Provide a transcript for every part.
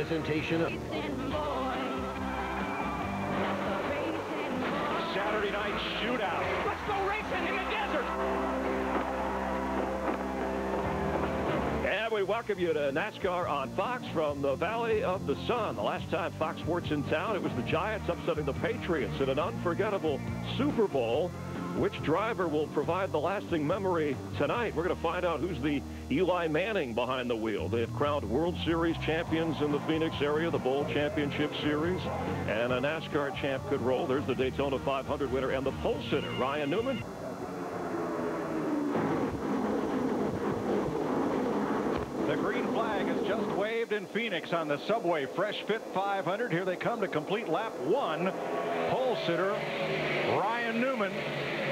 presentation of Saturday night shootout. Let's go racing in the desert. And we welcome you to NASCAR on Fox from the Valley of the Sun. The last time Fox Sports in town, it was the Giants upsetting the Patriots in an unforgettable Super Bowl. Which driver will provide the lasting memory tonight? We're going to find out who's the Eli Manning behind the wheel. They have crowned World Series champions in the Phoenix area, the Bowl Championship Series, and a NASCAR champ could roll. There's the Daytona 500 winner and the pole sitter, Ryan Newman. The green flag is just waved in Phoenix on the Subway Freshfit 500. Here they come to complete lap 1. Pole sitter Ryan Newman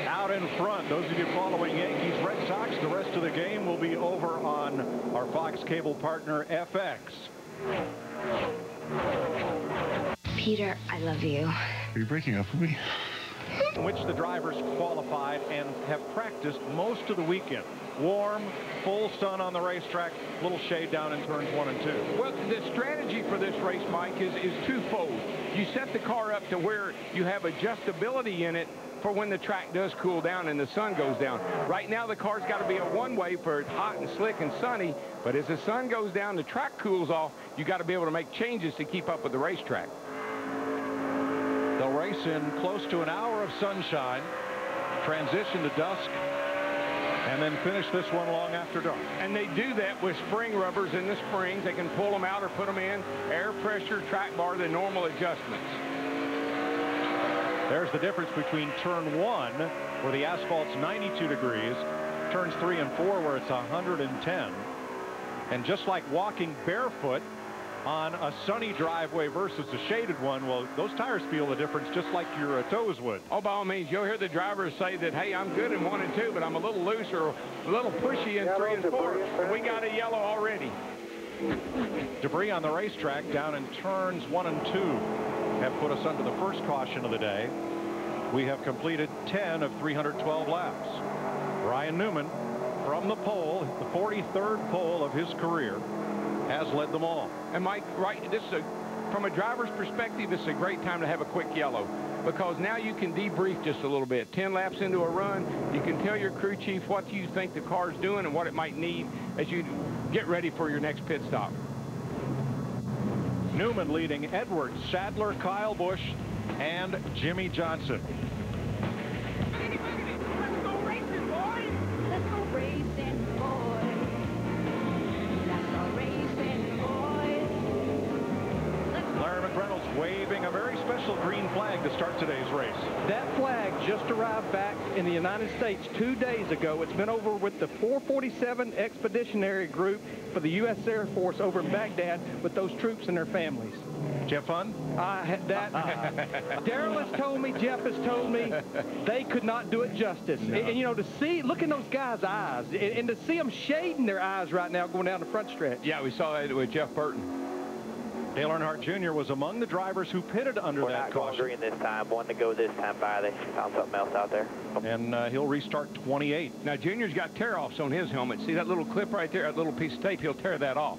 out in front. Those of you following Yankees Red Sox, the rest of the game will be over on our Fox cable partner FX. Peter, I love you. Are you breaking up with me? In which the drivers qualified and have practiced most of the weekend. Warm, full sun on the racetrack, little shade down in turns 1 and 2. Well, the strategy for this race, Mike, is twofold. You set the car up to where you have adjustability in it for when the track does cool down and the sun goes down. Right now, the car's got to be a one-way for it's hot and slick and sunny, but as the sun goes down, the track cools off, you got to be able to make changes to keep up with the racetrack. They'll race in close to an hour of sunshine, transition to dusk, and then finish this one long after dark. And they do that with spring rubbers in the springs. They can pull them out or put them in, air pressure, track bar, the normal adjustments. There's the difference between turn 1, where the asphalt's 92 degrees, turns 3 and 4, where it's 110. And just like walking barefoot on a sunny driveway versus a shaded one, well, those tires feel the difference just like your toes would. Oh, by all means, you'll hear the drivers say that, hey, I'm good in 1 and 2, but I'm a little loose or a little pushy in 3 and 4. And we got a yellow already. Debris on the racetrack down in turns 1 and 2 have put us under the first caution of the day. We have completed 10 of 312 laps. Ryan Newman from the pole, the 43rd pole of his career, has led them all. And Mike, right, this is from a driver's perspective, this is a great time to have a quick yellow, because now you can debrief just a little bit. 10 laps into a run, you can tell your crew chief what you think the car's doing and what it might need as you get ready for your next pit stop. Newman leading Edwards, Sadler, Kyle Busch, and Jimmy Johnson. Let's go racing, boys. Let's go racing, boys. Let's go racing, boys. Larry McReynolds waving a very special green flag to start today's race. That flag just arrived back in the United States 2 days ago. It's been over with the 447 Expeditionary Group for the U.S. Air Force over in Baghdad with those troops and their families. Did you have fun? Darrell has told me, Jeff has told me, they could not do it justice. No. And, you know, to see, look in those guys' eyes, and to see them shading their eyes right now going down the front stretch. Yeah, we saw that with Jeff Burton. Dale Earnhardt Jr. was among the drivers who pitted under that caution. We're not going green this time. One to go this time by. They found something else out there. And he'll restart 28. Now, Junior's got tear-offs on his helmet. See that little clip right there, that little piece of tape? He'll tear that off.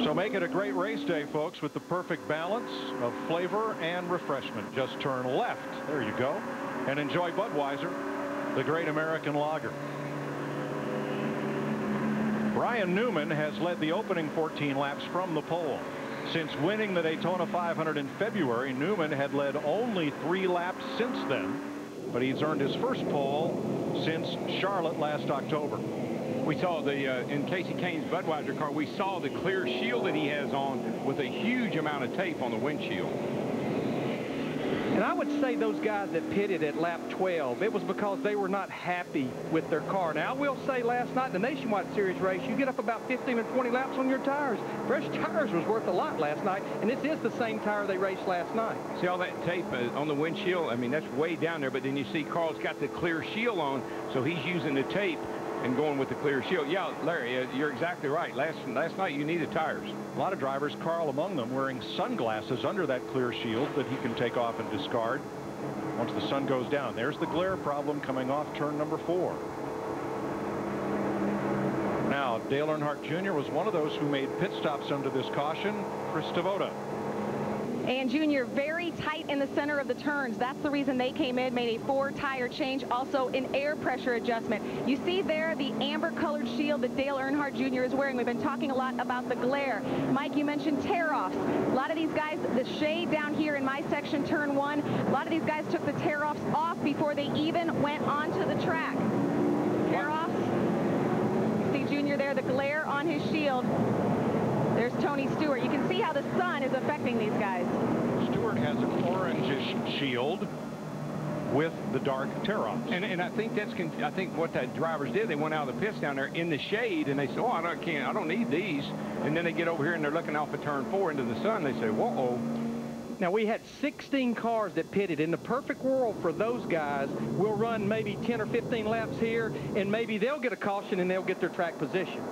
So make it a great race day, folks, with the perfect balance of flavor and refreshment. Just turn left. There you go. And enjoy Budweiser, the great American lager. Ryan Newman has led the opening 14 laps from the pole. Since winning the Daytona 500 in February, Newman had led only 3 laps since then, but he's earned his first pole since Charlotte last October. We saw the, in Casey Kane's Budweiser car, we saw the clear shield that he has on with a huge amount of tape on the windshield. And I would say those guys that pitted at lap 12, it was because they were not happy with their car. Now, I will say last night in the Nationwide Series race, you get up about 15 or 20 laps on your tires. Fresh tires was worth a lot last night, and this is the same tire they raced last night. See all that tape on the windshield? I mean, that's way down there, but then you see Carl's got the clear shield on, so he's using the tape and going with the clear shield. Yeah, Larry, you're exactly right. Last night you needed tires. A lot of drivers, Carl among them, wearing sunglasses under that clear shield that he can take off and discard once the sun goes down. There's the glare problem coming off turn number 4. Now, Dale Earnhardt Jr. was one of those who made pit stops under this caution. Chris Stavoda. And Junior, very tight in the center of the turns. That's the reason they came in, made a 4-tire change, also an air pressure adjustment. You see there the amber-colored shield that Dale Earnhardt Jr. is wearing. We've been talking a lot about the glare. Mike, you mentioned tear-offs. A lot of these guys, the shade down here in my section, turn 1, a lot of these guys took the tear-offs off before they even went onto the track. Tear-offs. You see Junior there, the glare on his shield. There's Tony Stewart. You can see how the sun is affecting these guys. Stewart has an orangish shield with the dark tear-offs. And I think I think what the drivers did, they went out of the pits down there in the shade, and they said, oh, I don't need these. And then they get over here and they're looking off of turn 4 into the sun. They say, whoa. Now, we had 16 cars that pitted. In the perfect world for those guys, we'll run maybe 10 or 15 laps here, and maybe they'll get a caution and they'll get their track position.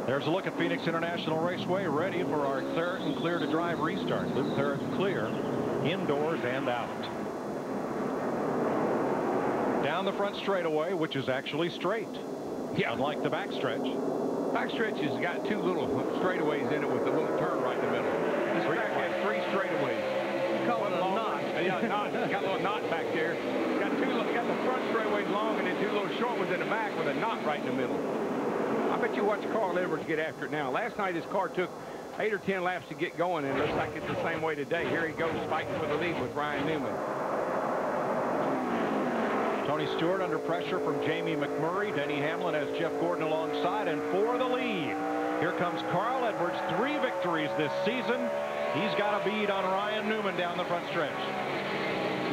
There's a look at Phoenix International Raceway, ready for our third and clear to drive restart. Loop third clear, indoors and out. Down the front straightaway, which is actually straight. Yeah. Unlike the backstretch. Backstretch has got 2 little straightaways in it with a little turn right in the middle. This track has 3 straightaways. You call it a knot. Yeah, a knot. It's got a little knot back there. Got the front straightaways long and then 2 little short ones in the back with a knot right in the middle. I bet you watch Carl Edwards get after it now. Last night his car took 8 or 10 laps to get going, and it looks like it's the same way today. Here he goes fighting for the lead with Ryan Newman. Tony Stewart under pressure from Jamie McMurray. Denny Hamlin has Jeff Gordon alongside, and for the lead. Here comes Carl Edwards, 3 victories this season. He's got a bead on Ryan Newman down the front stretch.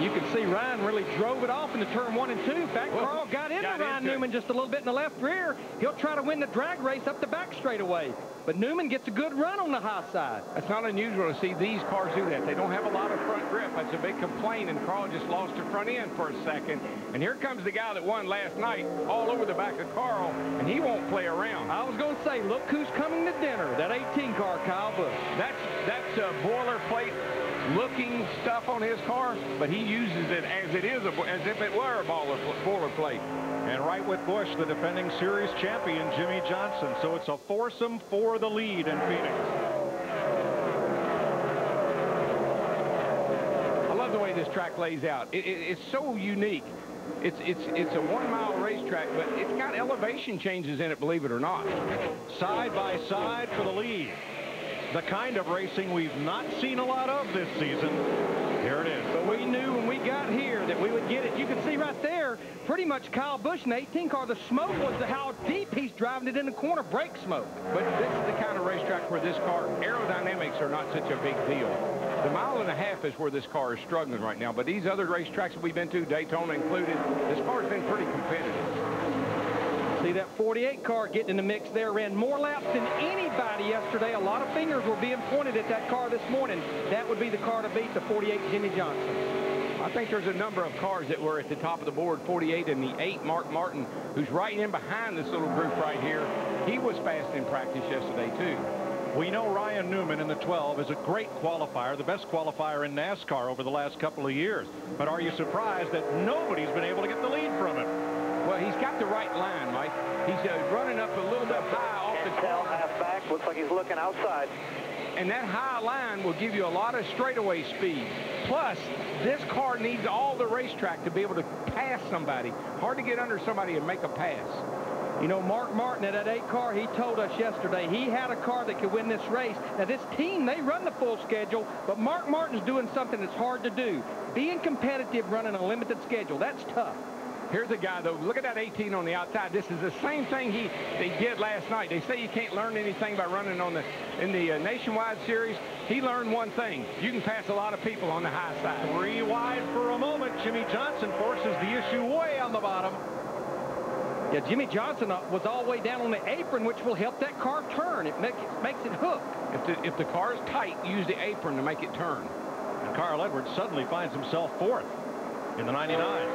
You can see Ryan really drove it off into turn 1 and 2. In fact, Carl got into Ryan Newman just a little bit in the left rear. He'll try to win the drag race up the back straightaway. But Newman gets a good run on the high side. It's not unusual to see these cars do that. They don't have a lot of front grip. That's a big complaint, and Carl just lost the front end for a second. And here comes the guy that won last night all over the back of Carl, and he won't play around. I was going to say, look who's coming to dinner. That 18 car, Kyle Busch. That's a boilerplate looking stuff on his car, but he uses it as it is, as if it were a boilerplate. And right with Busch, the defending series champion, Jimmy Johnson. So it's a foursome for the lead in Phoenix. I love the way this track lays out. It's so unique. It's a 1 mile racetrack, but it's got elevation changes in it, believe it or not. Side by side for the lead. The kind of racing we've not seen a lot of this season. Here it is. But we knew when we got here that we would get it. You can see right there, pretty much Kyle Busch in the 18 car, the smoke was how deep he's driving it in the corner, brake smoke. But this is the kind of racetrack where this car, aerodynamics are not such a big deal. The 1.5 miles is where this car is struggling right now. But these other racetracks that we've been to, Daytona included, this car's been pretty competitive. See that 48 car getting in the mix there, ran more laps than anybody yesterday. A lot of fingers were being pointed at that car this morning. That would be the car to beat, the 48 Jimmy Johnson. I think there's a number of cars that were at the top of the board, 48 and the 8, Mark Martin, who's right in behind this little group right here. He was fast in practice yesterday, too. We know Ryan Newman in the 12 is a great qualifier, the best qualifier in NASCAR over the last couple of years. But are you surprised that nobody's been able to get the lead from him? Well, he's got the right line, Mike. He's running up a little bit high off the corner. Half back. Looks like he's looking outside. And that high line will give you a lot of straightaway speed. Plus, this car needs all the racetrack to be able to pass somebody. Hard to get under somebody and make a pass. You know, Mark Martin at that 8 car, he told us yesterday he had a car that could win this race. Now, this team, they run the full schedule, but Mark Martin's doing something that's hard to do. Being competitive running a limited schedule, that's tough. Here's a guy, though. Look at that 18 on the outside. This is the same thing they did last night. They say you can't learn anything by running in the Nationwide Series. He learned one thing. You can pass a lot of people on the high side. 3 wide for a moment. Jimmy Johnson forces the issue way on the bottom. Yeah, Jimmy Johnson was all the way down on the apron, which will help that car turn. It makes it hook. If the car is tight, use the apron to make it turn. And Carl Edwards suddenly finds himself 4th in the 99.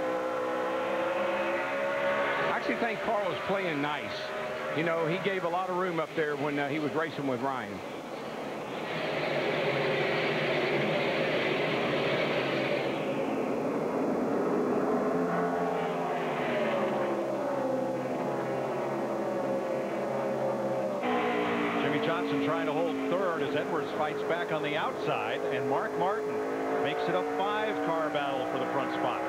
I actually think Carl was playing nice. You know, he gave a lot of room up there when he was racing with Ryan. Johnson trying to hold third as Edwards fights back on the outside, and Mark Martin makes it a 5-car battle for the front spot.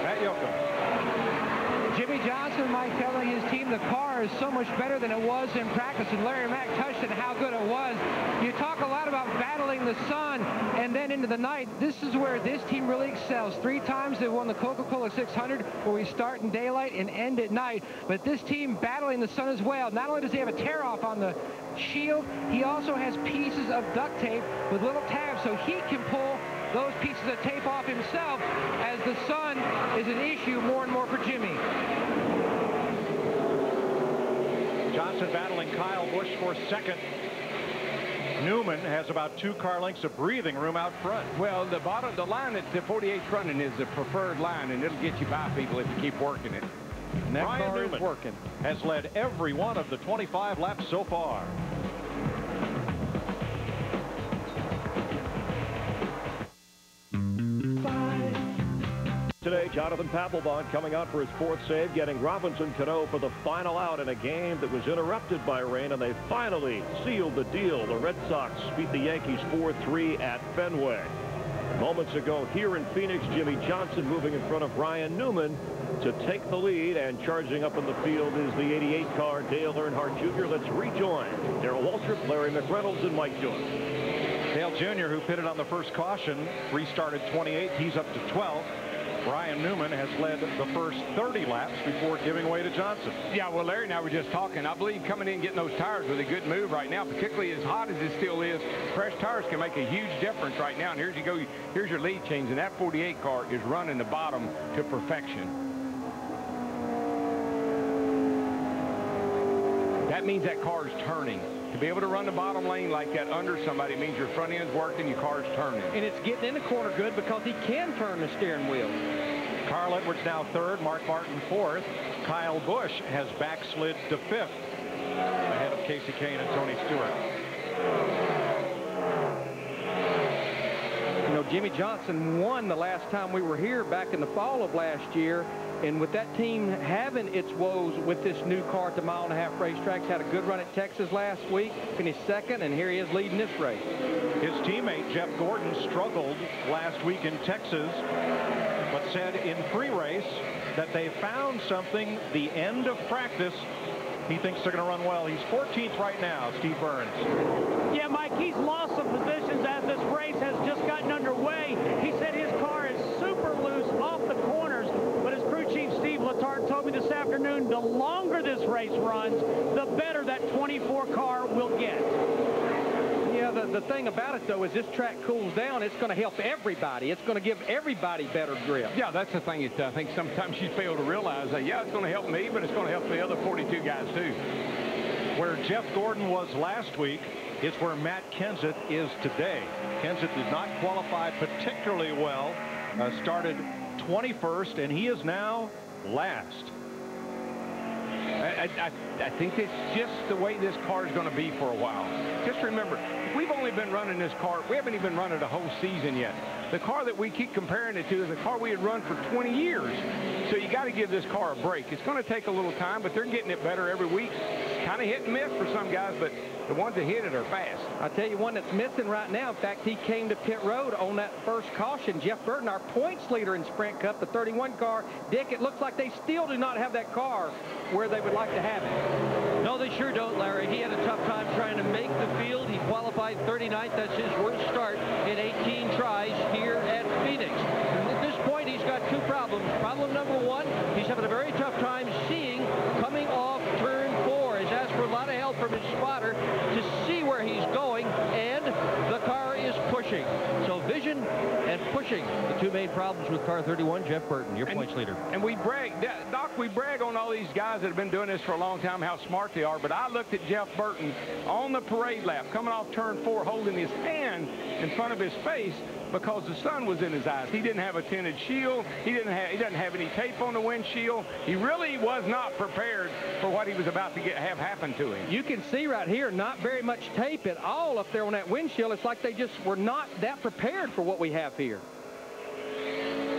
Matt Yoakum. Jimmy Johnson might telling his team the car is so much better than it was in practice, and Larry Mack touched on how good it was. You talk a lot about battling the sun and then into the night. This is where this team really excels. 3 times they won the Coca-Cola 600, where we start in daylight and end at night. But this team battling the sun as well. Not only does he have a tear off on the shield, he also has pieces of duct tape with little tabs, so he can pull those pieces of tape off himself, as the sun is an issue more and more for Jimmy. Johnson battling Kyle Busch for second. Newman has about 2 car lengths of breathing room out front. Well, the line that the 48's running is the preferred line, and it'll get you by people if you keep working it. And that Ryan car Newman is working. Has led every one of the 25 laps so far. Today, Jonathan Papelbon coming out for his 4th save, getting Robinson Cano for the final out in a game that was interrupted by rain, and they finally sealed the deal. The Red Sox beat the Yankees 4-3 at Fenway. Moments ago here in Phoenix, Jimmy Johnson moving in front of Ryan Newman to take the lead, and charging up in the field is the 88 car Dale Earnhardt Jr. Let's rejoin Darrell Waltrip, Larry McReynolds, and Mike Joy. Dale Jr., who pitted on the first caution, restarted 28th. He's up to 12th. Ryan Newman has led the first 30 laps before giving way to Johnson. Yeah, well, Larry and I were just talking. I believe coming in and getting those tires was a good move right now, particularly as hot as it still is. Fresh tires can make a huge difference right now. And here's you go. Here's your lead change, and that 48 car is running the bottom to perfection. That means that car is turning. To be able to run the bottom lane like that under somebody means your front end's working, your car's turning. And it's getting in the corner good because he can turn the steering wheel. Carl Edwards now 3rd, Mark Martin 4th. Kyle Busch has backslid to 5th, ahead of Casey Kane and Tony Stewart. You know, Jimmy Johnson won the last time we were here back in the fall of last year. And with that team having its woes with this new car at the mile-and-a-half racetracks, had a good run at Texas last week, finished 2nd, and here he is leading this race. His teammate Jeff Gordon struggled last week in Texas, but said in pre-race that they found something the end of practice. He thinks they're going to run well. He's 14th right now, Steve Burns. Yeah, Mike, he's lost some positions as this race has just gotten underway. He said his car is super loose off the corners, but his crew chief Steve Letarte told me this afternoon the longer this race runs, the better that 24 car will get. Yeah, the thing about it, though, is this track cools down. It's going to help everybody. It's going to give everybody better grip. Yeah, that's the thing that I think sometimes you fail to realize that, yeah, it's going to help me, but it's going to help the other 42 guys, too. Where Jeff Gordon was last week, it's where Matt Kenseth is today. Kenseth did not qualify particularly well, started 21st, and he is now last. I think it's just the way this car is going to be for a while. Just remember, we've only been running this car. We haven't even run it a whole season yet. The car that we keep comparing it to is a car we had run for 20 years. So you got to give this car a break. It's going to take a little time, but they're getting it better every week. Kind of hit and miss for some guys, but the ones that hit it are fast. I'll tell you one that's missing right now. In fact, he came to pit road on that first caution. Jeff Burton, our points leader in Sprint Cup, the 31 car. Dick, it looks like they still do not have that car where they would like to have it. No, they sure don't, Larry. He had a tough time trying to make the field. He qualified 39th. That's his worst start in 18 tries here at Phoenix. And at this point, he's got 2 problems. Problem number 1, he's having a very tough time seeing coming off turn 4. He's asked for a lot of help from his spotter to see where he's going, and the car is pushing. So vision and pushing, the 2 main problems with car 31. Jeff Burton, your points leader. And we brag, Doc, we brag on all these guys that have been doing this for a long time, how smart they are. But I looked at Jeff Burton on the parade lap, coming off turn 4, holding his hand in front of his face because the sun was in his eyes. He didn't have a tinted shield. He doesn't have any tape on the windshield. He really was not prepared for what he was about to have happen to him. You can see right here, not very much tape at all up there on that windshield. It's like they just were not that prepared for what we have here.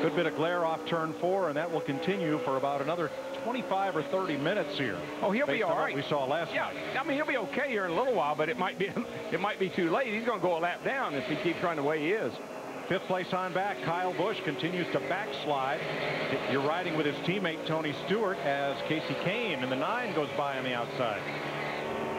Good bit of glare off turn 4, and that will continue for about another 25 or 30 minutes here. Oh, he'll be all right. We saw last night. I mean, he'll be okay here in a little while, but it might be too late. He's going to go a lap down if he keeps running the way he is. 5th place on back, Kyle Busch continues to backslide. You're riding with his teammate Tony Stewart as Casey Kane in the 9 goes by on the outside.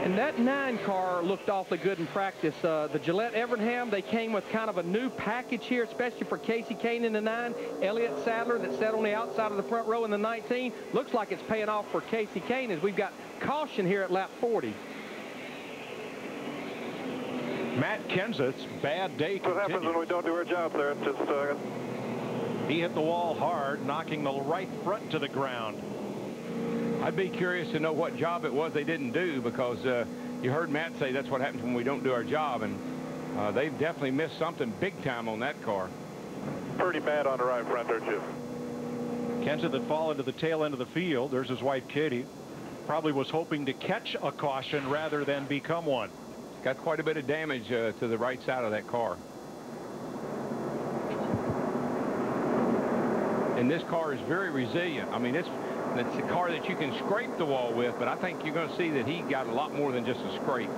And that 9 car looked awfully good in practice. The Gillette Evernham, they came with kind of a new package here, especially for Casey Kane in the 9. Elliott Sadler that sat on the outside of the front row in the 19. Looks like it's paying off for Casey Kane as we've got caution here at lap 40. Matt Kenseth's bad day continues. What happens when we don't do our job there? Just he hit the wall hard, knocking the right front to the ground. I'd be curious to know what job it was they didn't do, because you heard Matt say that's what happens when we don't do our job, and they've definitely missed something big time on that car. Pretty bad on the right front, aren't you? Kenseth had fallen to the tail end of the field. There's his wife, Katie. Probably was hoping to catch a caution rather than become one. Got quite a bit of damage to the right side of that car. And this car is very resilient. I mean, it's a car that you can scrape the wall with, but I think you're going to see that he got a lot more than just a scrape.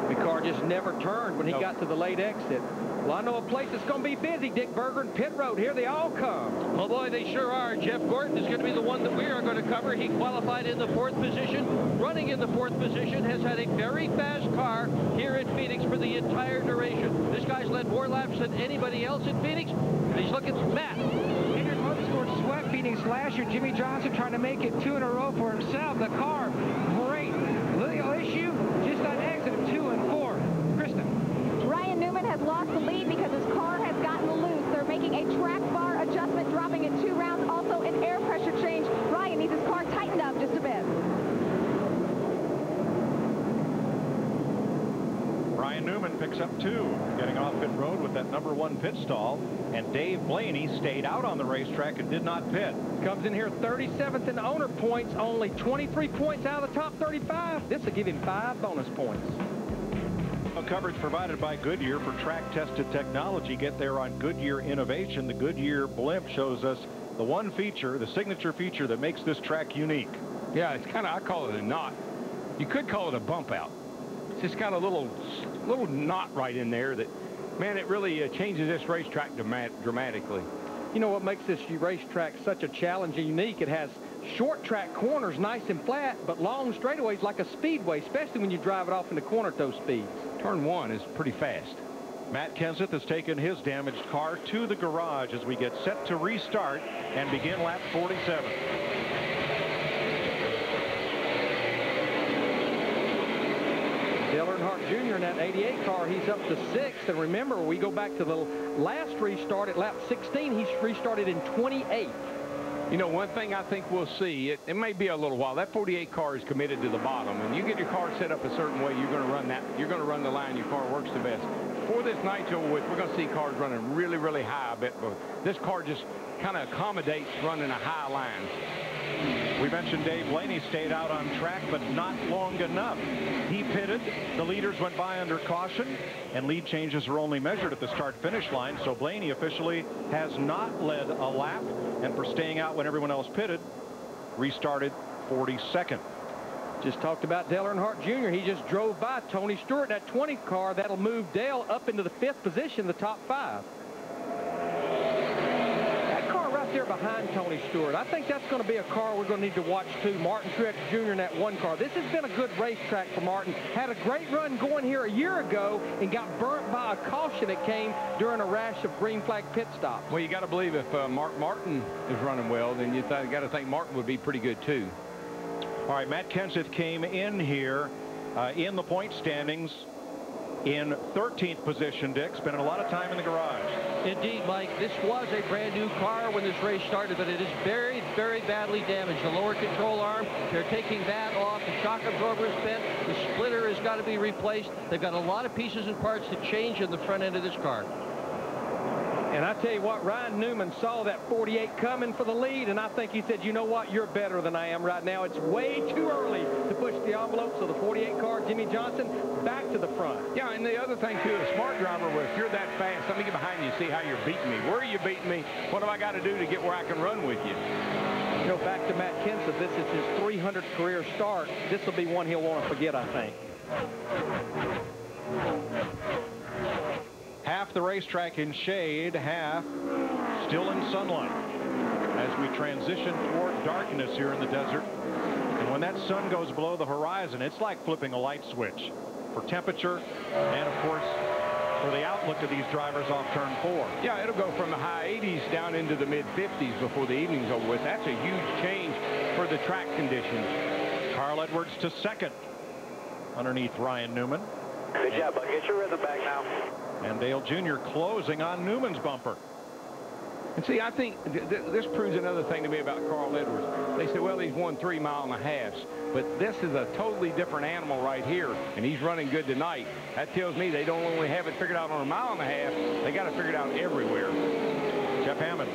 The car just never turned when he got to the late exit. Well, I know a place that's going to be busy, Dick Berger and Pit Road. Here they all come. Oh, boy, they sure are. Jeff Gordon is going to be the one that we are going to cover. He qualified in the 4th position, running in the 4th position, has had a very fast car here at Phoenix for the entire duration. This guy's led more laps than anybody else at Phoenix, and he's looking at Matt. Hendrick Motorsports swept Phoenix last year. Jimmy Johnson trying to make it 2 in a row for himself. The car, great. Little issue, just on exit of 2 and 4. Kristen. Ryan Newman has lost the lead because his car has gotten loose. They're making a track bar adjustment, dropping in 2 rounds. Also an air pressure change. Ryan needs his car tightened up just a bit. Ryan Newman picks up 2, getting off pit road with that #1 pit stall. And Dave Blaney stayed out on the racetrack and did not pit. Comes in here 37th in owner points, only 23 points out of the top 35. This will give him 5 bonus points. Coverage provided by Goodyear for track-tested technology. Get there on Goodyear Innovation. The Goodyear blimp shows us the one feature, the signature feature that makes this track unique. Yeah, it's kind of, I call it a knot. You could call it a bump out. It's just got a little knot right in there that, man, it really changes this racetrack dramatically. You know what makes this racetrack such a challenge and unique? It has short track corners, nice and flat, but long straightaways like a speedway, especially when you drive it off in the corner at those speeds. Turn 1 is pretty fast. Matt Kenseth has taken his damaged car to the garage as we get set to restart and begin lap 47. Dale Earnhardt Jr. in that 88 car, he's up to 6th. And remember, we go back to the last restart at lap 16. He's restarted in 28th. You know, one thing I think we'll see, it may be a little while. That 48 car is committed to the bottom, and you get your car set up a certain way, you're going to run that. You're going to run the line your car works the best. For this night's over with, we're going to see cars running really, really high. But this car just kind of accommodates running a high line. We mentioned Dave Blaney stayed out on track, but not long enough. He pitted. The leaders went by under caution, and lead changes are only measured at the start-finish line. So Blaney officially has not led a lap, and for staying out when everyone else pitted, restarted 42nd. Just talked about Dale Earnhardt Jr. He just drove by Tony Stewart in that 20 car. That'll move Dale up into the 5th position, the top 5. That car right there behind Tony Stewart, I think that's going to be a car we're going to need to watch too. Martin Truex Jr. in that 1 car. This has been a good racetrack for Martin. Had a great run going here a year ago and got burnt by a caution that came during a rash of green flag pit stops. Well, you got to believe if Mark Martin is running well, then you got to think Martin would be pretty good too. All right, Matt Kenseth came in here in the point standings in 13th position, Dick. Spending a lot of time in the garage. Indeed, Mike. This was a brand new car when this race started, but it is very, very badly damaged. The lower control arm, they're taking that off. The shock absorber is bent. The splitter has got to be replaced. They've got a lot of pieces and parts to change in the front end of this car. And I tell you what, Ryan Newman saw that 48 coming for the lead, and I think he said, you know what, you're better than I am right now. It's way too early to push the envelope. So the 48 car, Jimmy Johnson, back to the front. Yeah, and the other thing, too, a smart driver, if you're that fast, let me get behind you and see how you're beating me. Where are you beating me? What have I got to do to get where I can run with you? You know, back to Matt Kenseth, this is his 300th career start. This will be one he'll want to forget, I think. Half the racetrack in shade, half still in sunlight as we transition toward darkness here in the desert. And when that sun goes below the horizon, it's like flipping a light switch for temperature and, of course, for the outlook of these drivers off turn 4. Yeah, it'll go from the high 80s down into the mid 50s before the evening's over with. That's a huge change for the track conditions. Carl Edwards to second underneath Ryan Newman. Good job, bud. Get your rhythm back now. And Dale Jr. closing on Newman's bumper. And see, I think this proves another thing to me about Carl Edwards. They say, well, he's won 3 mile-and-a-halves. But this is a totally different animal right here, and he's running good tonight. That tells me they don't only have it figured out on a mile-and-a-half, they got it figured out everywhere. Jeff Hammond.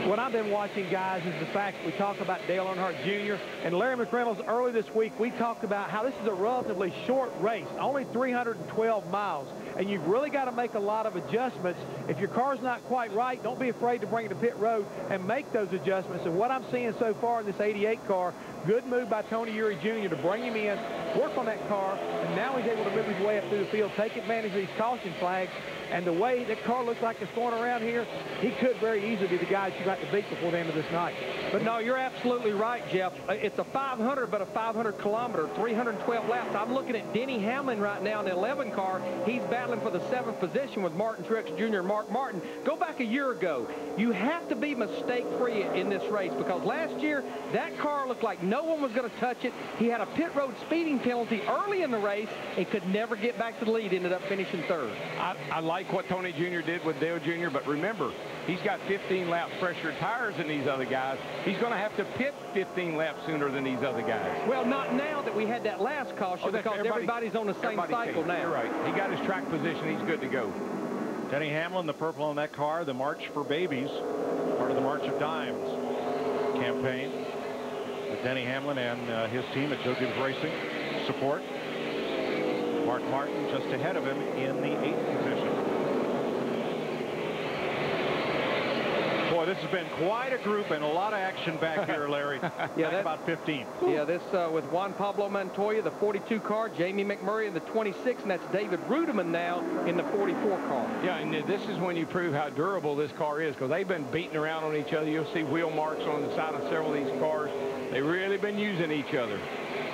What I've been watching, guys, is the fact that we talk about Dale Earnhardt Jr. and Larry McReynolds early this week. We talked about how this is a relatively short race, only 312 miles. And you've really got to make a lot of adjustments. If your car's not quite right, don't be afraid to bring it to pit road and make those adjustments. And what I'm seeing so far in this 88 car, good move by Tony Eury Jr. to bring him in, work on that car, and now he's able to move his way up through the field, take advantage of these caution flags. And the way that car looks like it's going around here, he could very easily be the guy that you got to beat before the end of this night. But no, you're absolutely right, Jeff. It's a 500, but a 500-kilometer, 312 laps. I'm looking at Denny Hamlin right now in the 11 car. He's battling for the 7th position with Martin Truex Jr. and Mark Martin. Go back a year ago. You have to be mistake-free in this race because last year, that car looked like no one was going to touch it. He had a pit road speeding penalty early in the race and could never get back to the lead. Ended up finishing 3rd. I like what Tony Jr. did with Dale Jr., but remember, he's got 15 laps fresher tires than these other guys. He's going to have to pit 15 laps sooner than these other guys. Well, not now that we had that last caution because everybody's on the same cycle now. You're right. He got his track position. He's good to go. Denny Hamlin, the purple on that car, the March for Babies, part of the March of Dimes campaign. With Denny Hamlin and his team at Joe Gibbs Racing support. Mark Martin just ahead of him in the 8th position. Boy, this has been quite a group and a lot of action back here, Larry. Yeah, that's about 15. Yeah, this with Juan Pablo Montoya, the 42 car, Jamie McMurray in the 26, and that's David Rudiman now in the 44 car. Yeah, and this is when you prove how durable this car is because they've been beating around on each other. You'll see wheel marks on the side of several of these cars. They've really been using each other.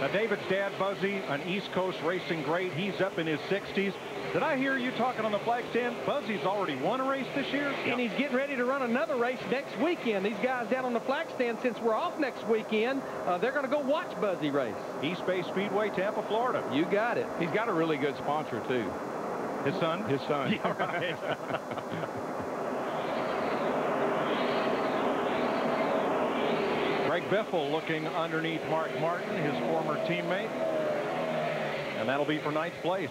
Now, David's dad, Buzzy, an East Coast racing great. He's up in his 60s. Did I hear you talking on the flag stand? Buzzy's already won a race this year? And he's getting ready to run another race next weekend. These guys down on the flag stand, since we're off next weekend, they're going to go watch Buzzy race. East Bay Speedway, Tampa, Florida. You got it. He's got a really good sponsor, too. His son? His son. Yeah, right. Greg Biffle looking underneath Mark Martin, his former teammate. And that'll be for 9th place.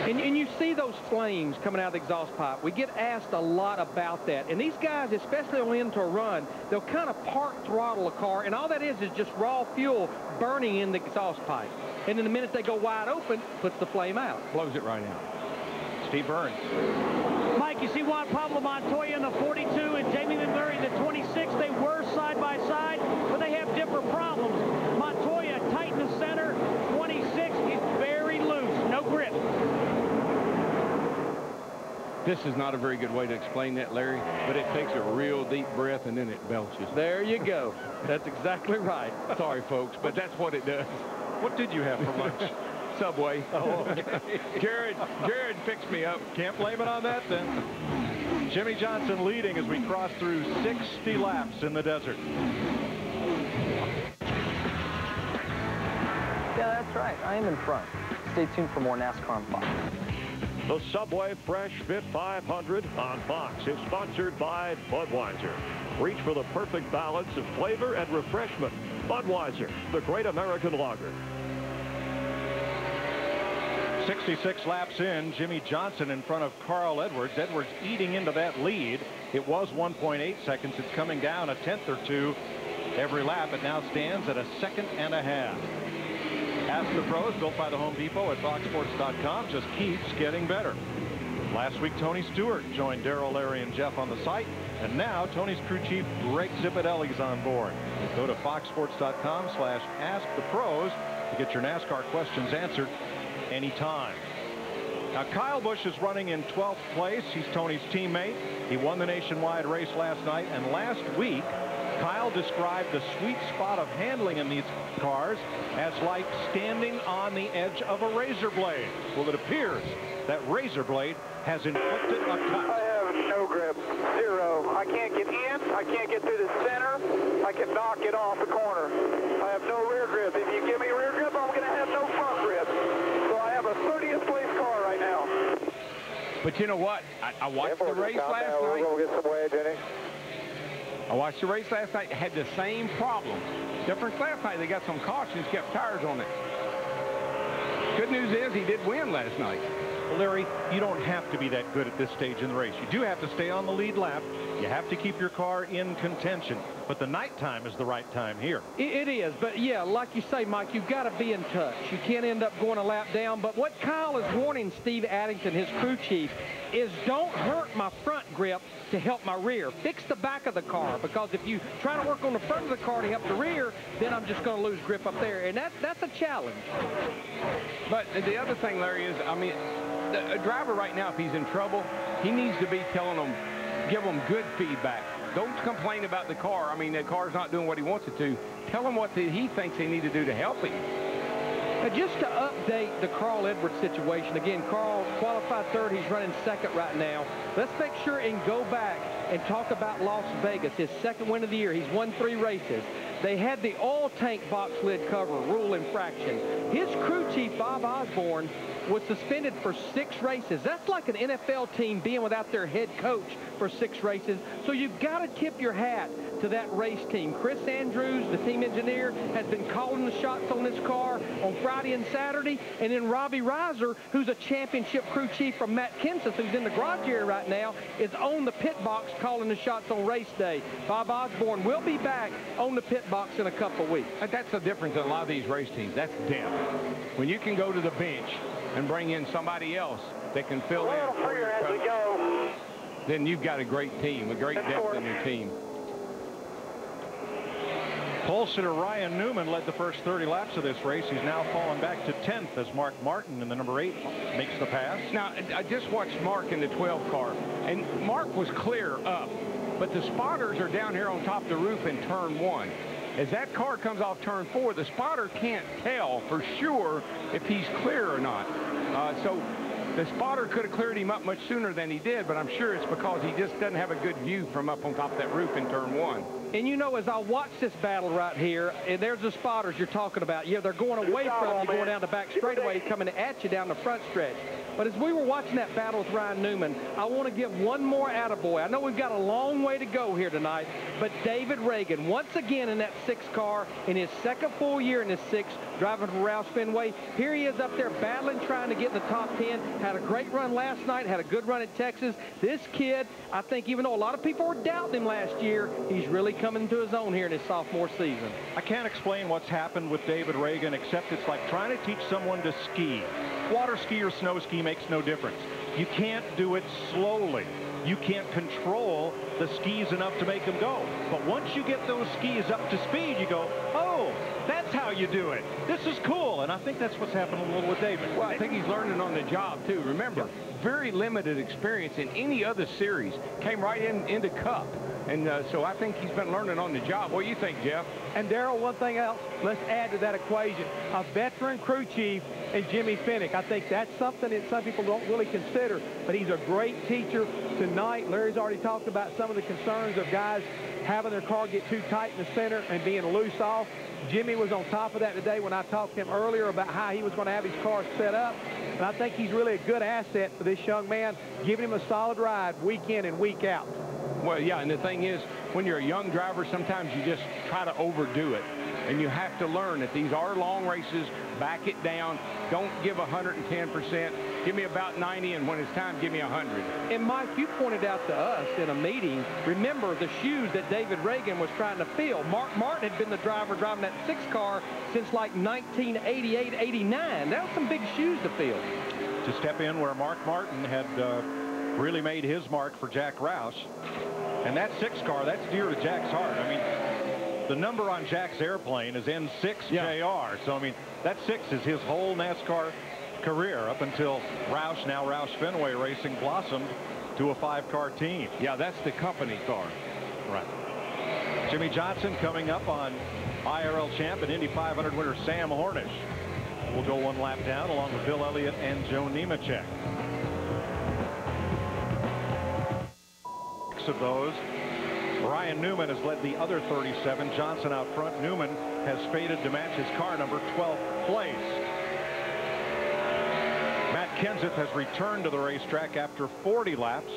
And you see those flames coming out of the exhaust pipe. We get asked a lot about that. And these guys, especially on into a run, they'll kind of park throttle a car, and all that is just raw fuel burning in the exhaust pipe. And then the minute they go wide open, puts the flame out. Blows it right out. Steve Burns. Mike, you see Juan Pablo Montoya in the 42 and Jamie McMurray in the 26. They were side by side, but they have different problems. Montoya tight in the center. 26 is very loose, no grip. This is not a very good way to explain that, Larry, but it takes a real deep breath and then it belches. There you go. That's exactly right. Sorry, folks, but that's what it does. What did you have for lunch? Subway. Oh, okay. Jared fixed me up. Can't blame it on that then. Jimmy Johnson leading as we cross through 60 laps in the desert. Yeah, that's right. I am in front. Stay tuned for more NASCAR on Fox. The Subway Freshfit 500 on Fox is sponsored by Budweiser. Reach for the perfect balance of flavor and refreshment. Budweiser, the great American lager. 66 laps in, Jimmy Johnson in front of Carl Edwards. Edwards eating into that lead. It was 1.8 seconds. It's coming down a tenth or two every lap. It now stands at a 1.5 seconds. Ask the Pros, built by the Home Depot at foxsports.com, just keeps getting better. Last week, Tony Stewart joined Darrell, Larry, and Jeff on the site. And now, Tony's crew chief, Greg Zipadelli's on board. Go to foxsports.com/askthepros to get your NASCAR questions answered anytime. Now, Kyle Busch is running in 12th place. He's Tony's teammate. He won the nationwide race last night. And last week, Kyle described the sweet spot of handling in these cars as like standing on the edge of a razor blade. Well, it appears that razor blade has inflicted a cut. I have no grip, zero. I can't get in, I can't get through the center, I can knock it off the corner. I have no rear grip. If you give me rear grip, I'm going to have no front grip. So I have a 30th place car right now. But you know what? I watched the race last night. We're going to get some wedge in it. I watched the race last night. Had the same problem. Difference last night. They got some cautions, kept tires on it. Good news is he did win last night. Well, Larry, you don't have to be that good at this stage in the race. You do have to stay on the lead lap. You have to keep your car in contention. But the nighttime is the right time here. It is. But, yeah, like you say, Mike, you've got to be in touch. You can't end up going a lap down. But what Kyle is warning Steve Addington, his crew chief, is don't hurt my front grip to help my rear. Fix the back of the car, because if you try to work on the front of the car to help the rear, then I'm just going to lose grip up there. And that's a challenge. But the other thing, Larry, is, I mean, a driver right now, if he's in trouble, he needs to be telling them, give them good feedback. Don't complain about the car. I mean, the car's not doing what he wants it to. Tell him what he thinks they need to do to help him. Just to update the Carl Edwards situation, again, Carl qualified third. He's running second right now. Let's make sure and go back and talk about Las Vegas, his second win of the year. He's won 3 races. They had the oil tank box lid cover rule infraction. His crew chief, Bob Osborne, was suspended for 6 races. That's like an NFL team being without their head coach for 6 races. So you've got to tip your hat to that race team. Chris Andrews, the team engineer, has been calling the shots on this car on Friday and Saturday. And then Robbie Reiser, who's a championship crew chief from Matt Kenseth, who's in the garage area right now, is on the pit box calling the shots on race day. Bob Osborne will be back on the pit box in a couple weeks. That's the difference in a lot of these race teams. That's depth. When you can go to the bench and bring in somebody else that can fill in for your coach, then you've got a great team, a great depth in your team. Pole sitter Ryan Newman led the first 30 laps of this race. He's now fallen back to 10th as Mark Martin in the number 8 makes the pass. Now, I just watched Mark in the 12 car, and Mark was clear up, but the spotters are down here on top of the roof in turn 1. As that car comes off turn 4, the spotter can't tell for sure if he's clear or not. So the spotter could have cleared him up much sooner than he did, but I'm sure it's because he just doesn't have a good view from up on top of that roof in turn 1. And you know, as I watch this battle right here, and there's the spotters you're talking about. Yeah, they're going away from you, going down the back straightaway, coming at you down the front stretch. But as we were watching that battle with Ryan Newman, I want to give one more attaboy. I know we've got a long way to go here tonight, but David Reagan, once again in that 6 car, in his second full year in his 6, driving for Roush Fenway. Here he is up there battling, trying to get in the top 10. Had a great run last night, had a good run at Texas. This kid, I think, even though a lot of people were doubting him last year, he's really coming to his own here in his sophomore season. I can't explain what's happened with David Reagan, except it's like trying to teach someone to ski. Water ski or snow ski makes no difference. You can't do it slowly. You can't control the skis enough to make them go. But once you get those skis up to speed, you go, oh, that's how you do it. This is cool. And I think that's what's happening a little with David. Well, I think he's learning on the job, too. Remember, very limited experience in any other series. Came right into Cup. And so I think he's been learning on the job. What do you think, Jeff? And, Darrell, one thing else, let's add to that equation. A veteran crew chief and Jimmy Finnick. I think that's something that some people don't really consider, but he's a great teacher. Tonight, Larry's already talked about some of the concerns of guys having their car get too tight in the center and being loose off. Jimmy was on top of that today when I talked to him earlier about how he was going to have his car set up. And I think he's really a good asset for this young man, giving him a solid ride week in and week out. Well, yeah, and the thing is, when you're a young driver, sometimes you just try to overdo it. And you have to learn that these are long races. Back it down. Don't give 110%. Give me about 90, and when it's time, give me 100. And, Mike, you pointed out to us in a meeting, remember the shoes that David Reagan was trying to fill. Mark Martin had been the driver driving that 6 car since like 1988, 89. That was some big shoes to fill. To step in where Mark Martin had really made his mark for Jack Roush. And that 6 car, that's dear to Jack's heart. I mean, the number on Jack's airplane is N6 JR. So, I mean, that 6 is his whole NASCAR career up until Roush, now Roush Fenway Racing, blossomed to a 5-car team. Yeah, that's the company car. Right. Jimmy Johnson coming up on IRL champ and Indy 500 winner Sam Hornish. Will go 1 lap down along with Bill Elliott and Joe Nemechek. Of those, Ryan Newman has led the other 37. Johnson out front. Newman has faded to match his car number, 12th place. Matt Kenseth has returned to the racetrack after 40 laps,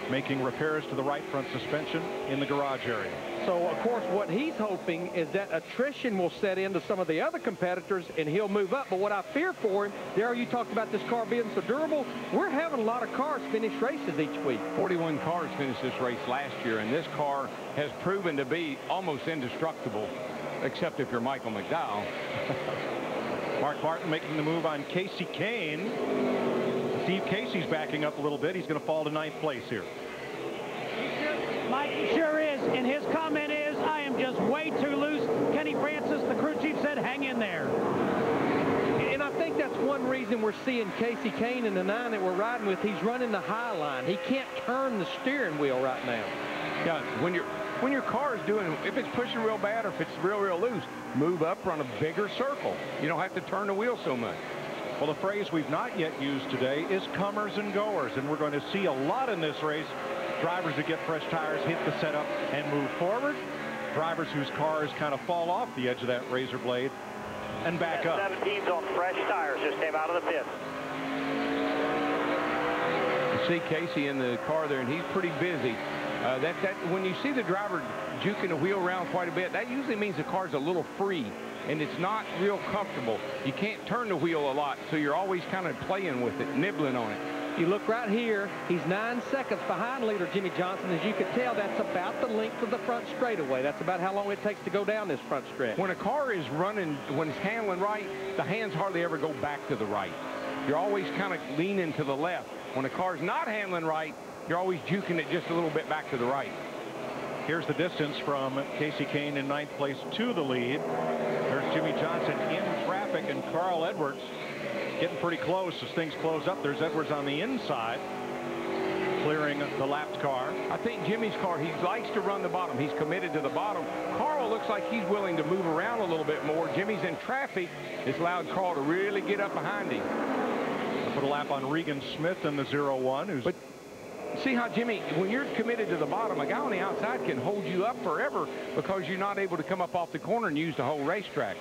making repairs to the right front suspension in the garage area. So, of course, what he's hoping is that attrition will set into some of the other competitors and he'll move up. But what I fear for him, Darryl, you talked about this car being so durable. We're having a lot of cars finish races each week. 41 cars finished this race last year, and this car has proven to be almost indestructible, except if you're Michael McDowell. Mark Martin making the move on Casey Kane. Steve Casey's backing up a little bit. He's going to fall to 9th place here. Mike sure is, and his comment is, I am just way too loose. Kenny Francis, the crew chief, said hang in there. And I think that's one reason we're seeing Casey Kane in the 9 that we're riding with. He's running the high line. He can't turn the steering wheel right now. Yeah, when your car is doing, if it's pushing real bad or if it's real loose, move up, run a bigger circle. You don't have to turn the wheel so much. Well, the phrase we've not yet used today is comers and goers, and we're going to see a lot in this race. Drivers that get fresh tires, hit the setup, and move forward. Drivers whose cars kind of fall off the edge of that razor blade and back up. 17's on fresh tires, just came out of the pit. You see Casey in the car there, and he's pretty busy. When you see the driver juking the wheel around quite a bit, that usually means the car's a little free, and it's not real comfortable. You can't turn the wheel a lot, so you're always kind of playing with it, nibbling on it. You look right here, he's 9 seconds behind leader Jimmy Johnson. As you can tell, that's about the length of the front straightaway. That's about how long it takes to go down this front stretch. When a car is running, when it's handling right, the hands hardly ever go back to the right. You're always kind of leaning to the left. When a car's not handling right, you're always juking it just a little bit back to the right. Here's the distance from Casey Kane in 9th place to the lead. There's Jimmy Johnson in traffic, and Carl Edwards getting pretty close as things close up. There's Edwards on the inside, clearing the lapped car. I think Jimmy's car, he likes to run the bottom. He's committed to the bottom. Carl looks like he's willing to move around a little bit more. Jimmy's in traffic. It's allowed Carl to really get up behind him. I'll put a lap on Regan Smith in the 0-1. But see how Jimmy, when you're committed to the bottom, a guy on the outside can hold you up forever because you're not able to come up off the corner and use the whole racetrack.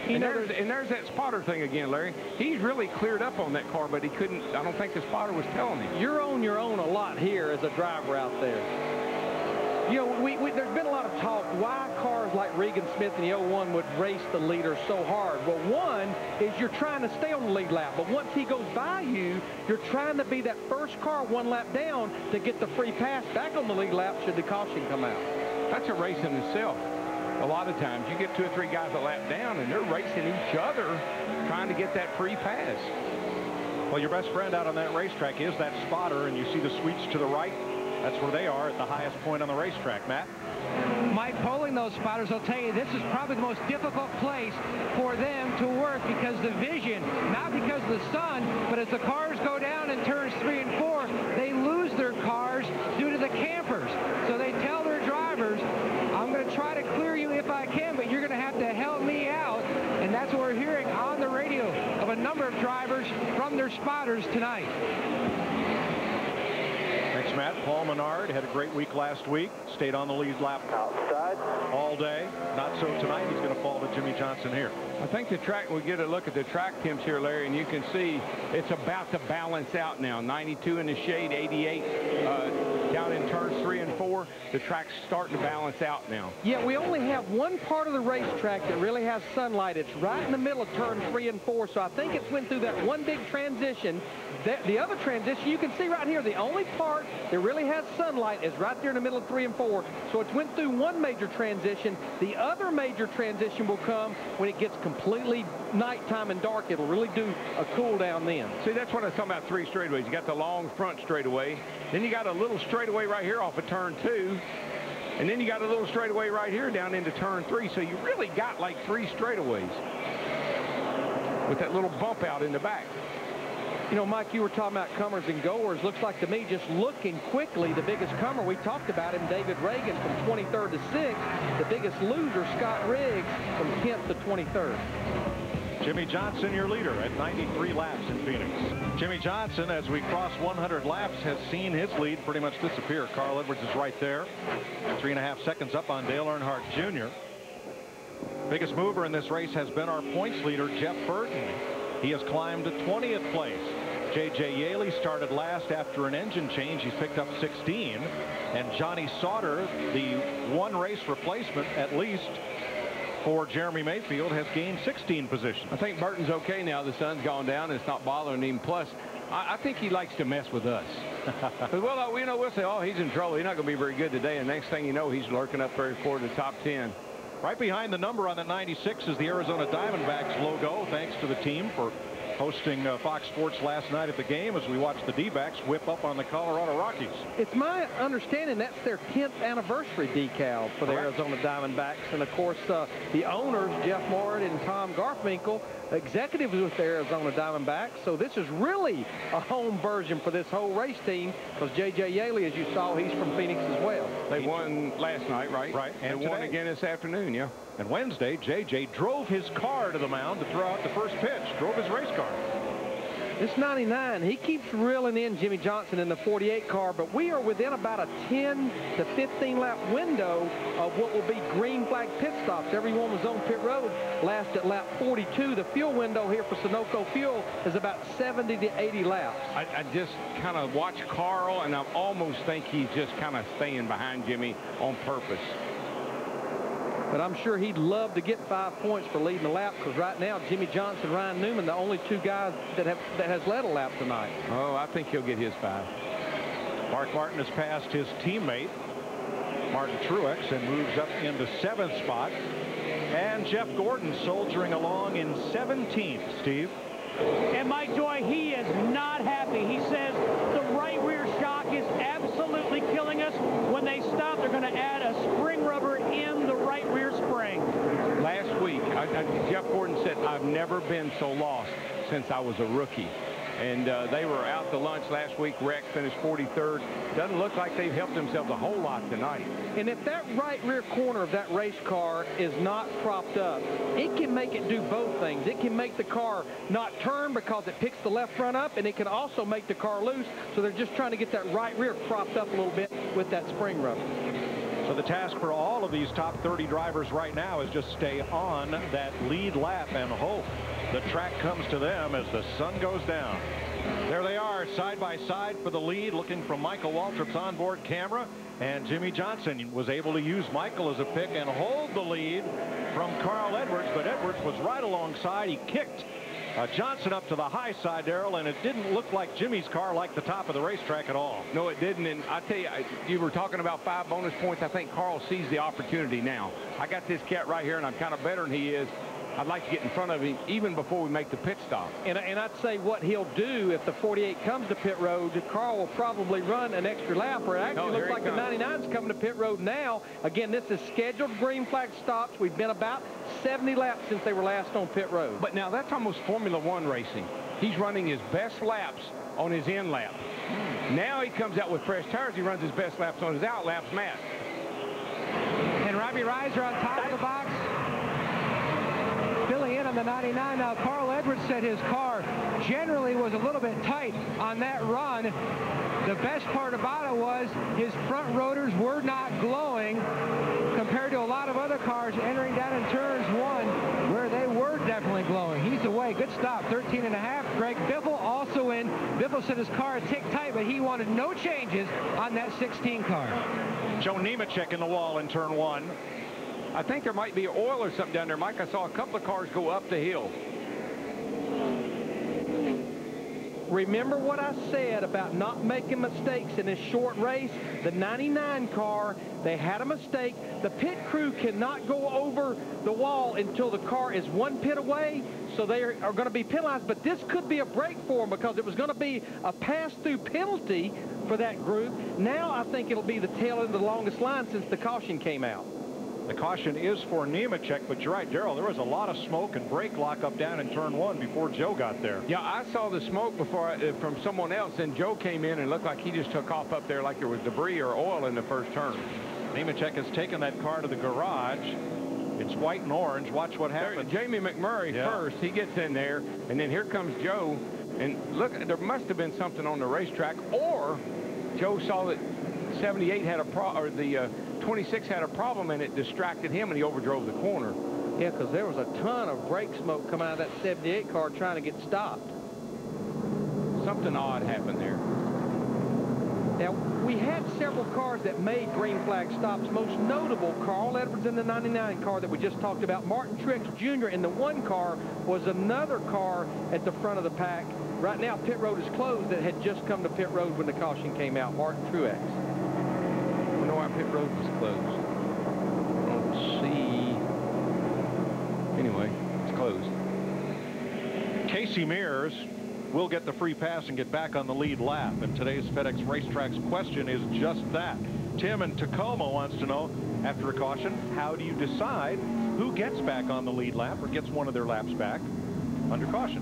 And there's that spotter thing again, Larry. He's really cleared up on that car, but he couldn't. I don't think the spotter was telling him. You're on your own a lot here as a driver out there. You know, there's been a lot of talk why cars like Regan Smith in the 01 would race the leader so hard. Well, one is you're trying to stay on the lead lap, but once he goes by you, you're trying to be that first car 1 lap down to get the free pass back on the lead lap should the caution come out. That's a race in itself. A lot of times you get 2 or 3 guys a lap down and they're racing each other trying to get that free pass. Well, your best friend out on that racetrack is that spotter, and you see the sweeps to the right. That's where they are at the highest point on the racetrack. Matt? Mike, polling those spotters will tell you this is probably the most difficult place for them to work because the vision, not because of the sun, but as the cars go down in turns 3 and 4, they lose their cars due to the campers. So they tell their drivers, I'm going to try to clear you if I can, but you're going to have to help me out. And that's what we're hearing on the radio of a number of drivers from their spotters tonight. Thanks, Matt. Paul Menard had a great week last week. Stayed on the lead lap outside all day. Not so tonight. He's going to fall to Jimmy Johnson here. I think the track, we get a look at the track temps here, Larry, and you can see it's about to balance out now. 92 in the shade, 88 down in turns 3 and 4. The track's starting to balance out now. Yeah, we only have one part of the racetrack that really has sunlight. It's right in the middle of turn 3 and 4. So I think it's went through that one big transition. The other transition, you can see right here, the only part that really has sunlight is right there in the middle of 3 and 4. So it's went through one major transition. The other major transition will come when it gets completely nighttime and dark, it'll really do a cool down then. See, that's what I was talking about, 3 straightaways. You got the long front straightaway. Then you got a little straightaway right here off of turn 2. And then you got a little straightaway right here down into turn 3. So you really got like 3 straightaways with that little bump out in the back. You know, Mike, you were talking about comers and goers. Looks like to me, just looking quickly, the biggest comer, we talked about him, David Reagan from 23rd to 6th. The biggest loser, Scott Riggs, from 10th to 23rd. Jimmy Johnson, your leader, at 93 laps in Phoenix. Jimmy Johnson, as we cross 100 laps, has seen his lead pretty much disappear. Carl Edwards is right there, 3.5 seconds up on Dale Earnhardt Jr. Biggest mover in this race has been our points leader, Jeff Burton. He has climbed to 20th place. J.J. Yaley started last after an engine change. He's picked up 16. And Johnny Sauter, the one race replacement at least for Jeremy Mayfield, has gained 16 positions. I think Burton's okay now. The sun's gone down. It's not bothering him. Plus, I think he likes to mess with us. Well, you know, we'll say, oh, he's in trouble. He's not going to be very good today. And next thing you know, he's lurking up there toward the top 10. Right behind the number on the 96 is the Arizona Diamondbacks logo. Thanks to the team for hosting Fox Sports last night at the game as we watched the D-backs whip up on the Colorado Rockies. It's my understanding that's their 10th anniversary decal for the Arizona Diamondbacks. And, of course, the owners, Jeff Moore and Tom Garfinkel, executives with the Arizona Diamondbacks. So this is really a home version for this whole race team because J.J. Yaley, as you saw, he's from Phoenix as well. They won last night, right? Right. And they won again this afternoon, yeah. And Wednesday, J.J. drove his car to the mound to throw out the first pitch, drove his race car. This 99, he keeps reeling in Jimmy Johnson in the 48 car, but we are within about a 10 to 15 lap window of what will be green flag pit stops. Everyone was on pit road last at lap 42. The fuel window here for Sunoco Fuel is about 70 to 80 laps. I just kind of watch Carl, and I almost think he's just kind of staying behind Jimmy on purpose. But I'm sure he'd love to get 5 points for leading the lap because right now Jimmy Johnson, Ryan Newman, the only 2 guys that has led a lap tonight. Oh, I think he'll get his 5. Mark Martin has passed his teammate, Martin Truex, and moves up into 7th spot. And Jeff Gordon soldiering along in 17th, Steve. And Mike Joy, he is not happy. He says the right rear shock is absolutely killing us. When they stop, they're going to add a spring rubber in the right rear spring. Last week, Jeff Gordon said, I've never been so lost since I was a rookie. And they were out to lunch last week. Rex finished 43rd. Doesn't look like they've helped themselves a whole lot tonight. And if that right rear corner of that race car is not propped up, it can make it do both things. It can make the car not turn because it picks the left front up, and it can also make the car loose. So they're just trying to get that right rear propped up a little bit with that spring rubber. So the task for all of these top 30 drivers right now is just stay on that lead lap and hope the track comes to them as the sun goes down. There they are, side by side for the lead, looking from Michael Waltrip's onboard camera. And Jimmy Johnson was able to use Michael as a pick and hold the lead from Carl Edwards. But Edwards was right alongside. He kicked Johnson up to the high side, Darrell, and it didn't look like Jimmy's car liked the top of the racetrack at all. No, it didn't. And I tell you, you were talking about 5 bonus points. I think Carl sees the opportunity now. I got this cat right here, and I'm kind of better than he is. I'd like to get in front of him even before we make the pit stop. And I'd say what he'll do if the 48 comes to pit road, Carl will probably run an extra lap, or it actually looks like the 99's coming to pit road now. Again, this is scheduled green flag stops. We've been about 70 laps since they were last on pit road. But now that's almost Formula One racing. He's running his best laps on his in lap. Now he comes out with fresh tires. He runs his best laps on his out laps, Matt. And Robbie Reiser on top of the box. Filling in on the 99. Now, Carl Edwards said his car generally was a little bit tight on that run. The best part about it was his front rotors were not glowing compared to a lot of other cars entering down in turns 1 where they were definitely glowing. He's away. Good stop. 13.5. Greg Biffle also in. Biffle said his car had ticked tight, but he wanted no changes on that 16 car. Joe Nemechek in the wall in turn 1. I think there might be oil or something down there, Mike. I saw a couple of cars go up the hill. Remember what I said about not making mistakes in this short race? The 99 car, they had a mistake. The pit crew cannot go over the wall until the car is 1 pit away. so they are going to be penalized. But this could be a break for them because it was going to be a pass-through penalty for that group. Now I think it'll be the tail end of the longest line since the caution came out. The caution is for Nemechek, but you're right, Darrell, there was a lot of smoke and brake lock up down in turn 1 before Joe got there. Yeah, I saw the smoke before from someone else, and Joe came in and looked like he just took off up there like there was debris or oil in the first turn. Nemechek has taken that car to the garage. It's white and orange. Watch what happens. Jamie McMurray first. He gets in there, and then here comes Joe. And look, there must have been something on the racetrack, or Joe saw that 78 had a or the 26 had a problem, and it distracted him, and he overdrove the corner. Yeah, because there was a ton of brake smoke coming out of that 78 car trying to get stopped. Something odd happened there. Now, we had several cars that made green flag stops. Most notable, Carl Edwards in the 99 car that we just talked about. Martin Truex Jr. in the 1 car was another car at the front of the pack. Right now, pit road is closed that had just come to pit road when the caution came out. Martin Truex. I don't know why pit road was closed. Let's see. Anyway, it's closed. Casey Mears will get the free pass and get back on the lead lap. And today's FedEx Racetrack's question is just that. Tim in Tacoma wants to know, after a caution, how do you decide who gets back on the lead lap or gets one of their laps back under caution?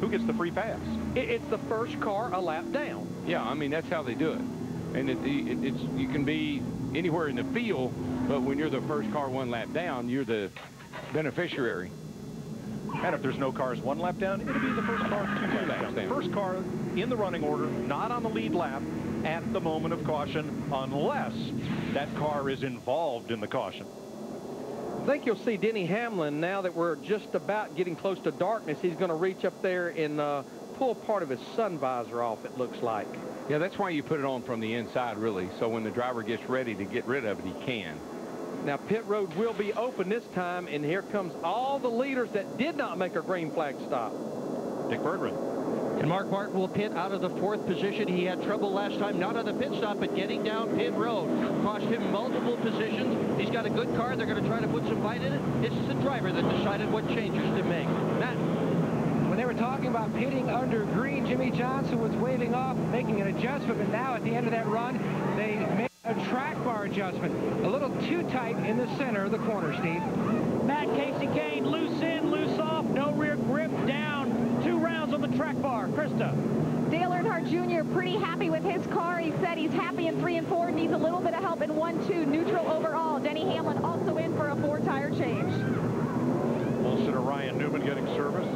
Who gets the free pass? It's the first car a lap down. Yeah, I mean, that's how they do it. And you can be anywhere in the field, but when you're the first car 1 lap down, you're the beneficiary. And if there's no cars 1 lap down, it'll be the first car 2 laps down. First car in the running order, not on the lead lap at the moment of caution, unless that car is involved in the caution. I think you'll see Denny Hamlin, now that we're just about getting close to darkness, he's going to reach up there and pull part of his sun visor off, it looks like. Yeah, that's why you put it on from the inside, really, so when the driver gets ready to get rid of it, he can. Now, pit road will be open this time, and here comes all the leaders that did not make a green flag stop. Dick Berggren. And Mark Martin will pit out of the 4th position. He had trouble last time, not on the pit stop, but getting down pit road. Cost him multiple positions. He's got a good car. They're going to try to put some fight in it. It's the driver that decided what changes to make. Matt? When they were talking about pitting under green, Jimmy Johnson was waving off, making an adjustment, but now at the end of that run, they made a track bar adjustment. A little too tight in the center of the corner, Steve. Matt, Casey Kane, loose in, loose off, no rear grip, down 2 rounds on the track bar. Krista. Dale Earnhardt Jr. pretty happy with his car. He said he's happy in 3 and 4, needs a little bit of help in 1, 2, neutral overall. Denny Hamlin also in for a 4-tire change. Also to Ryan Newman getting service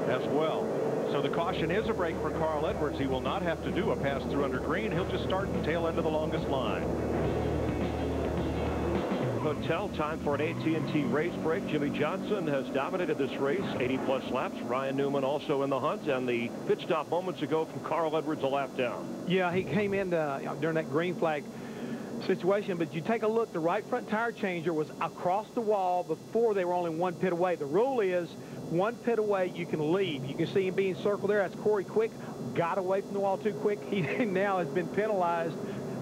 as well. So the caution is a break for Carl Edwards. He will not have to do a pass through under green. He'll just start the tail end of the longest line. Hotel, time for an AT&T race break. Jimmy Johnson has dominated this race, 80-plus laps. Ryan Newman also in the hunt, and the pit stop moments ago from Carl Edwards a lap down. Yeah, he came in during that green flag situation, but you take a look, the right front tire changer was across the wall before they were only 1 pit away. The rule is 1 pit away, you can leave. You can see him being circled there. That's Corey Quick. Got away from the wall too quick. He now has been penalized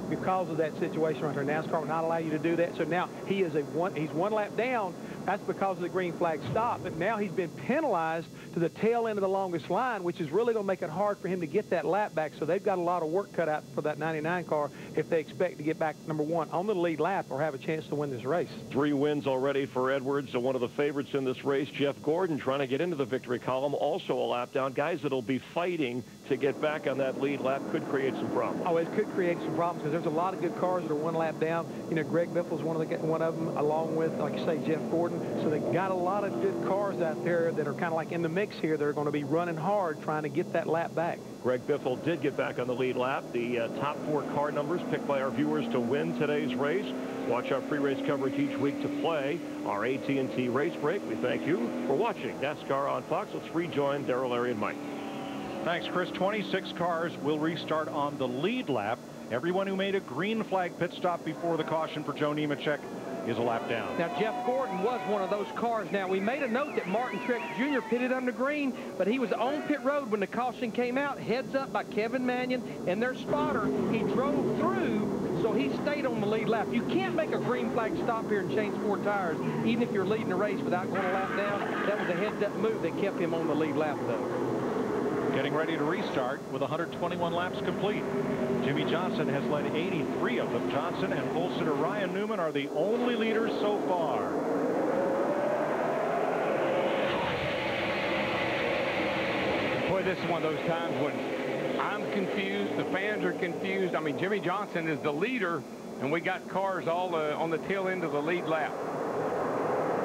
because of that situation right there. NASCAR will not allow you to do that. So now he's 1 lap down. That's because of the green flag stop. But now he's been penalized to the tail end of the longest line, which is really going to make it hard for him to get that lap back. So they've got a lot of work cut out for that 99 car if they expect to get back number 1 on the lead lap or have a chance to win this race. 3 wins already for Edwards. So one of the favorites in this race, Jeff Gordon, trying to get into the victory column, also a lap down. Guys that'll be fighting to get back on that lead lap could create some problems. Oh, it could create some problems because there's a lot of good cars that are 1 lap down. You know, Greg Biffle's one of them, along with, like you say, Jeff Gordon. So they got a lot of good cars out there that are kind of like in the mix here. They're going to be running hard trying to get that lap back. Greg Biffle did get back on the lead lap. The top 4 car numbers picked by our viewers to win today's race. Watch our pre-race coverage each week to play our AT&T race break. We thank you for watching NASCAR on Fox. Let's rejoin Darrell, Larry, and Mike. Thanks, Chris. 26 cars will restart on the lead lap. Everyone who made a green flag pit stop before the caution for Joe Nemechek is a lap down. Now, Jeff Gordon was one of those cars. Now, we made a note that Martin Truex Jr. pitted under green, but he was on pit road when the caution came out. Heads up by Kevin Mannion and their spotter. He drove through, So he stayed on the lead lap. You can't make a green flag stop here and change 4 tires, even if you're leading the race without going a lap down. That was a heads-up move that kept him on the lead lap, though. Getting ready to restart with 121 laps complete. Jimmy Johnson has led 83 of them. Johnson and pole sitter Ryan Newman are the only leaders so far. Boy, this is one of those times when I'm confused, the fans are confused. I mean, Jimmy Johnson is the leader, and we got cars all on the tail end of the lead lap.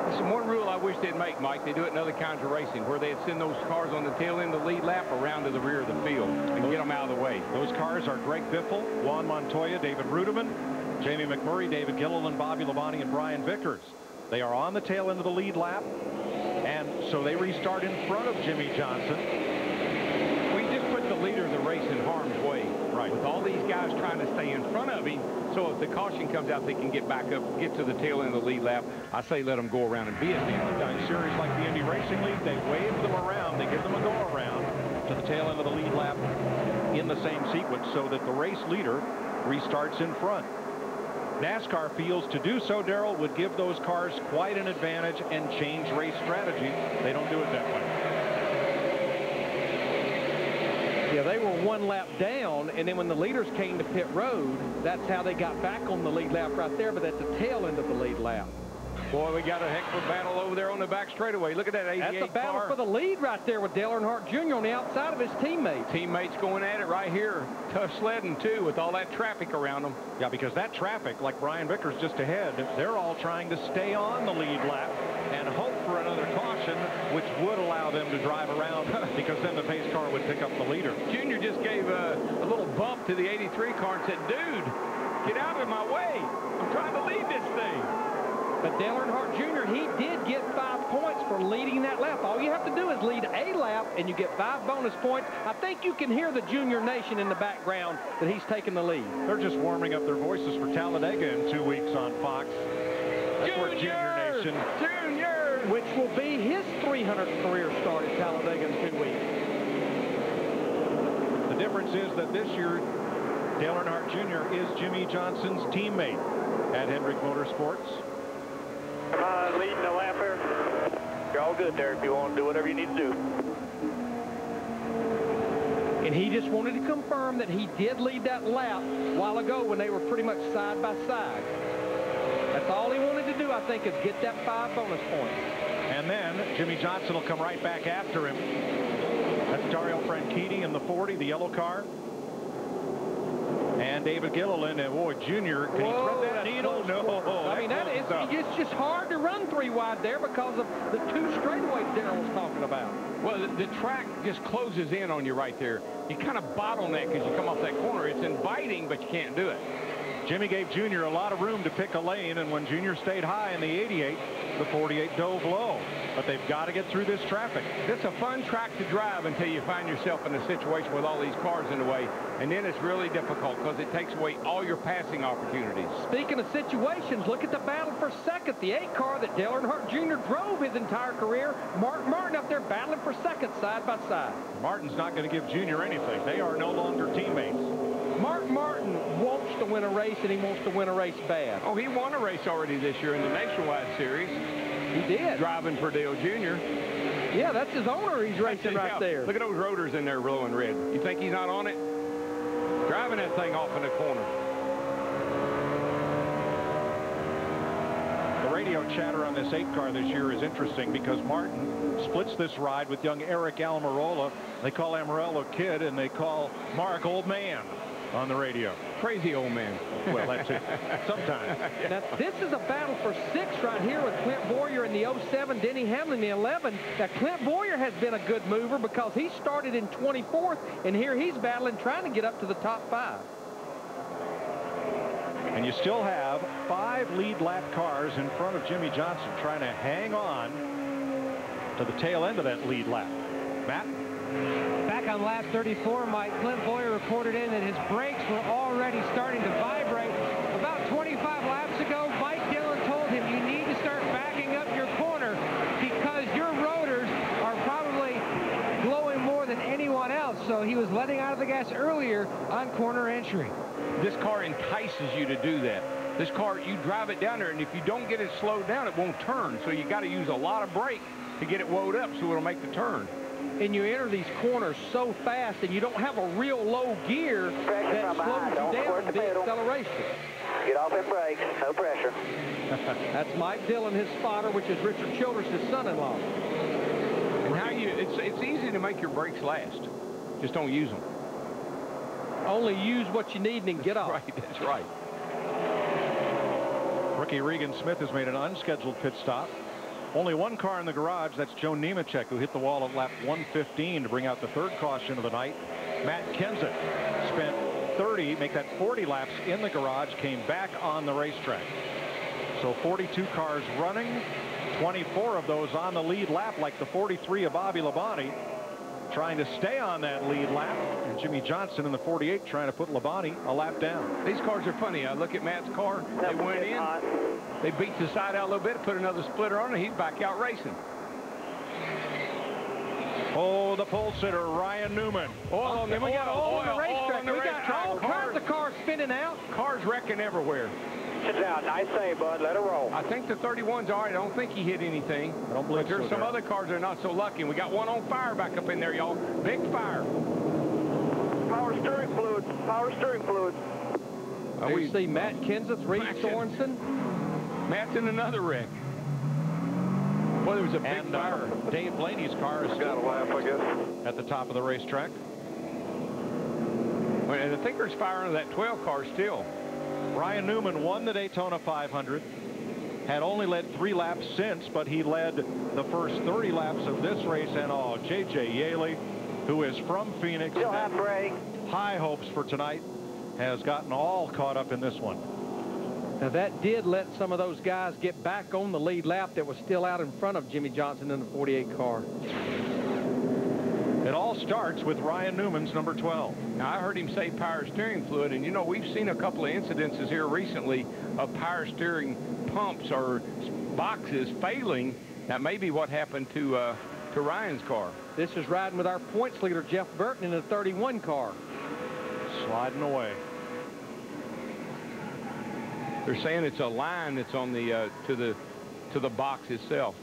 This is one rule I wish they'd make, Mike. They do it in other kinds of racing, where they'd send those cars on the tail end of the lead lap around to the rear of the field and get them out of the way. Those cars are Greg Biffle, Juan Montoya, David Ruderman, Jamie McMurray, David Gilliland, Bobby Labonte, and Brian Vickers. They are on the tail end of the lead lap, and so they restart in front of Jimmy Johnson. We just put the leader of the race in harm's way. Right. With all these guys trying to stay in front of him, so if the caution comes out, they can get back up, get to the tail end of the lead lap. I say let them go around and be at the end. In series like the Indy Racing League, they wave them around, they give them a go around to the tail end of the lead lap in the same sequence, so that the race leader restarts in front. NASCAR feels to do so, Darrell, would give those cars quite an advantage and change race strategy. They don't do it that way. Yeah, they were 1 lap down, and then when the leaders came to pit road, that's how they got back on the lead lap right there, but at the tail end of the lead lap. Boy, we got a heck of a battle over there on the back straightaway. Look at that 88 That's a battle car. for the lead right there with Dale Earnhardt Jr. on the outside of his teammates. Teammates going at it right here. Tough sledding, too, with all that traffic around them. Yeah, because that traffic, like Brian Vickers just ahead, they're all trying to stay on the lead lap and hope for another caution, which would allow them to drive around, because then the pace car would pick up the leader. Junior just gave a little bump to the 83 car and said, dude, get out of my way. I'm trying to lead this thing. But Dale Earnhardt Jr., he did get 5 points for leading that lap. All you have to do is lead a lap, and you get 5 bonus points. I think you can hear the Junior Nation in the background that he's taking the lead. They're just warming up their voices for Talladega in 2 weeks on Fox. That's where Junior Nation. Junior! Which will be his 300th career start at Talladega in 2 weeks. The difference is that this year, Dale Earnhardt Jr. is Jimmy Johnson's teammate at Hendrick Motorsports. Am I leading the lap here? You're all good there if you want to do whatever you need to do. And he just wanted to confirm that he did lead that lap a while ago when they were pretty much side by side. That's all he wanted to do, I think, is get that 5 bonus points. And then Jimmy Johnson will come right back after him. That's Dario Franchitti in the 40, the yellow car. And David Gilliland, and boy, Junior, can he thread that needle? No. I mean, it's just hard to run 3 wide there because of the 2 straightaways Darrell was talking about. Well, the track just closes in on you right there. You kind of bottleneck as you come off that corner. It's inviting, but you can't do it. Jimmy gave Junior a lot of room to pick a lane, and when Junior stayed high in the 88, the 48 dove low. But they've got to get through this traffic. It's a fun track to drive until you find yourself in a situation with all these cars in the way, and then it's really difficult because it takes away all your passing opportunities. Speaking of situations, look at the battle for second. The 8 car that Dale Earnhardt Jr. drove his entire career. Mark Martin up there battling for second side by side. Martin's not going to give Junior anything. They are no longer teammates. Mark Martin wants to win a race, and he wants to win a race bad. Oh, he won a race already this year in the Nationwide Series. He did. Driving for Dale Jr. Yeah, that's his owner he's racing right there. Look at those rotors in there glowing red. You think he's not on it? Driving that thing off in the corner. The radio chatter on this 8 car this year is interesting because Martin splits this ride with young Eric Almirola. They call Almirola Kid, and they call Mark Old Man on the radio. Crazy old man. Well, that's it. Sometimes. Now, this is a battle for 6 right here with Clint Boyer in the 07, Denny Hamlin in the 11. Now, Clint Boyer has been a good mover because he started in 24th, and here he's battling, trying to get up to the top 5. And you still have 5 lead lap cars in front of Jimmy Johnson trying to hang on to the tail end of that lead lap. Matt? Back on lap 34, Mike, Clint Boyer reported in that his brakes were already starting to vibrate. About 25 laps ago, Mike Dillon told him you need to start backing up your corner because your rotors are probably glowing more than anyone else. So he was letting out of the gas earlier on corner entry. this car entices you to do that. This car, you drive it down there, and if you don't get it slowed down, it won't turn. So you got to use a lot of brake to get it wound up so it'll make the turn. And you enter these corners so fast, and you don't have a real low gear that slows you down with the acceleration. Get off them brakes, no pressure. That's Mike Dillon, his spotter, which is Richard Childress, his son-in-law. And how it's easy to make your brakes last. Just don't use them. Only use what you need and then get off. Right, that's right. Rookie Regan Smith has made an unscheduled pit stop. Only one car in the garage. That's Joe Nemechek, who hit the wall at lap 115 to bring out the third caution of the night. Matt Kenseth spent 30, make that 40 laps in the garage, came back on the racetrack. So 42 cars running, 24 of those on the lead lap, like the 43 of Bobby Labonte, trying to stay on that lead lap, and Jimmy Johnson in the 48 trying to put Labonte a lap down. These cars are funny. I look at Matt's car. They went in, they beat the side out a little bit, put another splitter on, and he's back out racing. Oh, the pole sitter, Ryan Newman. Oil on the racetrack. We got all kinds of cars spinning out. Cars wrecking everywhere. Sit down. Nice save, bud. Let it roll. I think the 31's all right. I don't think he hit anything. I don't believe but there's some other cars that are not so lucky. We got one on fire back up in there, y'all. Big fire. Power steering fluid. Power steering fluid. We see Matt Kenseth, Reed Sorensen. Matt's in another wreck. Well, there was a big fire. Dave Blaney's car is Got a lap, I guess. at the top of the racetrack. Well, and I think there's fire under that 12 car still. Ryan Newman won the Daytona 500. Had only led 3 laps since, but he led the first 30 laps of this race. And J.J. Yaley, who is from Phoenix, Still have brake. high hopes for tonight, has gotten all caught up in this one. Now that did let some of those guys get back on the lead lap that was still out in front of Jimmy Johnson in the 48 car. It all starts with Ryan Newman's number 12. Now, I heard him say power steering fluid, and you know, we've seen a couple of incidences here recently of power steering pumps or boxes failing. That may be what happened to Ryan's car. This is riding with our points leader, Jeff Burton, in the 31 car. Sliding away. They're saying it's a line that's on the to the box itself.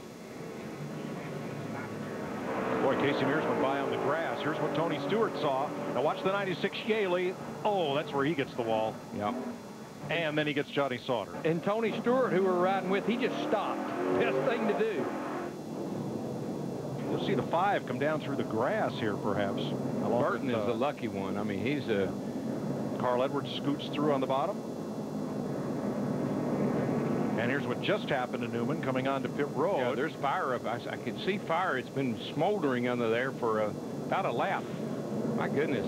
Boy, Casey Mears went by on the grass. Here's what Tony Stewart saw. Now watch the 96 Yaley. Oh, that's where he gets the wall. Yep. And then he gets Johnny Sauter. And Tony Stewart, who we're riding with, he just stopped. Best thing to do. You'll see the 5 come down through the grass here, perhaps. Burton is the lucky one. I mean, he's a... Carl Edwards scoots through on the bottom. And here's what just happened to Newman coming onto pit road. Yeah, there's fire up. I can see fire. It's been smoldering under there for about a lap. My goodness.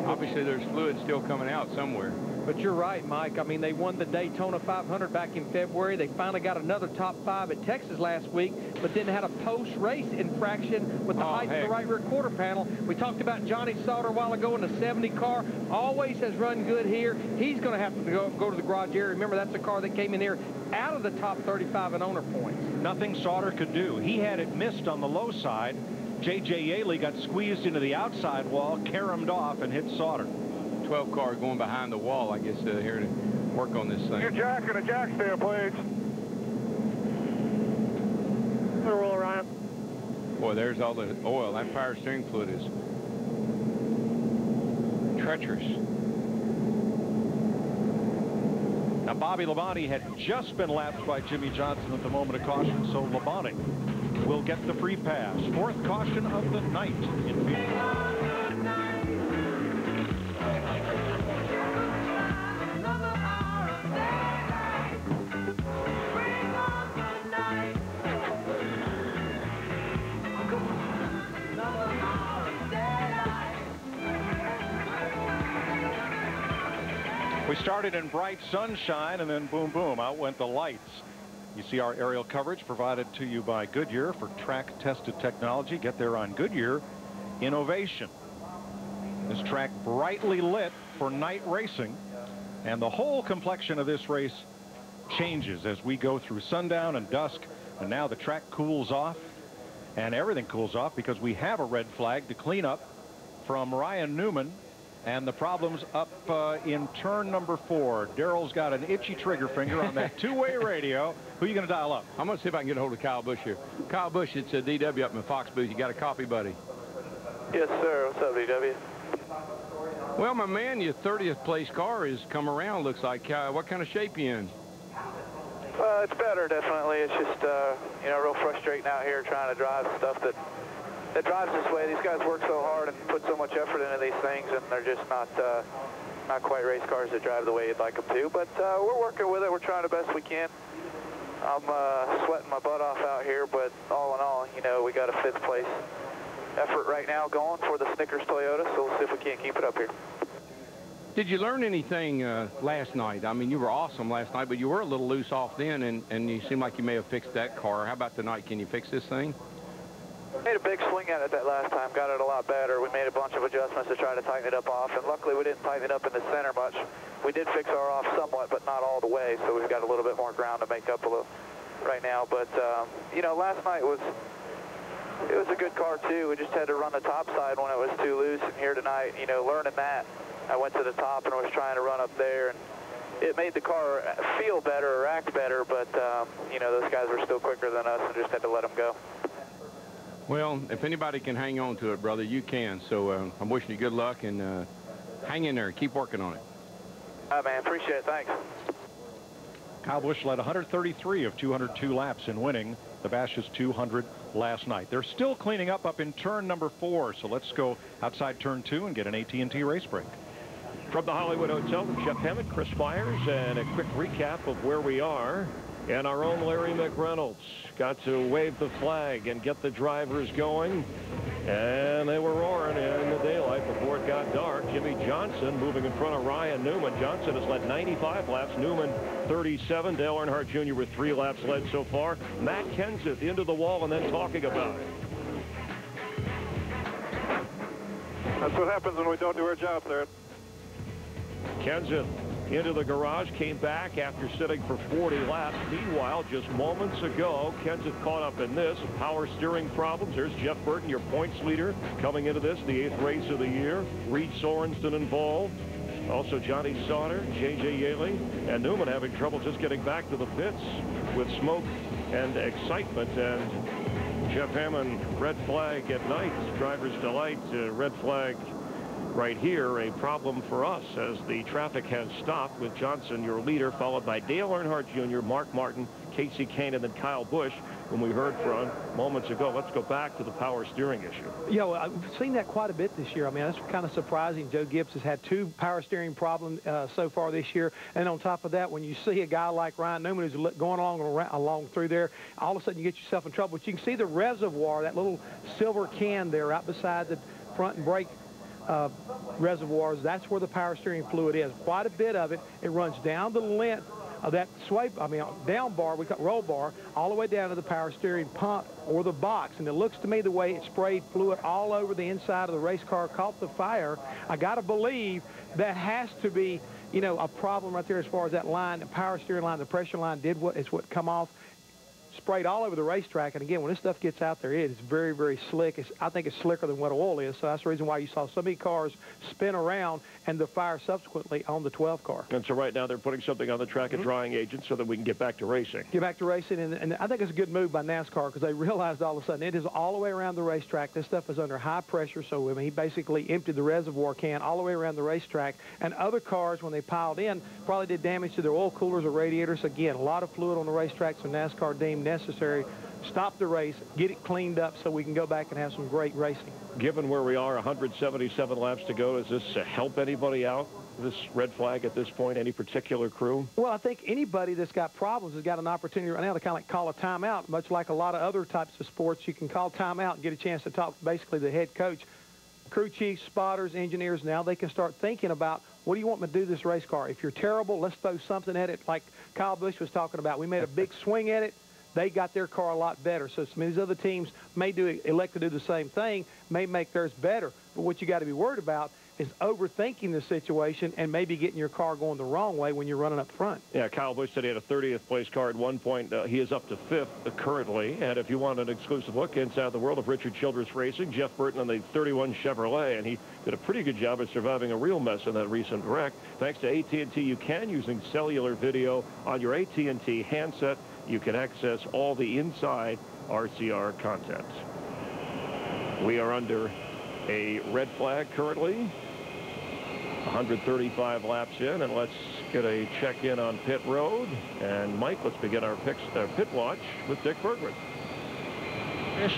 Obviously, there's fluid still coming out somewhere. But you're right, Mike. I mean, they won the Daytona 500 back in February. They finally got another top 5 at Texas last week, but then had a post-race infraction with the height of the right rear quarter panel. We talked about Johnny Sauter a while ago in the 70 car. Always has run good here. He's going to have to go to the garage area. Remember, that's a car that came in here out of the top 35 in owner points. Nothing Sauter could do. He had it missed on the low side. J.J. Yaley got squeezed into the outside wall, caromed off, and hit Sauter. 12 car going behind the wall, I guess, here to work on this thing. Your jack and a jack stand, please. Roll around. Boy, there's all the oil. That power steering fluid is treacherous. Now, Bobby Labonte had just been lapped by Jimmy Johnson at the moment of caution, so Labonte will get the free pass. 4th caution of the night in Phoenix. We started in bright sunshine, and then boom, boom, out went the lights. You see our aerial coverage provided to you by Goodyear for track-tested technology. Get there on Goodyear innovation. This track brightly lit for night racing, and the whole complexion of this race changes as we go through sundown and dusk, and now the track cools off, and everything cools off because we have a red flag to clean up from Ryan Newman. And the problem's up in turn number 4. Darrell's got an itchy trigger finger on that two-way radio. Who are you going to dial up? I'm going to see if I can get a hold of Kyle Busch here. Kyle Busch, it's a DW up in the Fox booth. You got a copy, buddy? Yes, sir. What's up, DW? Well, my man, your 30th place car has come around, looks like. What kind of shape you in? It's better, definitely. It's just, you know, real frustrating out here trying to drive stuff that drives this way. These guys work so hard and put so much effort into these things, and they're just not quite race cars that drive the way you'd like them to. But we're working with it. We're trying the best we can. I'm sweating my butt off out here, but all in all, you know, we got a 5th place effort right now going for the Snickers Toyota, so we'll see if we can't keep it up here. Did you learn anything last night? I mean, you were awesome last night, but you were a little loose off then, and you seem like you may have fixed that car. How about tonight? Can you fix this thing? Made a big swing at it that last time, got it a lot better. We made a bunch of adjustments to try to tighten it up off, and luckily we didn't tighten it up in the center much. We did fix our off somewhat, but not all the way, so we've got a little bit more ground to make up a little right now. But, you know, last night was a good car, too. We just had to run the top side when it was too loose, and here tonight, you know, learning that, I went to the top and was trying to run up there, and it made the car feel better or act better, but, you know, those guys were still quicker than us and just had to let them go. Well, if anybody can hang on to it, brother, you can. So I'm wishing you good luck, and hang in there. Keep working on it. All right, man. Appreciate it. Thanks. Kyle Busch led 133 of 202 laps in winning the Bash's 200 last night. They're still cleaning up in turn number 4. So let's go outside turn 2 and get an AT&T race break. From the Hollywood Hotel with Jeff Hammond, Chris Myers, and a quick recap of where we are. And our own Larry McReynolds got to wave the flag and get the drivers going. And they were roaring in the daylight before it got dark. Jimmy Johnson moving in front of Ryan Newman. Johnson has led 95 laps. Newman 37. Dale Earnhardt Jr. with 3 laps led so far. Matt Kenseth into the wall and then talking about it. That's what happens when we don't do our job there. Kenseth into the garage, came back after sitting for 40 laps. Meanwhile, just moments ago, Kenseth caught up in this. Power steering problems. There's Jeff Burton, your points leader, coming into this, the 8th race of the year. Reed Sorensen involved. Also Johnny Sauter, J.J. Yaley, and Newman having trouble just getting back to the pits with smoke and excitement. And Jeff Hammond, red flag at night. Driver's delight, red flag right here, a problem for us as the traffic has stopped with Johnson, your leader, followed by Dale Earnhardt Jr., Mark Martin, Casey Kane, and then Kyle Busch, whom we heard from moments ago. Let's go back to the power steering issue. Yeah, well, I've seen that quite a bit this year. I mean, that's kind of surprising. Joe Gibbs has had 2 power steering problems so far this year. And on top of that, when you see a guy like Ryan Newman who's going along through there, all of a sudden you get yourself in trouble. But you can see the reservoir, that little silver can there right beside the front and brake reservoirs. That's where the power steering fluid is. Quite a bit of it. It runs down the length of that down bar, we got roll bar, all the way down to the power steering pump or the box. And it looks to me the way it sprayed fluid all over the inside of the race car, caught the fire. I got to believe that has to be, you know, a problem right there as far as that line, the power steering line, the pressure line did what come off. Sprayed all over the racetrack, and again, when this stuff gets out there, it is very, very slick. I think it's slicker than what oil is, so that's the reason why you saw so many cars spin around and the fire subsequently on the 12 car. And so right now they're putting something on the track, a drying agent, so that we can get back to racing. Get back to racing, and I think it's a good move by NASCAR because they realized all of a sudden it is all the way around the racetrack. This stuff is under high pressure, so I mean, he basically emptied the reservoir can all the way around the racetrack, and other cars, when they piled in, probably did damage to their oil coolers or radiators. Again, a lot of fluid on the racetrack, so NASCAR deemed necessary. Stop the race, get it cleaned up so we can go back and have some great racing. Given where we are, 177 laps to go, does this help anybody out, this red flag at this point, any particular crew? Well, I think anybody that's got problems has got an opportunity right now to kind of like call a timeout, much like a lot of other types of sports. You can call timeout and get a chance to talk to basically the head coach. Crew chiefs, spotters, engineers, now they can start thinking about, what do you want me to do this race car? If you're terrible, let's throw something at it like Kyle Busch was talking about. We made a big swing at it. they got their car a lot better. So some of these other teams may elect to do the same thing, may make theirs better. But what you got to be worried about is overthinking the situation and maybe getting your car going the wrong way when you're running up front. Yeah, Kyle Busch said he had a 30th place car at one point. He is up to 5th currently. And if you want an exclusive look inside the world of Richard Childress Racing, Jeff Burton on the 31 Chevrolet, and he did a pretty good job of surviving a real mess in that recent wreck. Thanks to AT&T, you can, using cellular video on your AT&T handset, you can access all the inside RCR content. We are under a red flag currently. 135 laps in, and let's get a check-in on pit road. And Mike, let's begin our pit watch with Dick Bergman. Yes.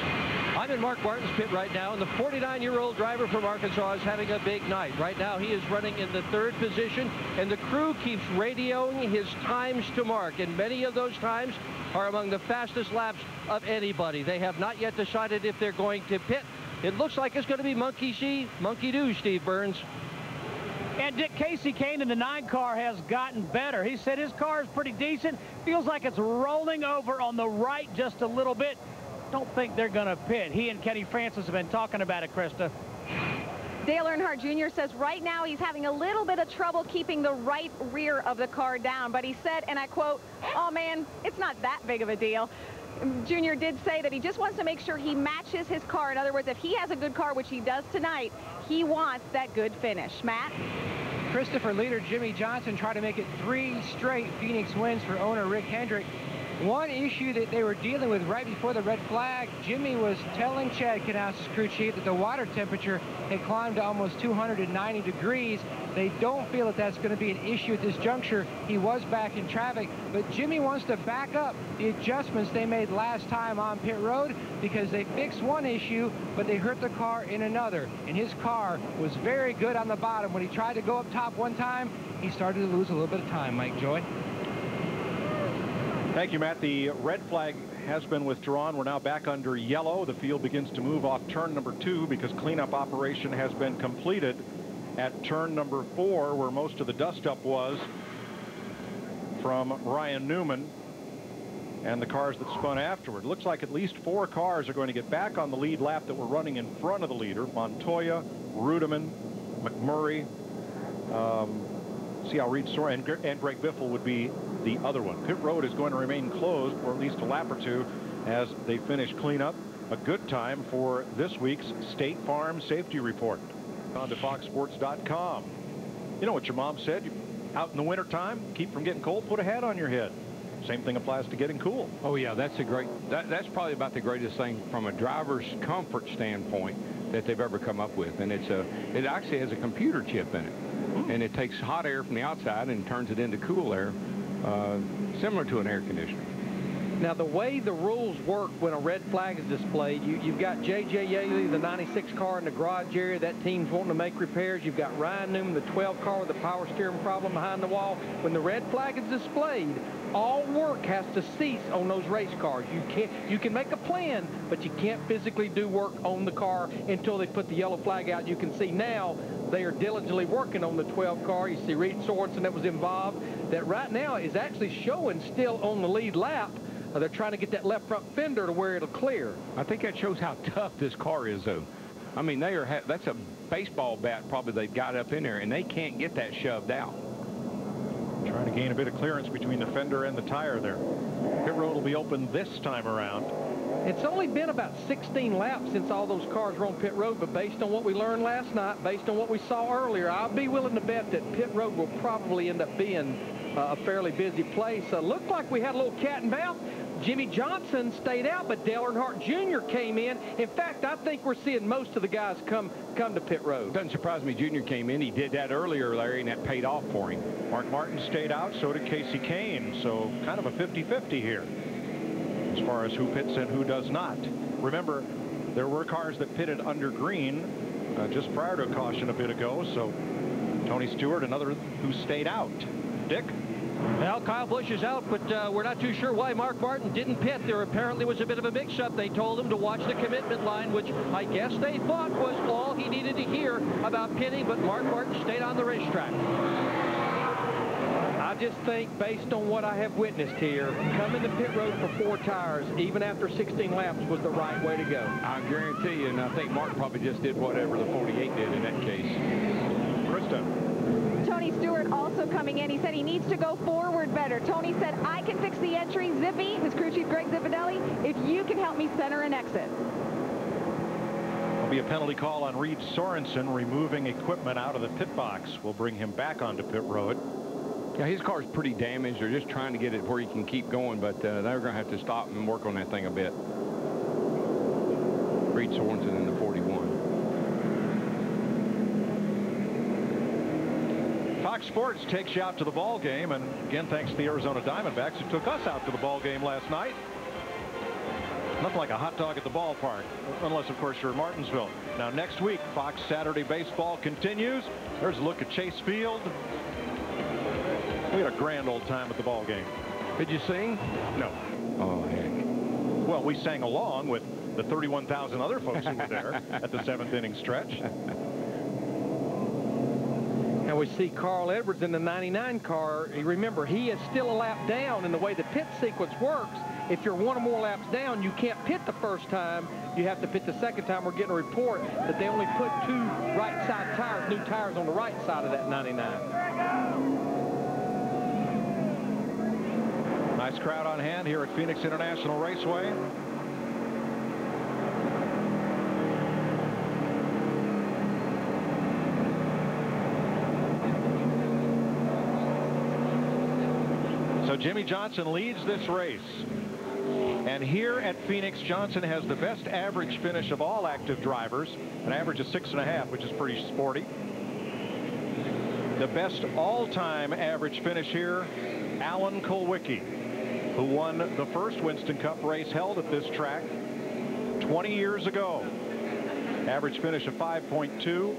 I'm in Mark Martin's pit right now, and the 49-year-old driver from Arkansas is having a big night. Right now, he is running in the 3rd position, and the crew keeps radioing his times to Mark, and many of those times are among the fastest laps of anybody. They have not yet decided if they're going to pit. It looks like it's going to be monkey see, monkey do, Steve Burns. And Dick, Casey Kane in the 9 car has gotten better. He said his car is pretty decent. Feels like it's rolling over on the right just a little bit. Don't think they're going to pit. He and Kenny Francis have been talking about it, Krista. Dale Earnhardt Jr. says right now he's having a little bit of trouble keeping the right rear of the car down. But he said, and I quote, "Oh, man, it's not that big of a deal." Junior did say that he just wants to make sure he matches his car. In other words, if he has a good car, which he does tonight, he wants that good finish. Matt? Christopher leader Jimmy Johnson tried to make it 3 straight Phoenix wins for owner Rick Hendrick. One issue that they were dealing with right before the red flag, Jimmy was telling Chad Knaus's crew chief that the water temperature had climbed to almost 290 degrees. They don't feel that that's going to be an issue at this juncture. He was back in traffic, but Jimmy wants to back up the adjustments they made last time on pit road because they fixed one issue, but they hurt the car in another. And his car was very good on the bottom. When he tried to go up top one time, he started to lose a little bit of time, Mike Joy. Thank you, Matt. The red flag has been withdrawn. We're now back under yellow. The field begins to move off turn number 2 because cleanup operation has been completed at turn number 4, where most of the dust-up was from Ryan Newman and the cars that spun afterward. Looks like at least 4 cars are going to get back on the lead lap that were running in front of the leader. Montoya, Rudeman, McMurray, see how Reed Sora and Greg Biffle would be the other one. Pit road is going to remain closed for at least a lap or 2 as they finish cleanup. A good time for this week's State Farm Safety Report. On to foxsports.com. You know what your mom said? Out in the winter time, keep from getting cold, put a hat on your head. Same thing applies to getting cool. Oh yeah, that's that's probably about the greatest thing from a driver's comfort standpoint that they've ever come up with. And it actually has a computer chip in it. And it takes hot air from the outside and turns it into cool air, similar to an air conditioner. Now, the way the rules work when a red flag is displayed, you've got J.J. Yaley, the 96 car in the garage area. That team's wanting to make repairs. You've got Ryan Newman, the 12 car with the power steering problem behind the wall. When the red flag is displayed, all work has to cease on those race cars. You can make a plan, but you can't physically do work on the car until they put the yellow flag out. You can see now they are diligently working on the 12 car. You see Reed Sorensen that was involved, that right now is actually showing still on the lead lap. They're trying to get that left front fender to where it'll clear. I think that shows how tough this car is, though. I mean, that's a baseball bat probably they've got up in there, and they can't get that shoved out. Trying to gain a bit of clearance between the fender and the tire there. Pit road will be open this time around. It's only been about 16 laps since all those cars were on pit road, but based on what we learned last night, based on what we saw earlier, I'll be willing to bet that pit road will probably end up being a fairly busy place. Looked like we had a little cat and mouse. Jimmy Johnson stayed out, but Dale Earnhardt Jr. came in. In fact, I think we're seeing most of the guys come to pit road. Doesn't surprise me Jr. came in. He did that earlier, Larry, and that paid off for him. Mark Martin stayed out, so did Casey Kane. So kind of a 50-50 here as far as who pits and who does not. Remember, there were cars that pitted under green just prior to a caution a bit ago. So Tony Stewart, another who stayed out. Dick? Well, Kyle Busch is out, but we're not too sure why Mark Martin didn't pit. There apparently was a bit of a mix-up. They told him to watch the commitment line, which I guess they thought was all he needed to hear about pitting, but Mark Martin stayed on the racetrack. I just think, based on what I have witnessed here, coming to pit road for 4 tires, even after 16 laps, was the right way to go. I guarantee you, and I think Mark probably just did whatever the 48 did in that case. Krista. Tony Stewart also coming in. He said he needs to go forward better. Tony said, I can fix the entry. Zippy, his crew chief Greg Zippadelli, if you can help me center and exit. There'll be a penalty call on Reed Sorensen. Removing equipment out of the pit box will bring him back onto pit road. Yeah, his car's pretty damaged. They're just trying to get it where he can keep going, but they're going to have to stop and work on that thing a bit. Reed Sorensen in the 41. Fox Sports takes you out to the ball game, and again, thanks to the Arizona Diamondbacks who took us out to the ball game last night. Nothing like a hot dog at the ballpark, unless, of course, you're in Martinsville. Now, next week, Fox Saturday Baseball continues. There's a look at Chase Field. We had a grand old time at the ball game. Did you sing? No. Oh, heck. Well, we sang along with the 31,000 other folks who were there at the 7th inning stretch. And we see Carl Edwards in the 99 car. Remember, he is still a lap down, and the way the pit sequence works, if you're 1 or more laps down, you can't pit the first time. You have to pit the second time. We're getting a report that they only put 2 right side tires, new tires on the right side of that 99. Nice crowd on hand here at Phoenix International Raceway. So Jimmy Johnson leads this race. And here at Phoenix, Johnson has the best average finish of all active drivers, an average of 6.5, which is pretty sporty. The best all-time average finish here, Alan Kulwicki, who won the first Winston Cup race held at this track 20 years ago. Average finish of 5.2.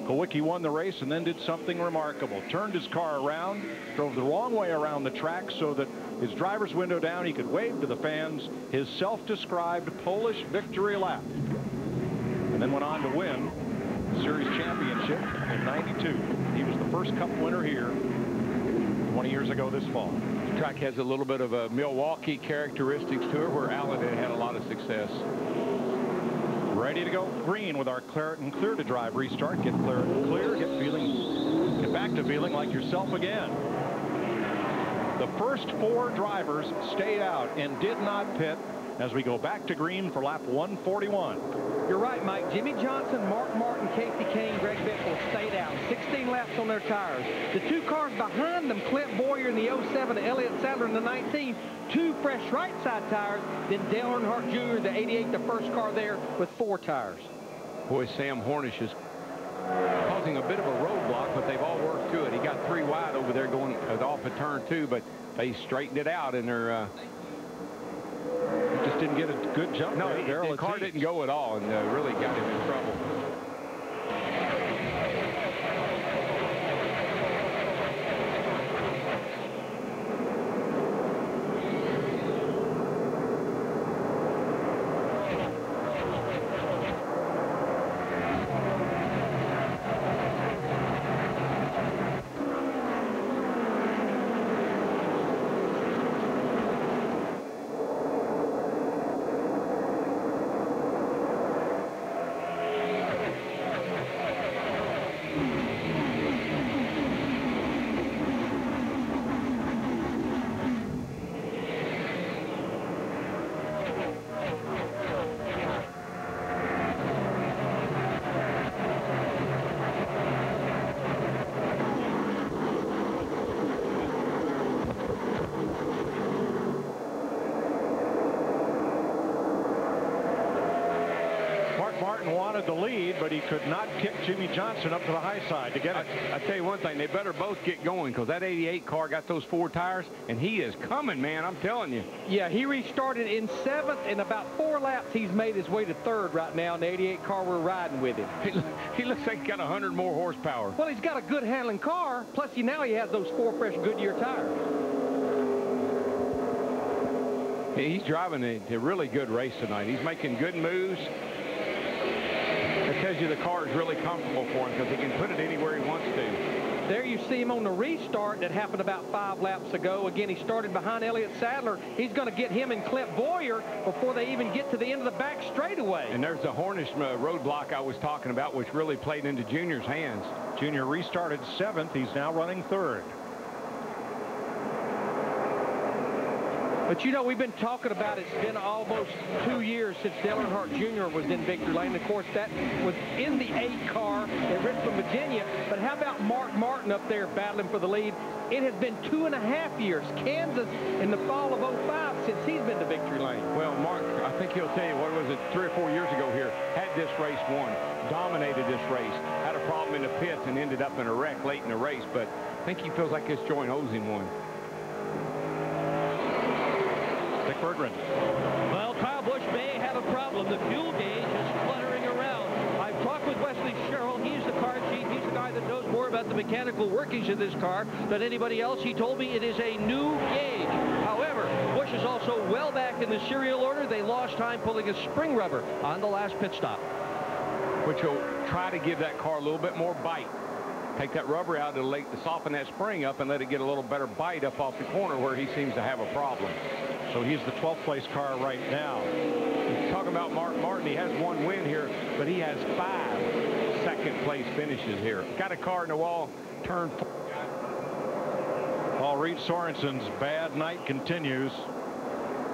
Kulwicki won the race and then did something remarkable. Turned his car around, drove the wrong way around the track so that his driver's window down, he could wave to the fans his self-described Polish victory lap. And then went on to win the Series Championship in '92. He was the first Cup winner here 20 years ago this fall. The track has a little bit of a Milwaukee characteristics to it, where Allen had a lot of success. Ready to go green with our Claret and Clear to Drive restart. Get Claret and Clear. Get back to feeling like yourself again. The first 4 drivers stayed out and did not pit as we go back to green for lap 141. You're right, Mike. Jimmy Johnson, Mark Martin, Casey Kane, Greg Biffle stayed out. 16 laps on their tires. The 2 cars behind them, Clint Boyer in the 07 and Elliott Sadler in the 19, 2 fresh right side tires. Then Dale Earnhardt Jr., the 88, the first car there with 4 tires. Boy, Sam Hornish is causing a bit of a roadblock, but they've all worked through it. He got 3 wide over there going off of turn 2, but they straightened it out, and they're just didn't get a good jump. No, the car didn't go at all, and really got him in trouble. Wanted the lead, but he could not kick Jimmy Johnson up to the high side to get it. I tell you one thing, they better both get going, because that 88 car got those 4 tires, and he is coming, man. I'm telling you. Yeah, he restarted in 7th. In about 4 laps, he's made his way to 3rd right now in the 88 car. We're riding with him. He looks like he's got 100 more horsepower. Well, he's got a good handling car. Plus, now he has those 4 fresh Goodyear tires. He's driving a really good race tonight. He's making good moves. That tells you the car is really comfortable for him because he can put it anywhere he wants to. There you see him on the restart that happened about 5 laps ago. Again, he started behind Elliott Sadler. He's going to get him and Clint Boyer before they even get to the end of the back straightaway. And there's the Hornish roadblock I was talking about, which really played into Junior's hands. Junior restarted 7th. He's now running 3rd. But you know, we've been talking about it's been almost 2 years since Dale Earnhardt Jr. was in victory lane. Of course, that was in the 8 car at Richmond, Virginia. But how about Mark Martin up there battling for the lead? It has been 2.5 years. Kansas in the fall of 05 since he's been to victory lane. Well, Mark, I think he'll tell you, what was it, 3 or 4 years ago here, had this race won, dominated this race, had a problem in the pits and ended up in a wreck late in the race. But I think he feels like this joint owes him one. Berggren. Well, Kyle Busch may have a problem. The fuel gauge is fluttering around. I've talked with Wesley Sherrill. He's the car chief. He's the guy that knows more about the mechanical workings of this car than anybody else. He told me it is a new gauge. However, Busch is also well back in the serial order. They lost time pulling a spring rubber on the last pit stop. Which will try to give that car a little bit more bite. Take that rubber out to soften that spring up and let it get a little better bite up off the corner where he seems to have a problem. So he's the 12th place car right now. Talking about Mark Martin, he has 1 win here, but he has 5 second place finishes here. Got a car in the wall, turn 4. Paul Reed Sorensen's bad night continues.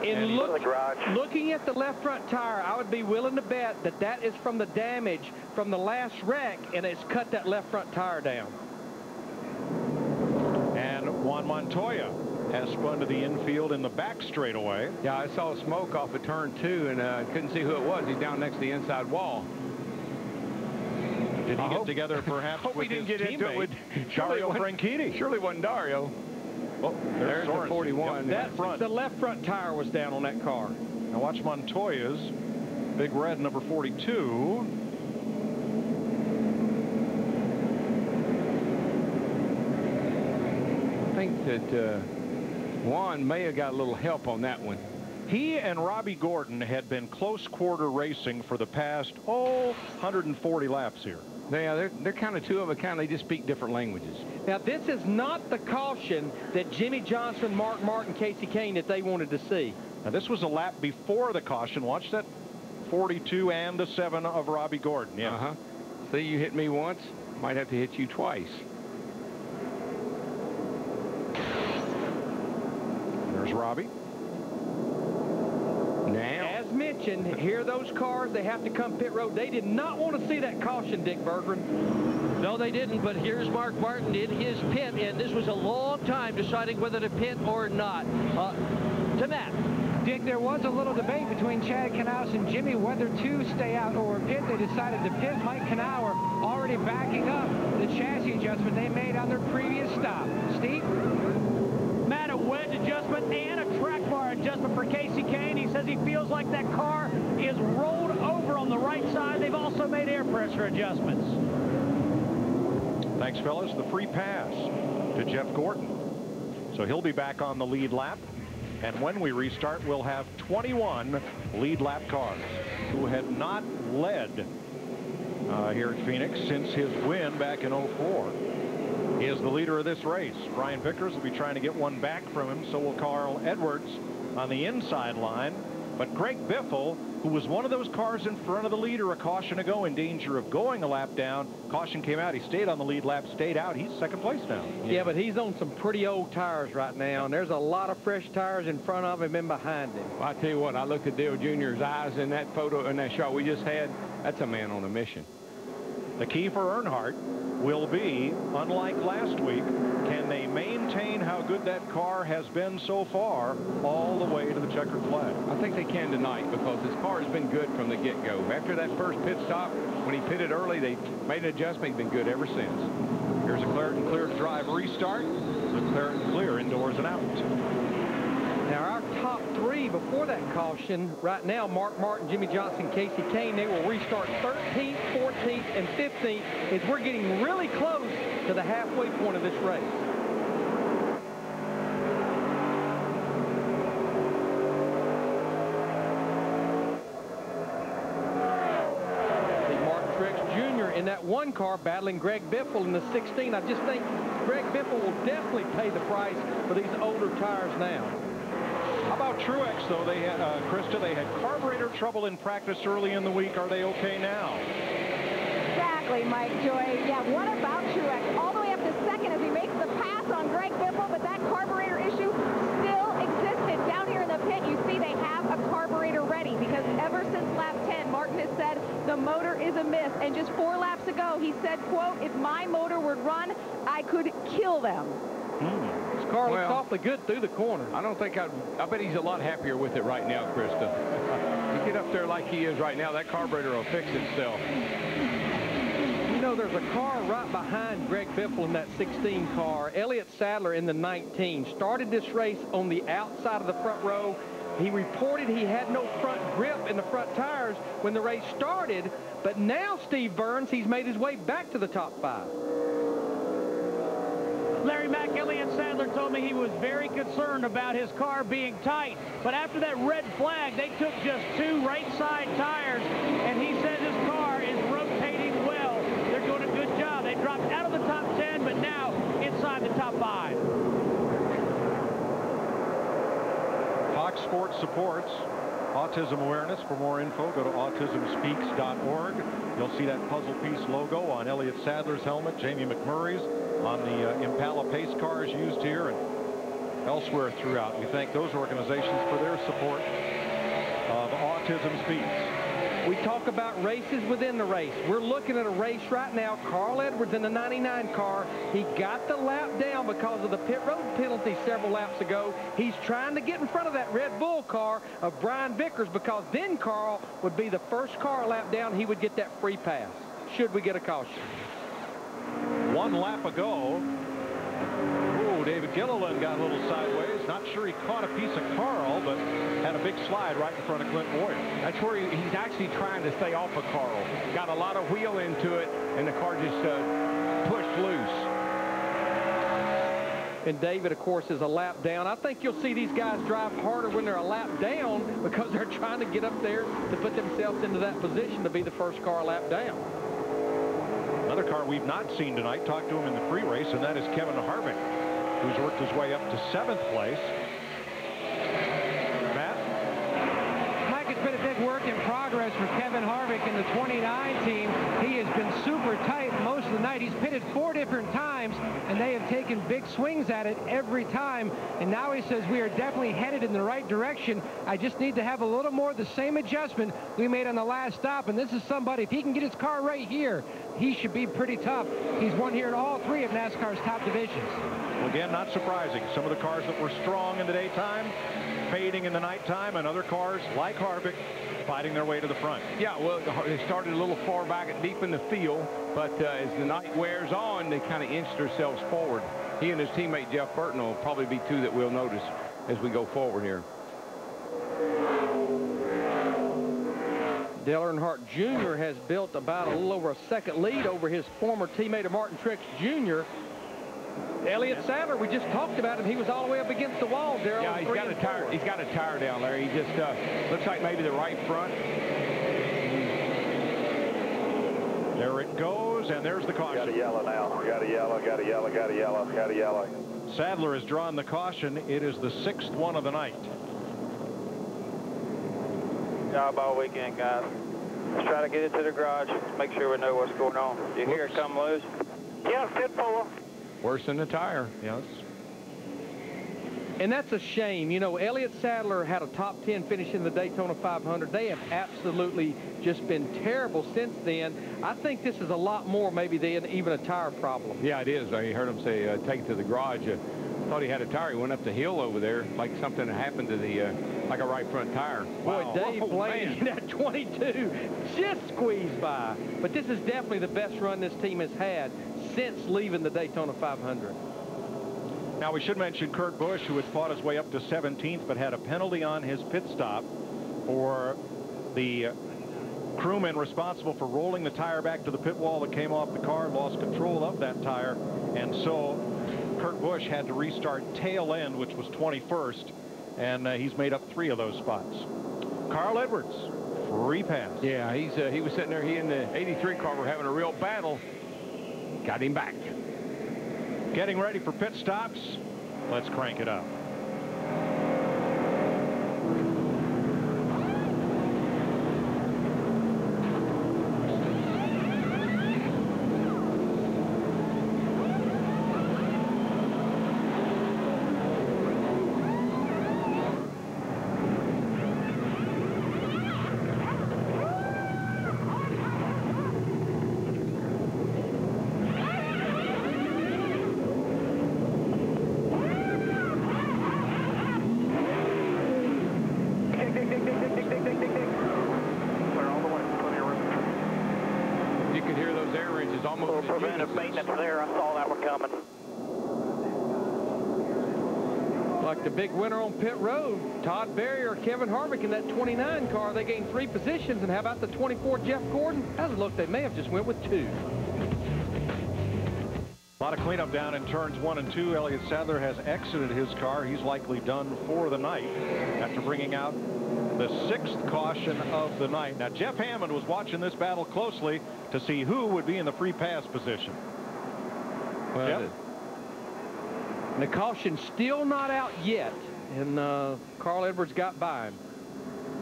In looking at the left front tire, I would be willing to bet that that is from the damage from the last wreck, and it's cut that left front tire down. And Juan Montoya has spun to the infield in the back straightaway. Yeah, I saw smoke off of turn 2 and couldn't see who it was. He's down next to the inside wall. Did he get together perhaps with his teammate, Dario Franchitti? Surely wasn't Dario. Well, there's the 41. Yep, the left front tire was down on that car. Now watch Montoya's big red number 42. I think that Juan may have got a little help on that one. He and Robbie Gordon had been close quarter racing for the past 140 laps here. Yeah, they're kind of two of a kind. They just speak different languages. Now, this is not the caution that Jimmy Johnson, Mark Martin, Casey Kane that they wanted to see. Now, this was a lap before the caution. Watch that 42 and the 7 of Robbie Gordon. Yeah. See, you hit me once, might have to hit you twice. There's Robbie. Now, as mentioned, here those cars, they have to come pit road. They did not want to see that caution, Dick Berggren. No, they didn't, but here's Mark Martin in his pit, and this was a long time deciding whether to pit or not. To Matt. Dick, there was a little debate between Chad Knaus and Jimmy whether to stay out or pit. They decided to pit. Mike Knauer already backing up the chassis adjustment they made on their previous stop. Steve? Matt, a wedge adjustment and a track bar adjustment for Casey Kane. He says he feels like that car is rolled over on the right side. They've also made air pressure adjustments. Thanks, fellas. The free pass to Jeff Gordon. So he'll be back on the lead lap. And when we restart, we'll have 21 lead lap cars who had not led here at Phoenix since his win back in 04. He is the leader of this race. Brian Vickers will be trying to get one back from him. So will Carl Edwards on the inside line. But Greg Biffle, who was one of those cars in front of the leader a caution ago in danger of going a lap down, caution came out. He stayed on the lead lap, stayed out. He's second place now. Yeah, but he's on some pretty old tires right now, and there's a lot of fresh tires in front of him and behind him. Well, I tell you what, I looked at Dale Jr.'s eyes in that photo, in that shot we just had. That's a man on a mission. The key for Earnhardt will be, unlike last week, can they maintain how good that car has been so far all the way to the checkered flag? I think they can tonight because his car has been good from the get-go. After that first pit stop, when he pitted early, they made an adjustment. He's been good ever since. Here's a Clareton Clear drive restart. The Clareton Clear indoors and out. Now, our top three before that caution, right now, Mark Martin, Jimmy Johnson, Casey Kane, they will restart 13th, 14th, and 15th as we're getting really close to the halfway point of this race. See Martin Truex in that one car battling Greg Biffle in the 16. I just think Greg Biffle will definitely pay the price for these older tires now. How about Truex, though? They had, Krista, they had carburetor trouble in practice early in the week. Are they okay now? Exactly, Mike Joy. Yeah, what about Truex? All the way up to second as he makes the pass on Greg Biffle, but that carburetor issue still existed. Down here in the pit, you see they have a carburetor ready because ever since lap 10, Martin has said the motor is amiss. And just 4 laps ago, he said, quote, if my motor would run, I could kill them. This car looks awfully good through the corner. I don't think I bet he's a lot happier with it right now, Krista. You get up there like he is right now, that carburetor will fix itself. You know, there's a car right behind Greg Biffle in that 16 car. Elliott Sadler in the 19 started this race on the outside of the front row. He reported he had no front grip in the front tires when the race started, but now Steve Burns, he's made his way back to the top 5. Larry Mack, Elliott Sadler told me he was very concerned about his car being tight. But after that red flag, they took just 2 right side tires, and he says his car is rotating well. They're doing a good job. They dropped out of the top 10, but now inside the top 5. Fox Sports supports autism awareness. For more info, go to autismspeaks.org. You'll see that puzzle piece logo on Elliott Sadler's helmet, Jamie McMurray's on the Impala pace cars used here and elsewhere throughout. We thank those organizations for their support of Autism Speaks. We talk about races within the race. We're looking at a race right now. Carl Edwards in the 99 car. He got the lap down because of the pit road penalty several laps ago. He's trying to get in front of that Red Bull car of Brian Vickers because then Carl would be the first car lap down. He would get that free pass should we get a caution. 1 lap ago, David Gilliland got a little sideways. Not sure he caught a piece of Carl, but had a big slide right in front of Clint Boyer. That's where he's actually trying to stay off of Carl. Got a lot of wheel into it, and the car just pushed loose. And David, of course, is a lap down. I think you'll see these guys drive harder when they're a lap down because they're trying to get up there to put themselves into that position to be the first car lap down. Another car we've not seen tonight, talked to him in the pre-race, and that is Kevin Harvick, who's worked his way up to 7th place. Matt? Mike, it's been a big work in progress for Kevin Harvick in the 29 team. He has been super tight most of the night. He's pitted 4 different times, and they have taken big swings at it every time. And now he says we are definitely headed in the right direction. I just need to have a little more of the same adjustment we made on the last stop. And this is somebody, if he can get his car right here, he should be pretty tough. He's won here in all 3 of NASCAR's top divisions. Well, again, not surprising. Some of the cars that were strong in the daytime, fading in the nighttime, and other cars like Harvick fighting their way to the front. Yeah, well, they started a little far back deep in the field, but as the night wears on, they kind of inched themselves forward. He and his teammate Jeff Burton will probably be 2 that we'll notice as we go forward here. Dale Earnhardt Jr. has built about a little over a second lead over his former teammate of Martin Truex Jr. Elliott Sadler, we just talked about him. He was all the way up against the wall, Darrell. Yeah, he's got a tire down, Larry. He just looks like maybe the right front. There it goes, and there's the caution. Got a yellow now. Got a yellow, got a yellow, got a yellow, got a yellow. Sadler has drawn the caution. It is the 6th one of the night. Job all weekend, guys. Let's try to get it to the garage. Make sure we know what's going on. You hear it come loose? Yeah, 10-4. Worse than the tire. Yes. And that's a shame. You know, Elliott Sadler had a top 10 finish in the Daytona 500. They have absolutely just been terrible since then. I think this is a lot more maybe than even a tire problem. Yeah, it is. I heard him say take it to the garage. Thought he had a tire. He went up the hill over there like something happened to the like a right front tire. Boy, Wow. Dave Blaney at 22 just squeezed by. But this is definitely the best run this team has had since leaving the Daytona 500. Now, we should mention Kurt Busch, who had fought his way up to 17th, but had a penalty on his pit stop for the crewman responsible for rolling the tire back to the pit wall that came off the car, lost control of that tire, and so Kurt Busch had to restart tail end, which was 21st, and he's made up 3 of those spots. Carl Edwards, free pass. Yeah, he was sitting there. He and the 83 car were having a real battle. Got him back. Getting ready for pit stops. Let's crank it up. Preventive maintenance there. I saw that one coming. Like the big winner on pit road, Todd Berry or Kevin Harvick in that 29 car. They gained 3 positions. And how about the 24 Jeff Gordon? How's it look? They may have just went with 2. A lot of cleanup down in turns 1 and 2. Elliott Sadler has exited his car. He's likely done for the night after bringing out the 6th caution of the night. Now, Jeff Hammond was watching this battle closely to see who would be in the free pass position. Well, yep. The caution's still not out yet, and Carl Edwards got by him.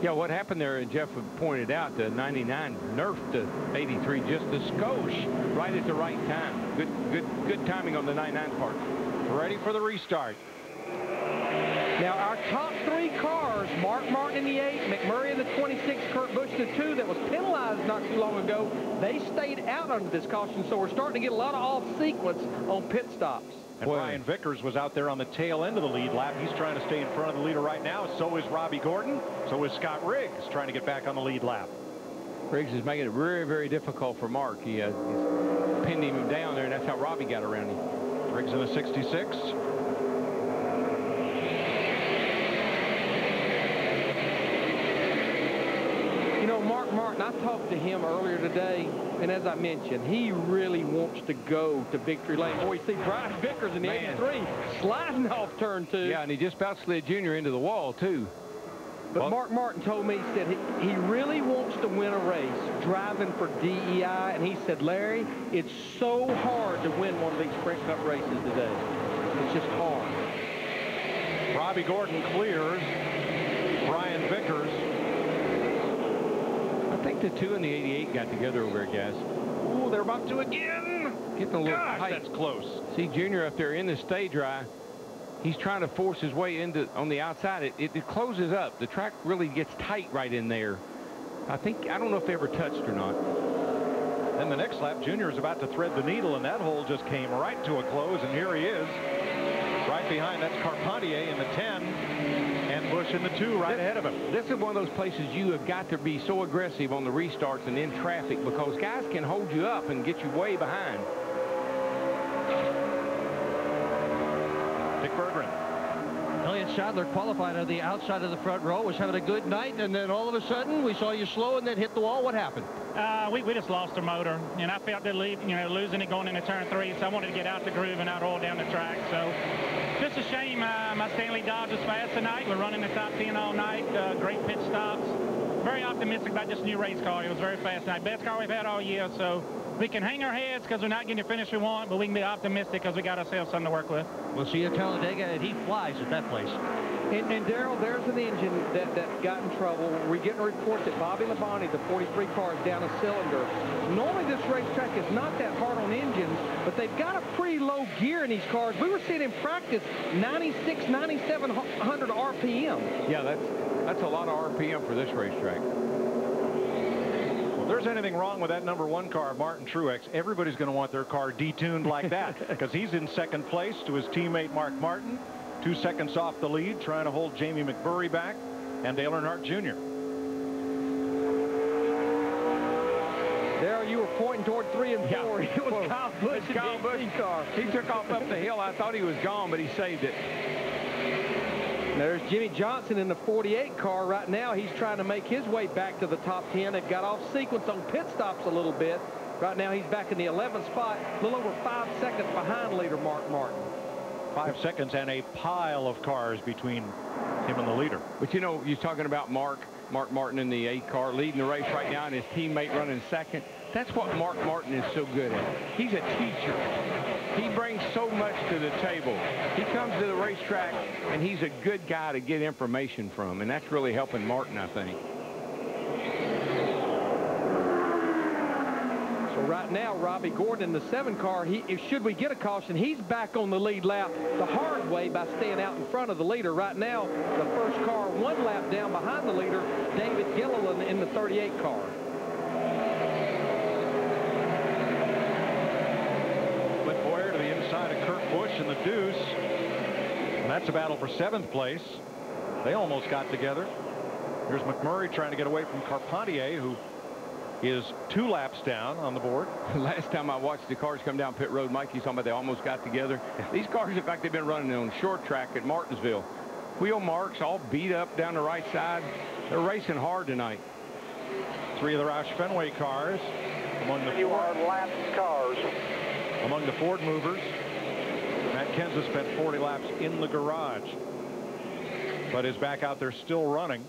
Yeah, what happened there, Jeff pointed out, the 99 nerfed the 83 just a skosh right at the right time. Good timing on the 99 part. Ready for the restart. Now, our top 3 cars, Mark Martin in the 8, McMurray in the 26, Kurt Busch in the 2, that was penalized not too long ago, they stayed out under this caution, so we're starting to get a lot of off-sequence on pit stops. And Brian Vickers was out there on the tail end of the lead lap. He's trying to stay in front of the leader right now. So is Robbie Gordon. So is Scott Riggs trying to get back on the lead lap. Riggs is making it very, very difficult for Mark. He's pinning him down there, and that's how Robbie got around him. Riggs in a 66. You know, Mark Martin, I talked to him earlier today, and as I mentioned, he really wants to go to victory lane. Boy, you see Brian Vickers in the 83 sliding off turn 2. Yeah, and he just about slid Junior into the wall, too. But Mark Martin told me, he said he really wants to win a race driving for DEI, and he said, Larry, it's so hard to win one of these Sprint Cup races today. It's just hard. Robbie Gordon clears Brian Vickers. I think the 2 and the 88 got together over there, guys. Ooh, they're about to again. Getting a little tight. That's close. See Junior up there in the stay dry. He's trying to force his way into on the outside. It closes up. The track really gets tight right in there. I don't know if they ever touched or not. Then the next lap, Junior is about to thread the needle, and that hole just came right to a close, and here he is. Right behind, that's Carpentier in the 10, and Busch in the 2 right ahead of him. This is one of those places you have got to be so aggressive on the restarts and in traffic, because guys can hold you up and get you way behind. Dick Berggren. Elliott Sadler qualified on the outside of the front row, was having a good night, and then all of a sudden we saw you slow and then hit the wall. What happened? We just lost the motor, and I felt that losing it going into turn 3, so I wanted to get out the groove and not roll down the track. So just a shame my Stanley Dodge was fast tonight. We're running the top 10 all night, great pit stops. Very optimistic about this new race car. It was very fast tonight. Best car we've had all year, so we can hang our heads because we're not getting the finish we want, but we can be optimistic because we got ourselves something to work with. We'll see you at Talladega, and he flies at that place. And Darrell, there's an engine that got in trouble. We're getting a report that Bobby Labonte, the 43 car, is down a cylinder. Normally this racetrack is not that hard on engines, but they've got a pretty low gear in these cars. We were seeing in practice 96, 9,700 RPM. Yeah, that's a lot of RPM for this racetrack. Well, if there's anything wrong with that #1 car, Martin Truex, everybody's going to want their car detuned like that, because he's in second place to his teammate Mark Martin. 2 seconds off the lead, trying to hold Jamie McMurray back and Dale Earnhardt Jr. Darrell, you were pointing toward 3 and 4. It was Kyle Busch in the car. He took off up the hill. I thought he was gone, but he saved it. There's Jimmy Johnson in the 48 car right now. He's trying to make his way back to the top 10. They've got off sequence on pit stops a little bit. Right now he's back in the 11th spot, a little over 5 seconds behind leader Mark Martin. 5 seconds and a pile of cars between him and the leader. But you know, you're talking about Mark. Mark Martin in the 8 car, leading the race right now, and his teammate running second. That's what Mark Martin is so good at. He's a teacher. He brings so much to the table. He comes to the racetrack, and he's a good guy to get information from, and that's really helping Martin, I think. So right now, Robbie Gordon in the 7 car, should we get a caution, he's back on the lead lap the hard way by staying out in front of the leader. Right now, the first car 1 lap down behind the leader, David Gilliland in the 38 car. Side of Kurt Busch in the deuce, and that's a battle for 7th place. They almost got together. Here's McMurray trying to get away from Carpentier, who is 2 laps down on the board. Last time I watched the cars come down pit road, Mike, he's talking about they almost got together. These cars, in fact, they've been running on short track at Martinsville. Wheel marks all beat up down the right side. They're racing hard tonight. 3 of the Roush Fenway cars among the Among the Ford movers. Matt Kenseth spent 40 laps in the garage, but is back out there still running.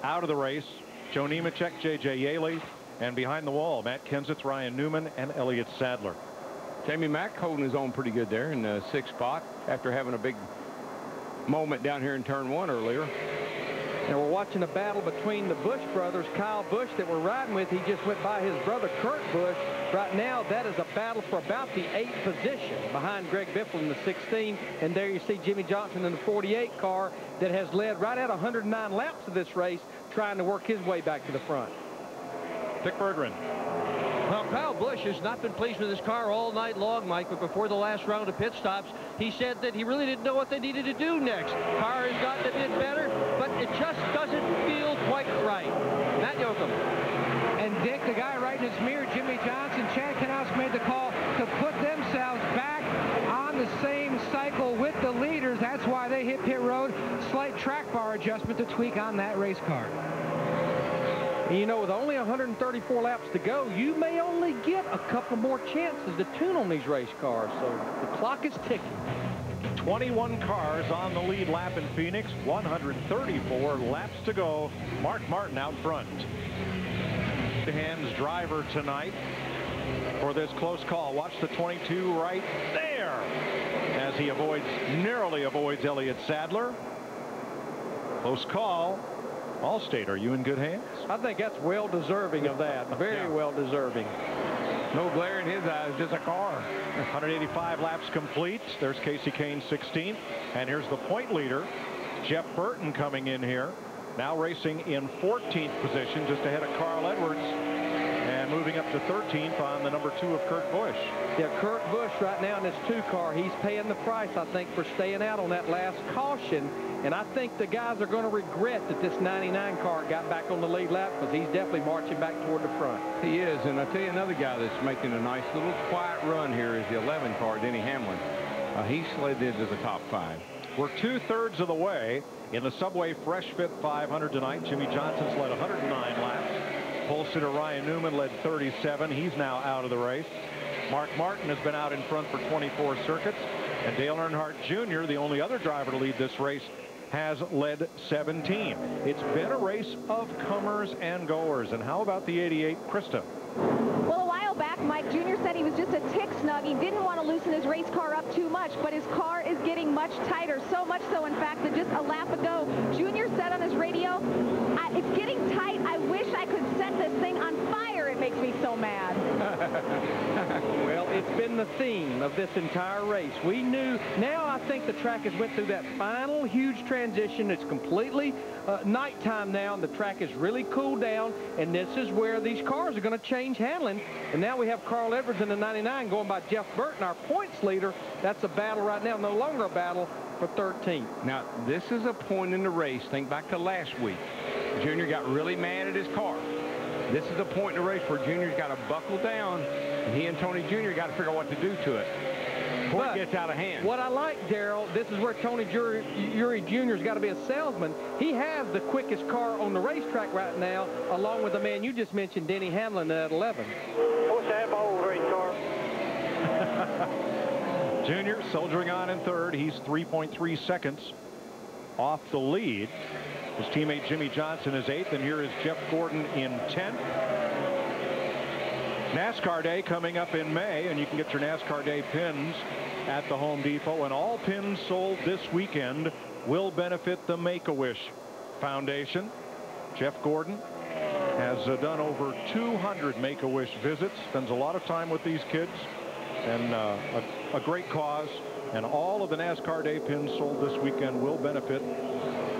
Out of the race, Joe Nemechek, J.J. Yaley, and behind the wall, Matt Kenseth, Ryan Newman, and Elliott Sadler. Jamie Mack holding his own pretty good there in the 6th spot after having a big moment down here in turn 1 earlier. And we're watching a battle between the Busch brothers. Kyle Busch that we're riding with, he just went by his brother Kurt Busch. Right now, that is a battle for about the 8th position behind Greg Biffle in the 16. And there you see Jimmy Johnson in the 48 car that has led right at 109 laps of this race, trying to work his way back to the front. Dick Berggren. Well, Kyle Busch has not been pleased with his car all night long, Mike, but before the last round of pit stops, he said that he really didn't know what they needed to do next. Car has gotten a bit better, but it just doesn't feel quite right. Matt Yoakum. And Dick, the guy right in his mirror, Jimmy Johnson, Chad Knaus made the call to put themselves back on the same cycle with the leaders. That's why they hit pit road. Slight track bar adjustment to tweak on that race car. You know, with only 134 laps to go, you may only get a couple more chances to tune on these race cars. So the clock is ticking. 21 cars on the lead lap in Phoenix. 134 laps to go. Mark Martin out front. Hands driver tonight for this close call. Watch the 22 right there as he narrowly avoids Elliott Sadler. Close call. Allstate, are you in good hands? I think that's well deserving of that. Very well deserving. No glare in his eyes, just a car. 185 laps complete. There's Casey Kane 16th. And here's the point leader, Jeff Burton, coming in here. Now racing in 14th position, just ahead of Carl Edwards. And moving up to 13th on the number 2 of Kurt Busch. Yeah, Kurt Busch right now in this 2 car, he's paying the price, I think, for staying out on that last caution. And I think the guys are going to regret that this 99 car got back on the lead lap, because he's definitely marching back toward the front. He is, and I'll tell you another guy that's making a nice little quiet run here is the 11 car, Denny Hamlin. He slid into the top 5. We're 2/3 of the way in the Subway Freshfit 500 tonight. Jimmy Johnson's led 109 laps. Pole sitter Ryan Newman led 37. He's now out of the race. Mark Martin has been out in front for 24 circuits. And Dale Earnhardt Jr., the only other driver to lead this race, has led 17. It's been a race of comers and goers. And how about the 88, Krista? Well, a while back, Mike Jr. said he was just a tick snug. He didn't want to loosen his race car up too much, but his car is getting much tighter. So much so, in fact, that just a lap ago, Jr. said on his radio, it's getting tight. I wish I could set this thing on fire. It makes me so mad. Well, it's been the theme of this entire race. We knew. Now I think the track has went through that final huge transition. It's completely nighttime now, and the track has really cooled down, and this is where these cars are going to change handling. And now we have Carl Edwards in the 99 going by Jeff Burton, our points leader. That's a battle right now, no longer a battle for 13th. Now, this is a point in the race. Think back to last week. Junior got really mad at his car. This is a point in the race where Junior's got to buckle down, and he and Tony Jr. got to figure out what to do to it before it gets out of hand. What I like, Darrell, this is where Tony Uri Jr.'s got to be a salesman. He has the quickest car on the racetrack right now, along with the man you just mentioned, Denny Hamlin, at 11. I wish I had my old race car. Junior soldiering on in third. He's 3.3 seconds off the lead. His teammate Jimmy Johnson is 8th, and here is Jeff Gordon in 10th. NASCAR Day coming up in May, and you can get your NASCAR Day pins at the Home Depot, and all pins sold this weekend will benefit the Make-A-Wish Foundation. Jeff Gordon has done over 200 Make-A-Wish visits, spends a lot of time with these kids, and a great cause. And all of the NASCAR Day pins sold this weekend will benefit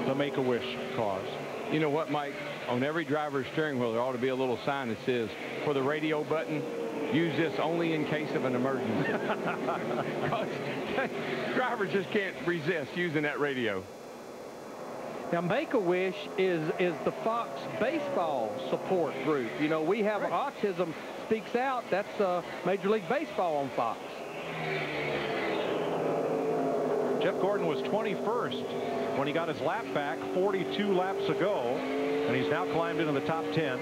the Make-A-Wish cause. You know what, Mike? On every driver's steering wheel, there ought to be a little sign that says, for the radio button, use this only in case of an emergency. Because drivers just can't resist using that radio. Now, Make-A-Wish is the Fox baseball support group. You know, we have Autism Speaks Out. That's Major League Baseball on Fox. Jeff Gordon was 21st when he got his lap back 42 laps ago, and he's now climbed into the top 10.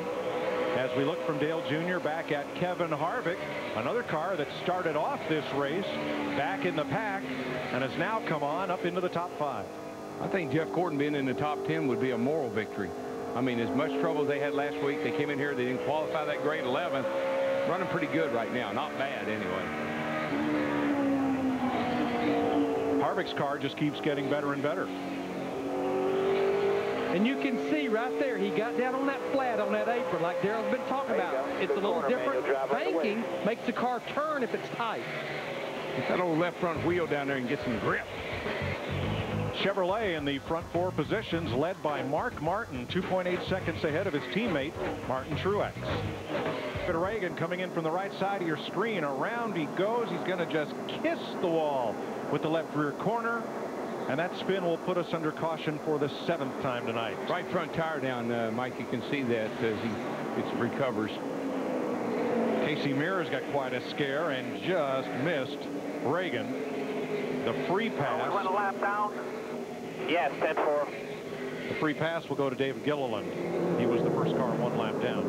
As we look from Dale Jr. back at Kevin Harvick, another car that started off this race back in the pack and has now come on up into the top 5. I think Jeff Gordon being in the top 10 would be a moral victory. I mean, as much trouble as they had last week, they came in here, they didn't qualify that grade 11th. Running pretty good right now. Not bad, anyway. Harvick's car just keeps getting better and better. And you can see right there, he got down on that flat on that apron like Daryl's been talking about. It's a little different. Banking makes the car turn if it's tight. Get that old left front wheel down there and get some grip. Chevrolet in the front 4 positions, led by Mark Martin, 2.8 seconds ahead of his teammate Martin Truex. Reagan coming in from the right side of your screen. Around he goes. He's going to just kiss the wall with the left rear corner, and that spin will put us under caution for the 7th time tonight. Right front tire down, Mike. You can see that as it recovers. Casey Mears got quite a scare and just missed Reagan. The free pass. We went a lap down. Yes, 10-4. The free pass will go to David Gilliland. He was the first car 1 lap down.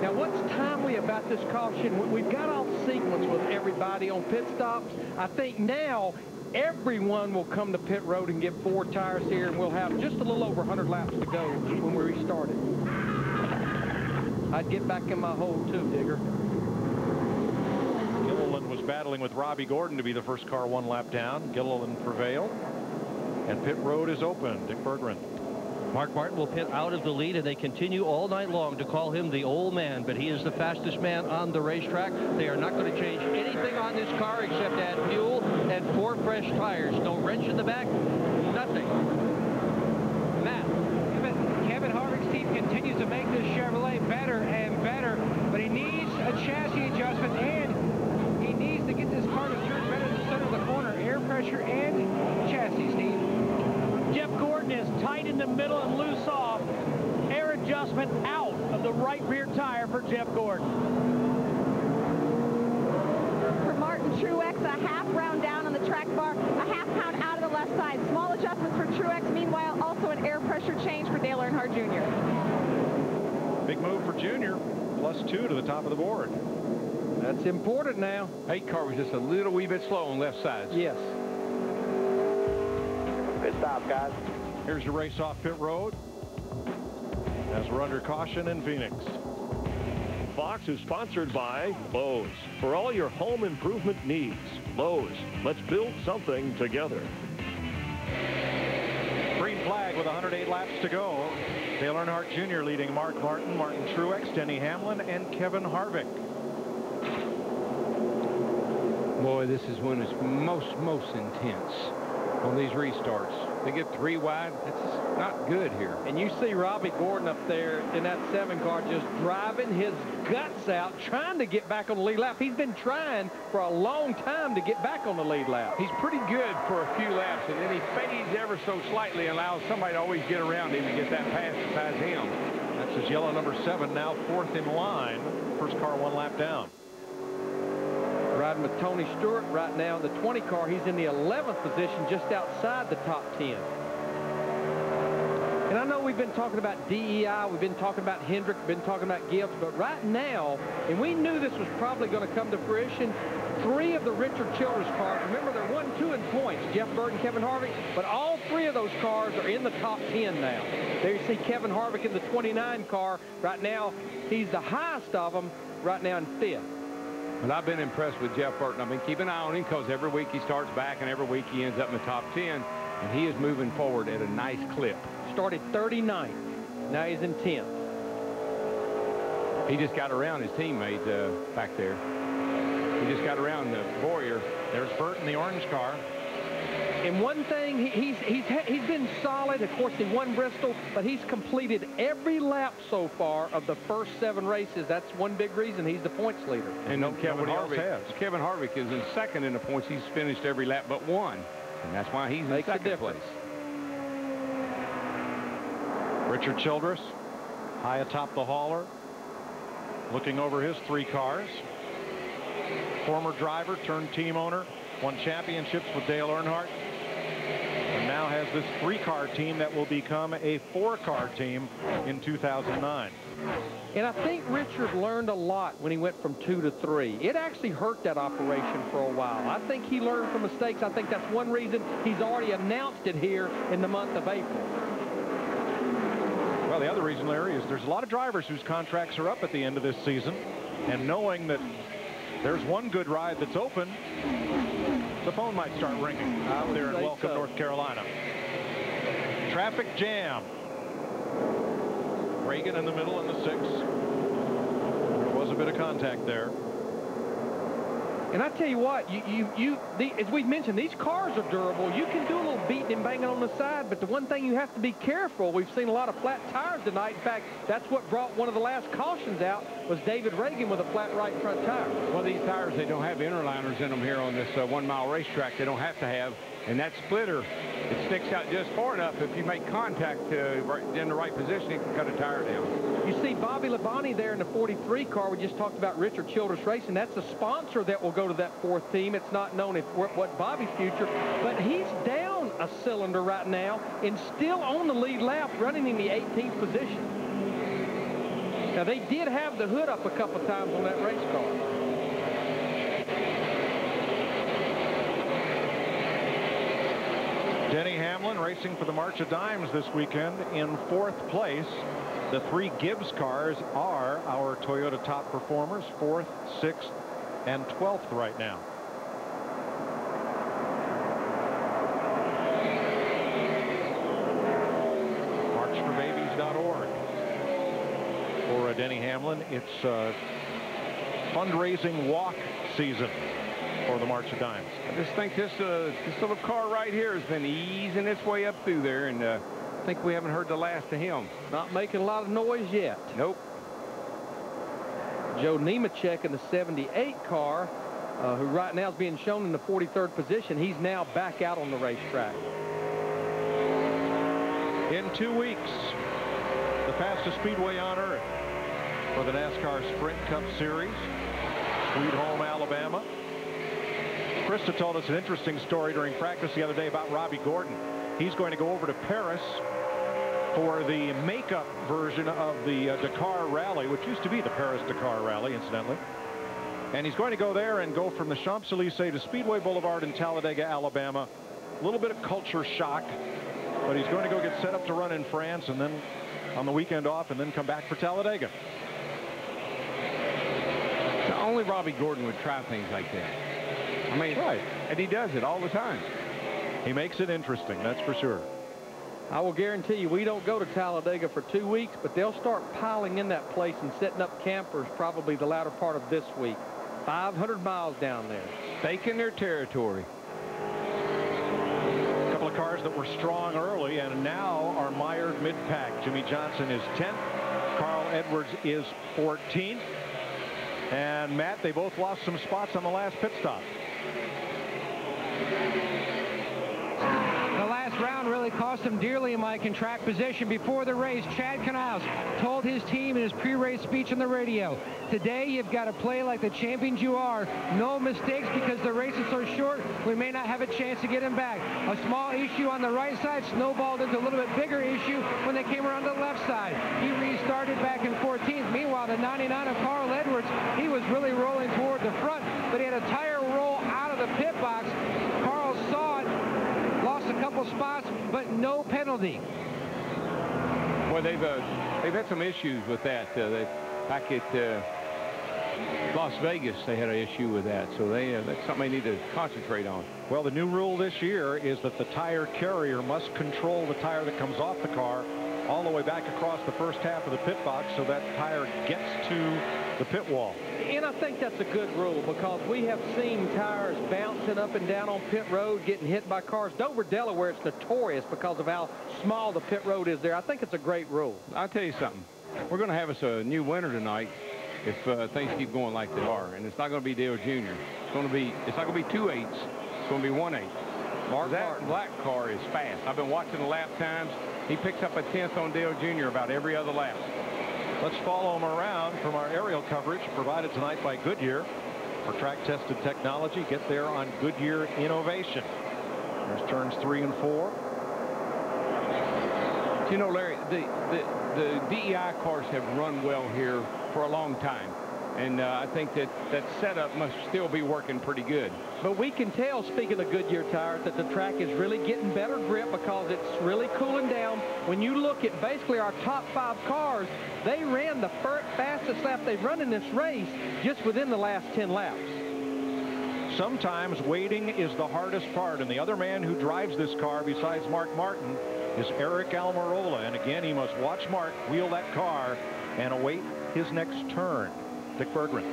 Now, what's timely about this caution? We've got off sequence with everybody on pit stops. I think now everyone will come to pit road and get 4 tires here, and we'll have just a little over 100 laps to go when we restart it. I'd get back in my hole too, Digger. Gilliland was battling with Robbie Gordon to be the first car 1 lap down. Gilliland prevailed, and pit road is open. Dick Berggren. Mark Martin will pit out of the lead, and they continue all night long to call him the old man, but he is the fastest man on the racetrack. They are not going to change anything on this car except add fuel and 4 fresh tires. No wrench in the back, nothing. Matt, Kevin Harvick's team continues to make this Chevrolet better and better, but he needs a chassis adjustment, and he needs to get this car to turn better in the center of the corner. Air pressure and chassis, Steve. Jeff Gordon is tight in the middle and loose off. Air adjustment out of the right rear tire for Jeff Gordon. For Martin Truex, a half round down on the track bar, a half pound out of the left side. Small adjustments for Truex. Meanwhile, also an air pressure change for Dale Earnhardt Jr. Big move for Junior. +2 to the top of the board. That's important now. 8 car was just a little wee bit slow on left side. Yes. Good stop, guys. Here's your race off pit road as we're under caution in Phoenix. Fox is sponsored by Lowe's. For all your home improvement needs, Lowe's. Let's build something together. Green flag with 108 laps to go. Dale Earnhardt Jr. leading Mark Martin, Martin Truex, Denny Hamlin, and Kevin Harvick. Boy, this is when it's most intense on these restarts. They get 3 wide. That's not good here. And you see Robbie Gordon up there in that 7 car just driving his guts out, trying to get back on the lead lap. He's been trying for a long time to get back on the lead lap. He's pretty good for a few laps, and then he fades ever so slightly and allows somebody to always get around him and get that pass besides him. That's his yellow number 7, now 4th in line. First car 1 lap down. Riding with Tony Stewart right now in the 20 car. He's in the 11th position, just outside the top 10. And I know we've been talking about DEI, we've been talking about Hendrick, we've been talking about Gibbs, but right now, and we knew this was probably going to come to fruition, 3 of the Richard Childress cars, remember they're 1, 2 in points, Jeff Burton, Kevin Harvick, but all 3 of those cars are in the top 10 now. There you see Kevin Harvick in the 29 car. Right now, he's the highest of them, right now in 5th. Well, I've been impressed with Jeff Burton. I've been keeping an eye on him because every week he starts back and every week he ends up in the top 10, and he is moving forward at a nice clip. Started 39th. Now he's in 10th. He just got around his teammate back there. He just got around Boyer. There's Burton, the orange car. And one thing, he's been solid. Of course, he won Bristol, but he's completed every lap so far of the first 7 races. That's one big reason he's the points leader. And Kevin Harvick is in 2nd in the points. He's finished every lap but 1. And that's why he's in 2nd place. Richard Childress, high atop the hauler, looking over his 3 cars. Former driver turned team owner, won championships with Dale Earnhardt, and now has this 3-car team that will become a 4-car team in 2009. And I think Richard learned a lot when he went from 2 to 3. It actually hurt that operation for a while. I think he learned from mistakes. I think that's one reason he's already announced it here in the month of April. Well, the other reason, Larry, is there's a lot of drivers whose contracts are up at the end of this season, and knowing that there's one good ride that's open, the phone might start ringing out there in Welcome, North Carolina. Traffic jam. Reagan in the middle in the 6. There was a bit of contact there. And I tell you what, as we've mentioned, these cars are durable. You can do a little beating and banging on the side, but the one thing you have to be careful, we've seen a lot of flat tires tonight. In fact, that's what brought one of the last cautions out, was David Reagan with a flat right front tire. Well, these tires, they don't have interliners in them here on this 1-mile racetrack. They don't have to have. And that splitter, it sticks out just far enough. If you make contact in the right position, it can cut a tire down. You see Bobby Labonte there in the 43 car. We just talked about Richard Childress Racing. That's a sponsor that will go to that 4th team. It's not known what Bobby's future, but he's down a cylinder right now and still on the lead lap, running in the 18th position. Now, they did have the hood up a couple times on that race car. Denny Hamlin racing for the March of Dimes this weekend in 4th place. The 3 Gibbs cars are our Toyota top performers, 4th, 6th, and 12th right now. Marchforbabies.org. For Denny Hamlin, it's fundraising walk season for the March of Dimes. I just think this little car right here has been easing its way up through there, and I think we haven't heard the last of him. Not making a lot of noise yet. Nope. Joe Nemechek in the 78 car, who right now is being shown in the 43rd position. He's now back out on the racetrack. In 2 weeks, the fastest speedway on earth for the NASCAR Sprint Cup Series, Sweet Home, Alabama. Krista told us an interesting story during practice the other day about Robbie Gordon. He's going to go over to Paris for the makeup version of the Dakar Rally, which used to be the Paris-Dakar Rally, incidentally. And he's going to go there and go from the Champs-Élysées to Speedway Boulevard in Talladega, Alabama. A little bit of culture shock, but he's going to go get set up to run in France and then on the weekend off and then come back for Talladega. So only Robbie Gordon would try things like that. I mean, right. And he does it all the time. He makes it interesting, that's for sure. I will guarantee you we don't go to Talladega for 2 weeks, but they'll start piling in that place and setting up campers probably the latter part of this week. 500 miles down there. Staking their territory. A couple of cars that were strong early and now are mired mid-pack. Jimmy Johnson is 10th. Carl Edwards is 14th. And Matt, they both lost some spots on the last pit stop. The last last round really cost him dearly, Mike, in track position. Before the race, Chad Knaus told his team in his pre-race speech on the radio, today you've got to play like the champions you are. No mistakes, because the race is so short, we may not have a chance to get him back. A small issue on the right side snowballed into a little bit bigger issue when they came around the left side. He restarted back in 14th. Meanwhile, the 99 of Carl Edwards, he was really rolling toward the front, but he had a tire roll out of the pit box. Carl saw it, lost a couple spots, but no penalty. Well, they've had some issues with that. Back at Las Vegas, they had an issue with that, so that's something they need to concentrate on. Well, the new rule this year is that the tire carrier must control the tire that comes off the car all the way back across the first half of the pit box so that tire gets to the pit wall. And I think that's a good rule, because we have seen tires bouncing up and down on pit road, getting hit by cars. Dover, Delaware, it's notorious because of how small the pit road is there. I think it's a great rule. I'll tell you something. We're going to have us a new winner tonight if things keep going like they are. And it's not going to be Dale Jr. It's not going to be 2 8s. It's going to be 1 8. That black car is fast. I've been watching the lap times. He picks up a 10th on Dale Jr. about every other lap. Let's follow him around from our aerial coverage provided tonight by Goodyear. For track-tested technology, get there on Goodyear Innovation. There's turns 3 and 4. You know, Larry, the DEI cars have run well here for a long time. And I think that setup must still be working pretty good. But we can tell, speaking of Goodyear tires, that the track is really getting better grip because it's really cooling down. When you look at basically our top 5 cars, they ran the fastest lap they've run in this race just within the last 10 laps. Sometimes waiting is the hardest part, and the other man who drives this car besides Mark Martin is Eric Almirola. And again, he must watch Mark wheel that car and await his next turn. Dick Berggren.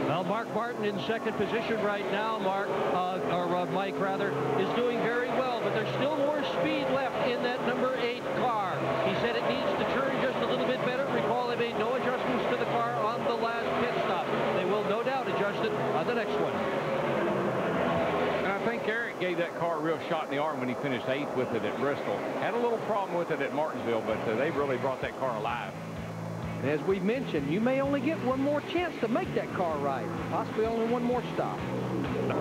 Well, Mark Martin in second position right now, Mike rather, is doing very well, but there's still more speed left in that number 8 car. He said it needs to turn just a little bit better. Recall, they made no adjustments to the car on the last pit stop. They will no doubt adjust it on the next one. And I think Eric gave that car a real shot in the arm when he finished 8th with it at Bristol. Had a little problem with it at Martinsville, but they really brought that car alive. As we mentioned, you may only get one more chance to make that car right. Possibly only one more stop.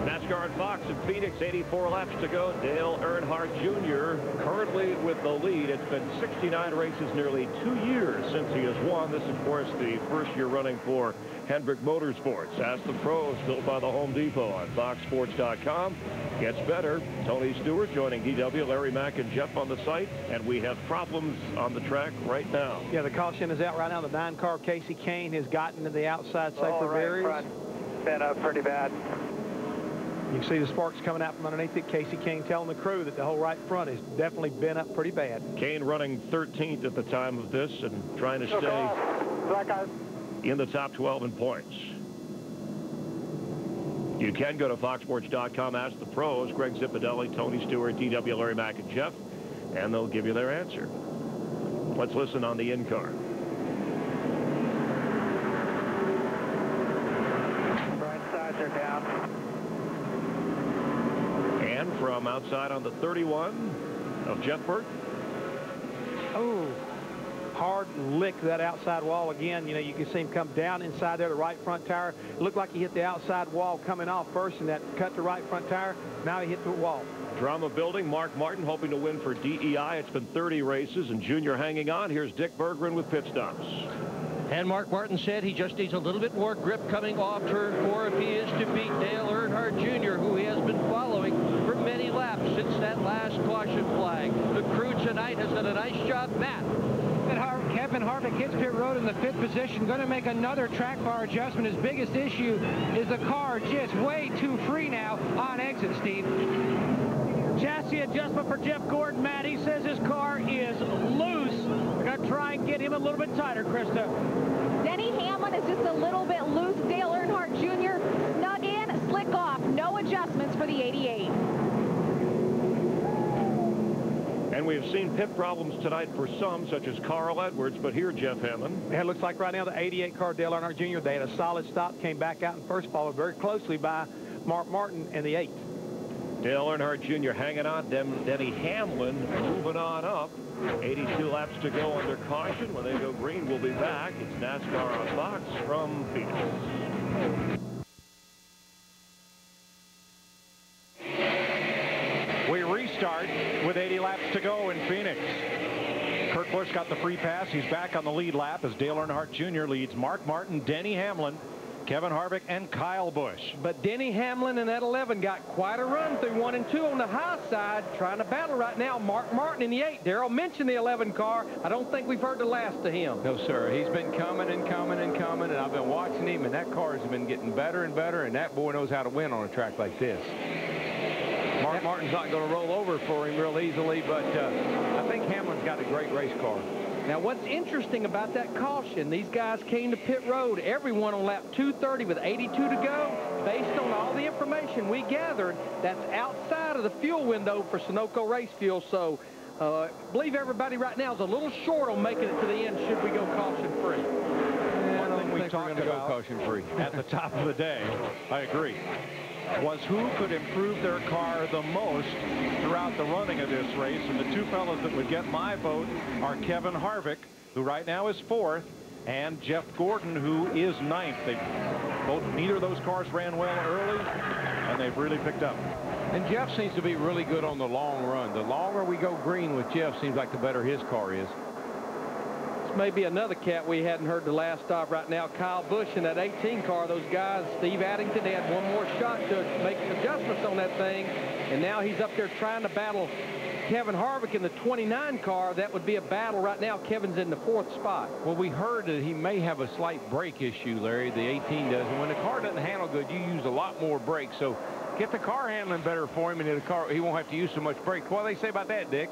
NASCAR and Fox in Phoenix, 84 laps to go. Dale Earnhardt Jr. currently with the lead. It's been 69 races, nearly 2 years since he has won. This, of course, the first year running for Hendrick Motorsports. Ask the Pros, built by the Home Depot on FoxSports.com. Gets better. Tony Stewart joining DW, Larry Mack and Jeff on the site. And we have problems on the track right now. Yeah, the caution is out right now. The 9-car Casey Kane has gotten to the outside safety barriers. Been up pretty bad. You can see the sparks coming out from underneath it. Casey Kane telling the crew that the whole right front has definitely been up pretty bad. Kane running 13th at the time of this and trying to stay in the top 12 in points. You can go to FoxSports.com, ask the pros, Greg Zipadelli, Tony Stewart, DW, Larry Mack, and Jeff, and they'll give you their answer. Let's listen on the in-car. Right sides are down. And from outside on the 31 of Jeff Burton. Oh, hard lick that outside wall again. You know, you can see him come down inside there, the right front tire. It looked like he hit the outside wall coming off first, and that cut the right front tire. Now he hit the wall. Drama building. Mark Martin hoping to win for DEI. It's been 30 races, and Junior hanging on. Here's Dick Berggren with pit stops. And Mark Martin said he just needs a little bit more grip coming off turn 4 if he is to beat Dale Earnhardt Jr., who he has been following for many laps since that last caution flag. The crew tonight has done a nice job, Matt. Kevin Harvick hits pit road in the 5th position, going to make another track bar adjustment. His biggest issue is the car just way too free now on exit, Steve. Chassis adjustment for Jeff Gordon, Matt. He says his car is loose. We're going to try and get him a little bit tighter, Krista. Denny Hamlin is just a little bit loose. Dale Earnhardt Jr. snug in, slick off. No adjustments for the 88. And we have seen pit problems tonight for some, such as Carl Edwards, but here, Jeff Hammond. Yeah, it looks like right now the 88 car Dale Earnhardt Jr., they had a solid stop, came back out and first followed very closely by Mark Martin in the 8. Dale Earnhardt Jr. hanging on. Denny Hamlin moving on up. 82 laps to go under caution. When they go green, we'll be back. It's NASCAR on Fox from Phoenix. We restart with 80 laps to go in Phoenix. Kurt Busch got the free pass. He's back on the lead lap as Dale Earnhardt Jr. leads Mark Martin, Denny Hamlin, Kevin Harvick, and Kyle Busch. But Denny Hamlin in that 11 got quite a run through 1 and 2 on the high side, trying to battle right now. Mark Martin in the 8. Darrell mentioned the 11 car. I don't think we've heard the last of him. No, sir. He's been coming and coming and coming, and I've been watching him, and that car has been getting better and better, and that boy knows how to win on a track like this. Mark Martin's not going to roll over for him real easily, but I think Hamlin's got a great race car. Now, what's interesting about that caution, these guys came to pit road, everyone on lap 230 with 82 to go. Based on all the information we gathered, that's outside of the fuel window for Sunoco race fuel. So I believe everybody right now is a little short on making it to the end should we go caution-free. One thing we talked about caution-free at the top of the day, I agree, was who could improve their car the most throughout the running of this race. And the two fellows that would get my vote are Kevin Harvick, who right now is 4th, and Jeff Gordon, who is 9th. Neither of those cars ran well early, and they've really picked up. And Jeff seems to be really good on the long run. The longer we go green with Jeff, seems like the better his car is. Maybe another cat we hadn't heard the last stop right now. Kyle Busch in that 18 car. Those guys, Steve Addington, they had one more shot to make adjustments on that thing. And now he's up there trying to battle Kevin Harvick in the 29 car. That would be a battle right now. Kevin's in the 4th spot. Well, we heard that he may have a slight brake issue, Larry. The 18 does. And when the car doesn't handle good, you use a lot more brakes. So get the car handling better for him, and the car, he won't have to use so much brake. What do they say about that, Dick?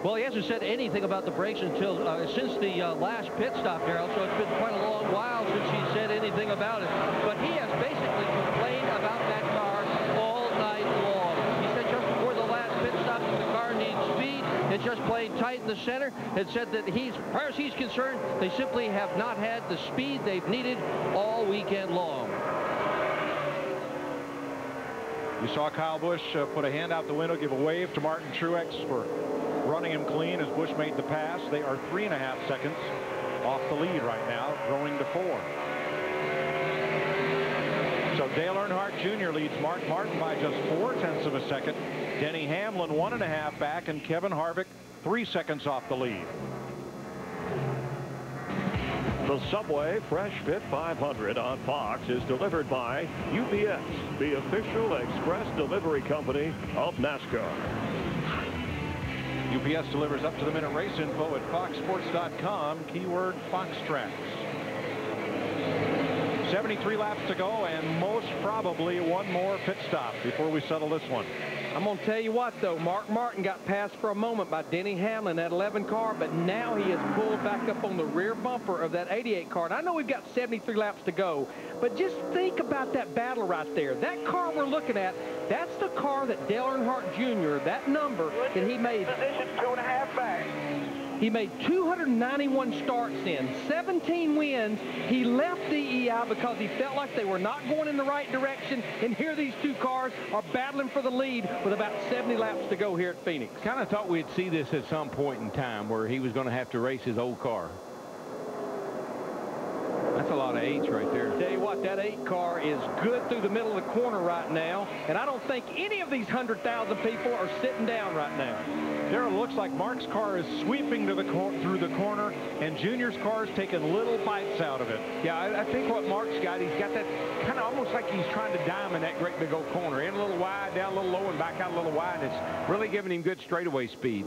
Well, he hasn't said anything about the brakes until since the last pit stop, Darrell, so it's been quite a long while since he said anything about it. But he has basically complained about that car all night long. He said just before the last pit stop that the car needs speed. It's just playing tight in the center. It said that as far as he's concerned, they simply have not had the speed they've needed all weekend long. You saw Kyle Busch put a hand out the window, give a wave to Martin Truex for running him clean as Busch made the pass. They are 3.5 seconds off the lead right now, growing to 4. So Dale Earnhardt Jr. leads Mark Martin by just 0.4 of a second. Denny Hamlin 1.5 back, and Kevin Harvick 3 seconds off the lead. The Subway Freshfit 500 on Fox is delivered by UPS, the official express delivery company of NASCAR. UPS delivers up-to-the-minute race info at foxsports.com, keyword Foxtracks. 73 laps to go, and most probably one more pit stop before we settle this one. I'm going to tell you what, though. Mark Martin got passed for a moment by Denny Hamlin, that 11 car, but now he has pulled back up on the rear bumper of that 88 car. And I know we've got 73 laps to go, but just think about that battle right there. That car we're looking at, that's the car that Dale Earnhardt Jr., that number that he made. Position 2.5 back. He made 291 starts in, 17 wins. He left DEI because he felt like they were not going in the right direction. And here these two cars are battling for the lead with about 70 laps to go here at Phoenix. Kind of thought we'd see this at some point in time where he was going to have to race his old car. That's a lot of 8s right there. Tell you what, that 8 car is good through the middle of the corner right now. And I don't think any of these 100,000 people are sitting down right now. There, it looks like Mark's car is sweeping to through the corner, and Junior's car is taking little bites out of it. Yeah, I think what Mark's got, he's got that kind of almost like he's trying to diamond that great big old corner. In a little wide, down a little low, and back out a little wide. And it's really giving him good straightaway speed.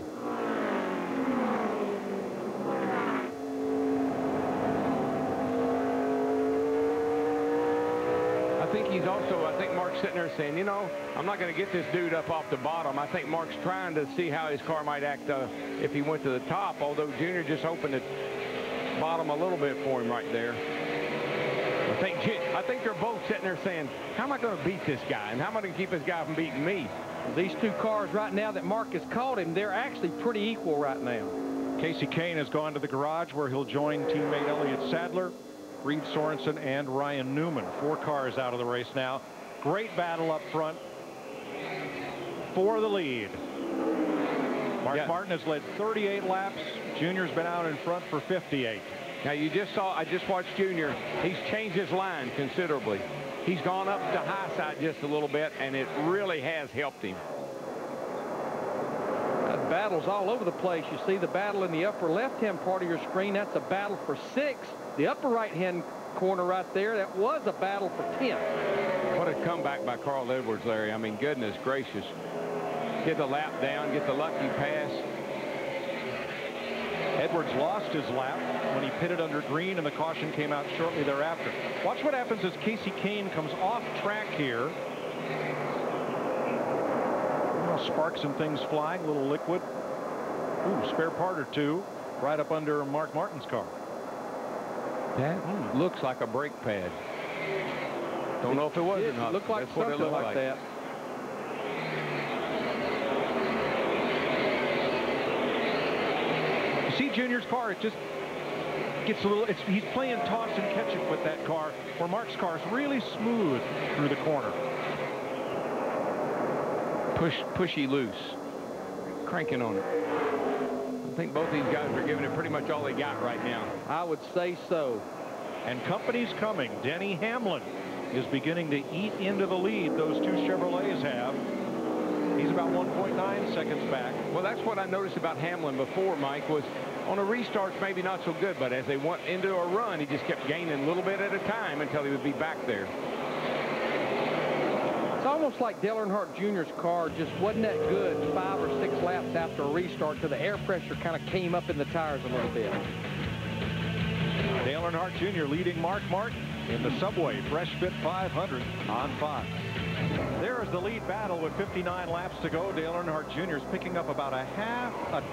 I think Mark's sitting there saying, you know, I'm not going to get this dude up off the bottom. I think Mark's trying to see how his car might act if he went to the top, although Junior just opened the bottom a little bit for him right there. I think they're both sitting there saying, how am I going to beat this guy, and how am I going to keep this guy from beating me? These two cars right now that Mark has caught him, they're actually pretty equal right now. Casey Kane has gone to the garage where he'll join teammate Elliott Sadler, Reed Sorensen, and Ryan Newman. 4 cars out of the race now. Great battle up front. for the lead. Mark Martin has led 38 laps. Junior's been out in front for 58. Now you just saw, I just watched Junior. He's changed his line considerably. He's gone up the high side just a little bit, and it really has helped him. Battles all over the place. You see the battle in the upper left-hand part of your screen. That's a battle for 6th. The upper right-hand corner right there, that was a battle for 10th. What a comeback by Carl Edwards, Larry. I mean, goodness gracious. Get the lap down, get the lucky pass. Edwards lost his lap when he pitted under green, and the caution came out shortly thereafter. Watch what happens as Casey Kane comes off track here. Sparks and things flying, a little liquid. Ooh, spare part or two right up under Mark Martin's car. That looks like a brake pad. Don't know if it was or not. It looked like something like that. You see Junior's car, it just gets a little, he's playing toss and catch it with that car, where Mark's car is really smooth through the corner. Pushy loose, cranking on it. I think both these guys are giving it pretty much all they got right now. I would say so. And company's coming. Denny Hamlin is beginning to eat into the lead those two Chevrolets have. He's about 1.9 seconds back. Well, that's what I noticed about Hamlin before, Mike, was on a restart maybe not so good, but as they went into a run, he just kept gaining a little bit at a time until he would be back there. It's almost like Dale Earnhardt Jr.'s car just wasn't that good 5 or 6 laps after a restart, till the air pressure kind of came up in the tires a little bit. Dale Earnhardt Jr. leading Mark Martin in the Subway Freshfit 500 on Fox. There is the lead battle with 59 laps to go. Dale Earnhardt Jr. is picking up about a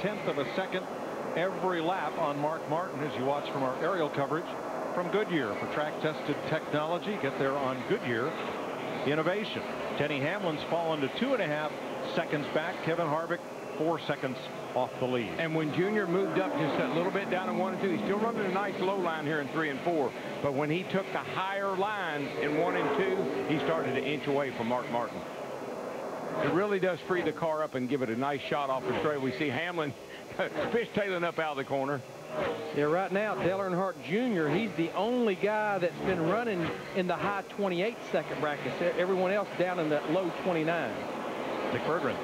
tenth of a second every lap on Mark Martin, as you watch from our aerial coverage from Goodyear for track-tested technology. Get there on Goodyear innovation. Denny Hamlin's fallen to 2.5 seconds back. Kevin Harvick 4 seconds off the lead. And when Junior moved up just a little bit down in 1 and 2, he's still running a nice low line here in 3 and 4. But when he took the higher line in 1 and 2, he started to inch away from Mark Martin. It really does free the car up and give it a nice shot off the straight. We see Hamlin fishtailing up out of the corner. Yeah, right now, Dale Earnhardt Jr., he's the only guy that's been running in the high 28-second brackets. Everyone else down in the low 29. Dick Berggren.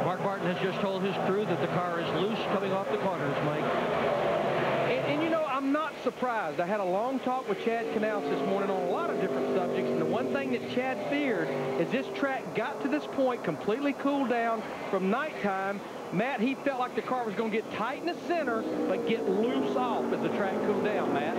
Mark Martin has just told his crew that the car is loose coming off the corners, Mike. And you know, I'm not surprised. I had a long talk with Chad Knaus this morning on a lot of different subjects, and the one thing that Chad feared is this track got to this point, completely cooled down from nighttime. Matt, he felt like the car was going to get tight in the center, but get loose off as the track cooled down, Matt.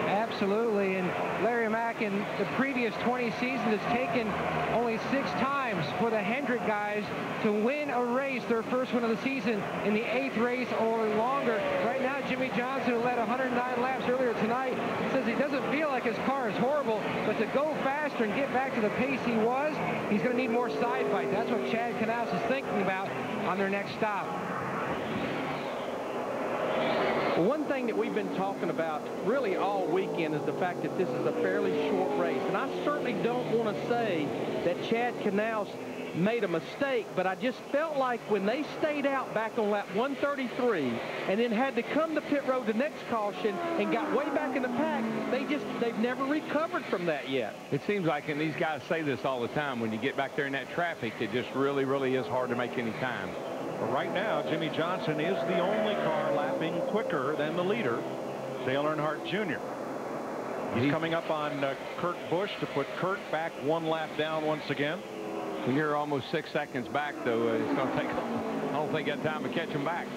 Absolutely, and Larry Mack in the previous 20 seasons has taken only 6 times for the Hendrick guys to win a race, their first one of the season, in the 8th race or longer. Right now, Jimmy Johnson, who led 109 laps earlier tonight, says he doesn't feel like his car is horrible, but to go faster and get back to the pace he was, he's going to need more side fight. That's what Chad Knaus is thinking about on their next stop. One thing that we've been talking about really all weekend is the fact that this is a fairly short race. And I certainly don't want to say that Chad Knaus made a mistake, but I just felt like when they stayed out back on lap 133 and then had to come to pit road the next caution and got way back in the pack, they've never recovered from that yet. It seems like, and these guys say this all the time, when you get back there in that traffic, it just really, really is hard to make any time. But right now, Jimmy Johnson is the only car lapping quicker than the leader, Dale Earnhardt Jr. He's coming up on Kurt Busch to put Kurt back 1 lap down once again. When you're almost 6 seconds back, though, it's going to take, I don't think, that time to catch him back.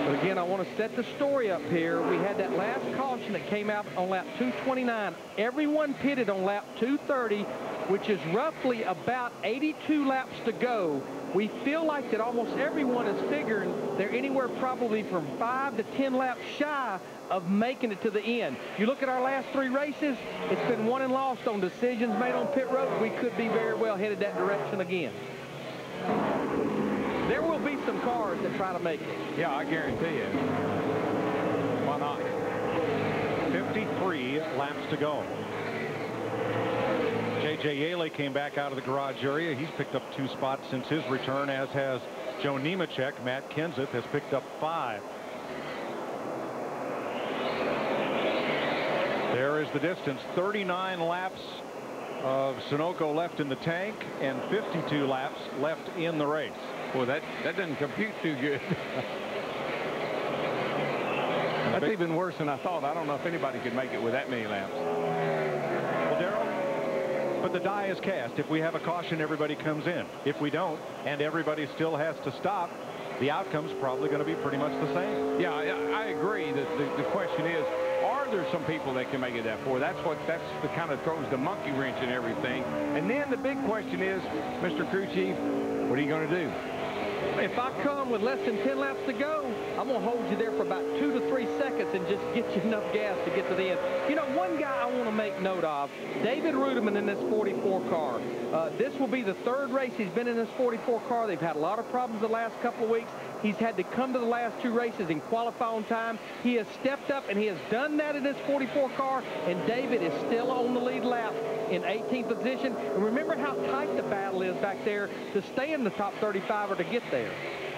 But again, I want to set the story up here. We had that last caution that came out on lap 229. Everyone pitted on lap 230, which is roughly about 82 laps to go. We feel like that almost everyone is figuring they're anywhere probably from 5 to 10 laps shy of making it to the end. You look at our last 3 races, it's been won and lost on decisions made on pit road. We could be very well headed that direction again. There will be some cars that try to make it. Yeah, I guarantee you. Why not? 53 laps to go. J.J. Yaley came back out of the garage area. He's picked up 2 spots since his return, as has Joe Nemechek. Matt Kenseth has picked up 5. There is the distance. 39 laps of Sunoco left in the tank and 52 laps left in the race. Well, that doesn't compute too good. That's even worse than I thought. I don't know if anybody could make it with that many laps. Well, Darrell, but the die is cast. If we have a caution, everybody comes in. If we don't, and everybody still has to stop, the outcome's probably going to be pretty much the same. Yeah, I agree. The question is, are there some people that can make it that far? That's the kind of throws the monkey wrench in everything. And then the big question is, Mr. Crew Chief, what are you going to do? If I come with less than 10 laps to go, I'm going to hold you there for about 2 to 3 seconds and just get you enough gas to get to the end. You know, one guy I want to make note of, David Rudiman in this 44 car. This will be the 3rd race he's been in this 44 car. They've had a lot of problems the last couple of weeks. He's had to come to the last 2 races and qualify on time. He has stepped up, and he has done that in this 44 car, and David is still on the lead lap in 18th position. And remember how tight the battle is back there to stay in the top 35 or to get there.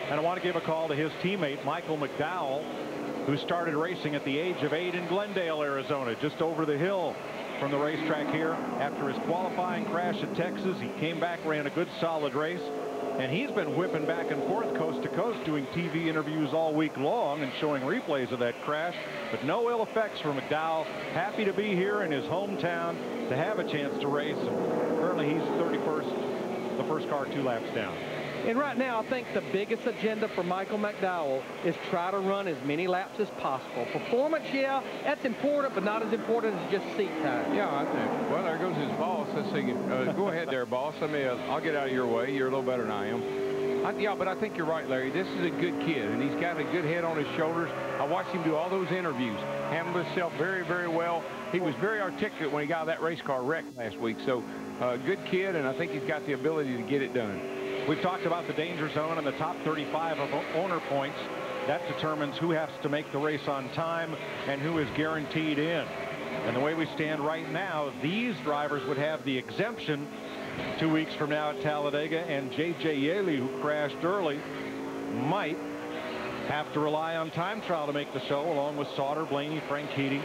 And I want to give a call to his teammate, Michael McDowell, who started racing at the age of 8 in Glendale, Arizona, just over the hill from the racetrack here. After his qualifying crash at Texas, he came back, ran a good solid race, and he's been whipping back and forth coast to coast doing TV interviews all week long and showing replays of that crash, but no ill effects for McDowell. Happy to be here in his hometown to have a chance to race. Currently he's 31st, the first car 2 laps down. And right now, I think the biggest agenda for Michael McDowell is try to run as many laps as possible. Performance, yeah, that's important, but not as important as just seat time. Yeah, I think. Well, there goes his boss. Let's see. Go ahead there, boss. I'll get out of your way. You're a little better than I am. Yeah, but I think you're right, Larry. This is a good kid, and he's got a good head on his shoulders. I watched him do all those interviews, handled himself very, very well. He was very articulate when he got out of that race car wreck last week. So, good kid, and I think he's got the ability to get it done. We've talked about the danger zone and the top 35 of owner points. That determines who has to make the race on time and who is guaranteed in. And the way we stand right now, these drivers would have the exemption 2 weeks from now at Talladega, and J.J. Yaley, who crashed early, might have to rely on time trial to make the show, along with Sauter, Blaney, Frank Keating,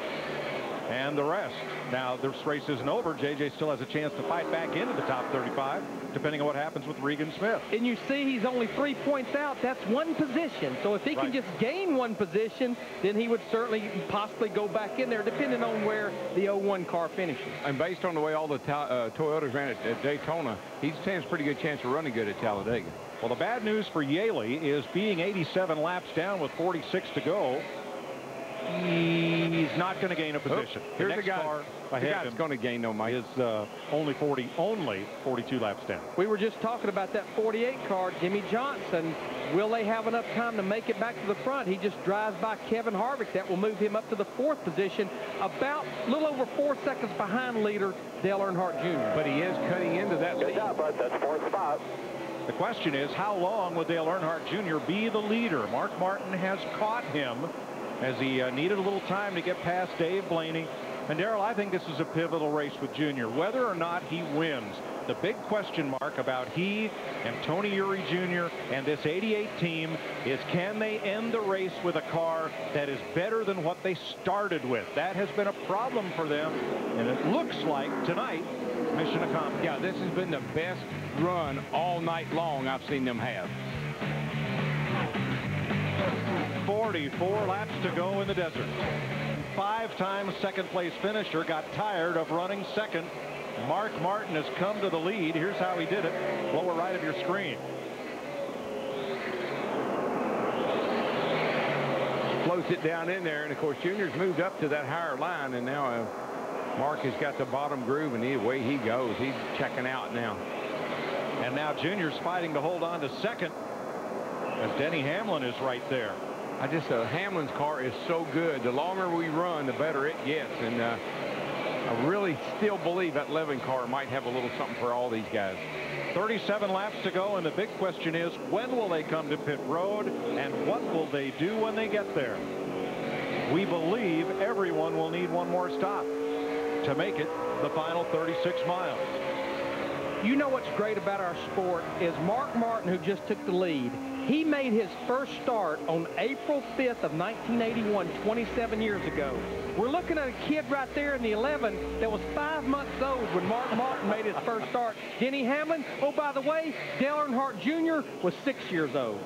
and the rest. Now, this race isn't over. J.J. still has a chance to fight back into the top 35, depending on what happens with Regan Smith. And you see he's only 3 points out. That's 1 position. So if he can just gain 1 position, then he would certainly possibly go back in there, depending on where the 01 car finishes. And based on the way all the Toyotas ran at Daytona, he stands a pretty good chance of running good at Talladega. Well, the bad news for Yaley is being 87 laps down with 46 to go. He's not going to gain a position. Here's the guy. The guy that's going to gain, though, Mike. Is only 42 laps down. We were just talking about that 48 car, Jimmy Johnson. Will they have enough time to make it back to the front? He just drives by Kevin Harvick. That will move him up to the 4th position, about a little over 4 seconds behind leader Dale Earnhardt Jr. But he is cutting into that lead. Good job, bud. That's 4th spot. The question is, how long will Dale Earnhardt Jr. be the leader? Mark Martin has caught him as he needed a little time to get past Dave Blaney. And Darrell, I think this is a pivotal race with Junior. Whether or not he wins, the big question mark about he and Tony Eury Jr. and this 88 team is, can they end the race with a car that is better than what they started with? That has been a problem for them, and it looks like tonight, mission accomplished. Yeah, this has been the best run all night long I've seen them have. 44 laps to go in the desert. 5-time second place finisher got tired of running second. Mark Martin has come to the lead. Here's how he did it. Lower right of your screen. Floats it down in there, and of course Junior's moved up to that higher line, and now Mark has got the bottom groove, and away he goes. He's checking out now. And now Junior's fighting to hold on to second, as Denny Hamlin is right there. Hamlin's car is so good. The longer we run, the better it gets. And I really still believe that Levin car might have a little something for all these guys. 37 laps to go, and the big question is, when will they come to pit road, and what will they do when they get there? We believe everyone will need one more stop to make it the final 36 miles. You know what's great about our sport is Mark Martin, who just took the lead. He made his first start on April 5th of 1981, 27 years ago. We're looking at a kid right there in the 11 that was 5 months old when Mark Martin made his first start. Denny Hamlin, oh, by the way, Dale Earnhardt Jr. was 6 years old.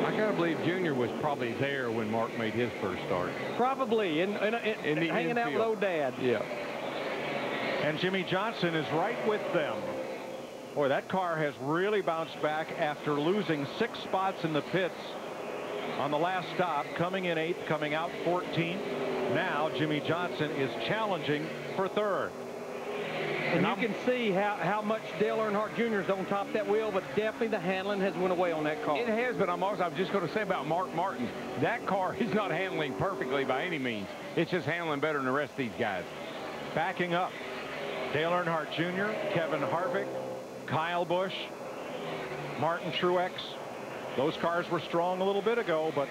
I gotta believe Junior was probably there when Mark made his first start. Probably, hanging out with old Dad. Yeah. And Jimmy Johnson is right with them. Boy, that car has really bounced back after losing 6 spots in the pits on the last stop, coming in 8th, coming out 14th. Now Jimmy Johnson is challenging for 3rd. And you can see how much Dale Earnhardt Jr. is on top of that wheel, but definitely the handling has went away on that car. It has, but I was just going to say about Mark Martin, that car is not handling perfectly by any means. It's just handling better than the rest of these guys. Backing up, Dale Earnhardt Jr., Kevin Harvick, Kyle Busch, Martin Truex. Those cars were strong a little bit ago, but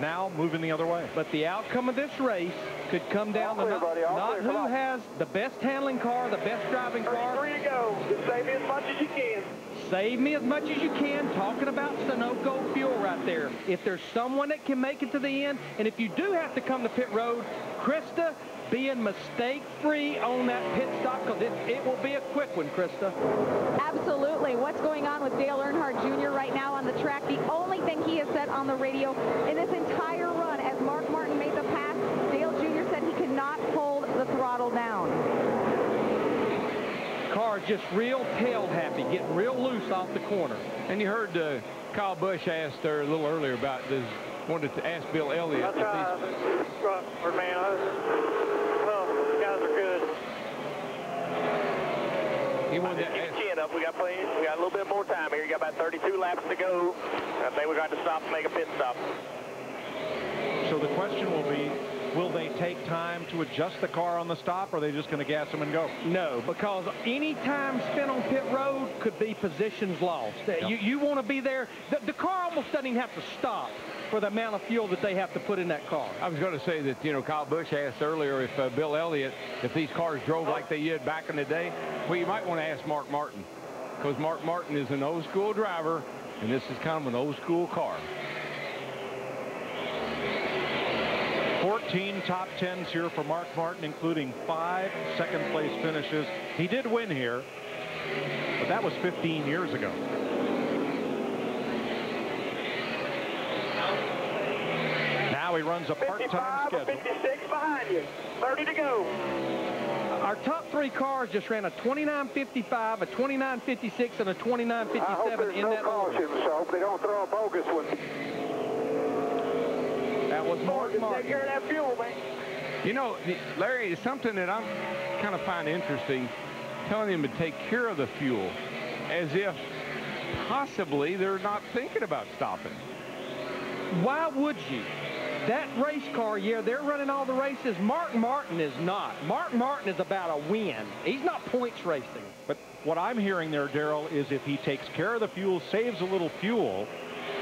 now moving the other way. But the outcome of this race could come down to not who has the best handling car, the best driving car. 3 to go. Just save me as much as you can. Save me as much as you can. Talking about Sunoco fuel right there. If there's someone that can make it to the end, and if you do have to come to pit road, Krista, being mistake-free on that pit stop, because it will be a quick one, Krista. Absolutely. What's going on with Dale Earnhardt Jr. right now on the track? The only thing he has said on the radio in this entire run, as Mark Martin made the pass, Dale Jr. said he could not hold the throttle down. Car just real tail happy, getting real loose off the corner. And you heard Kyle Busch asked there a little earlier about this. Wanted to ask Bill Elliott if these... guys are good. He wanted to keep ask... your chin up. We got a little bit more time here. You got about 32 laps to go. I think we're going to stop and make a pit stop. So the question will be, will they take time to adjust the car on the stop, or are they just going to gas them and go? No, because any time spent on pit road could be positions lost. You want to be there. The car almost doesn't even have to stop for the amount of fuel that they have to put in that car. I was going to say that, you know, Kyle Busch asked earlier if Bill Elliott, if these cars drove like they did back in the day. Well, you might want to ask Mark Martin, because Mark Martin is an old school driver, and this is kind of an old school car. 14 top 10s here for Mark Martin, including 5 second-place finishes. He did win here, but that was 15 years ago. Now he runs a part-time schedule. 56 behind you. 30 to go. Our top 3 cars just ran a 29.55, a 29.56, and a 29.57 in that order. So I hope they don't throw a bogus one. That was Mark Martin. Take care of that fuel, man. You know, Larry, it's something that I'm kind of find interesting, telling him to take care of the fuel, as if possibly they're not thinking about stopping. Why would you? That race car, yeah, they're running all the races. Mark Martin is not. Mark Martin is about a win. He's not points racing. But what I'm hearing there, Darrell, is if he takes care of the fuel, saves a little fuel,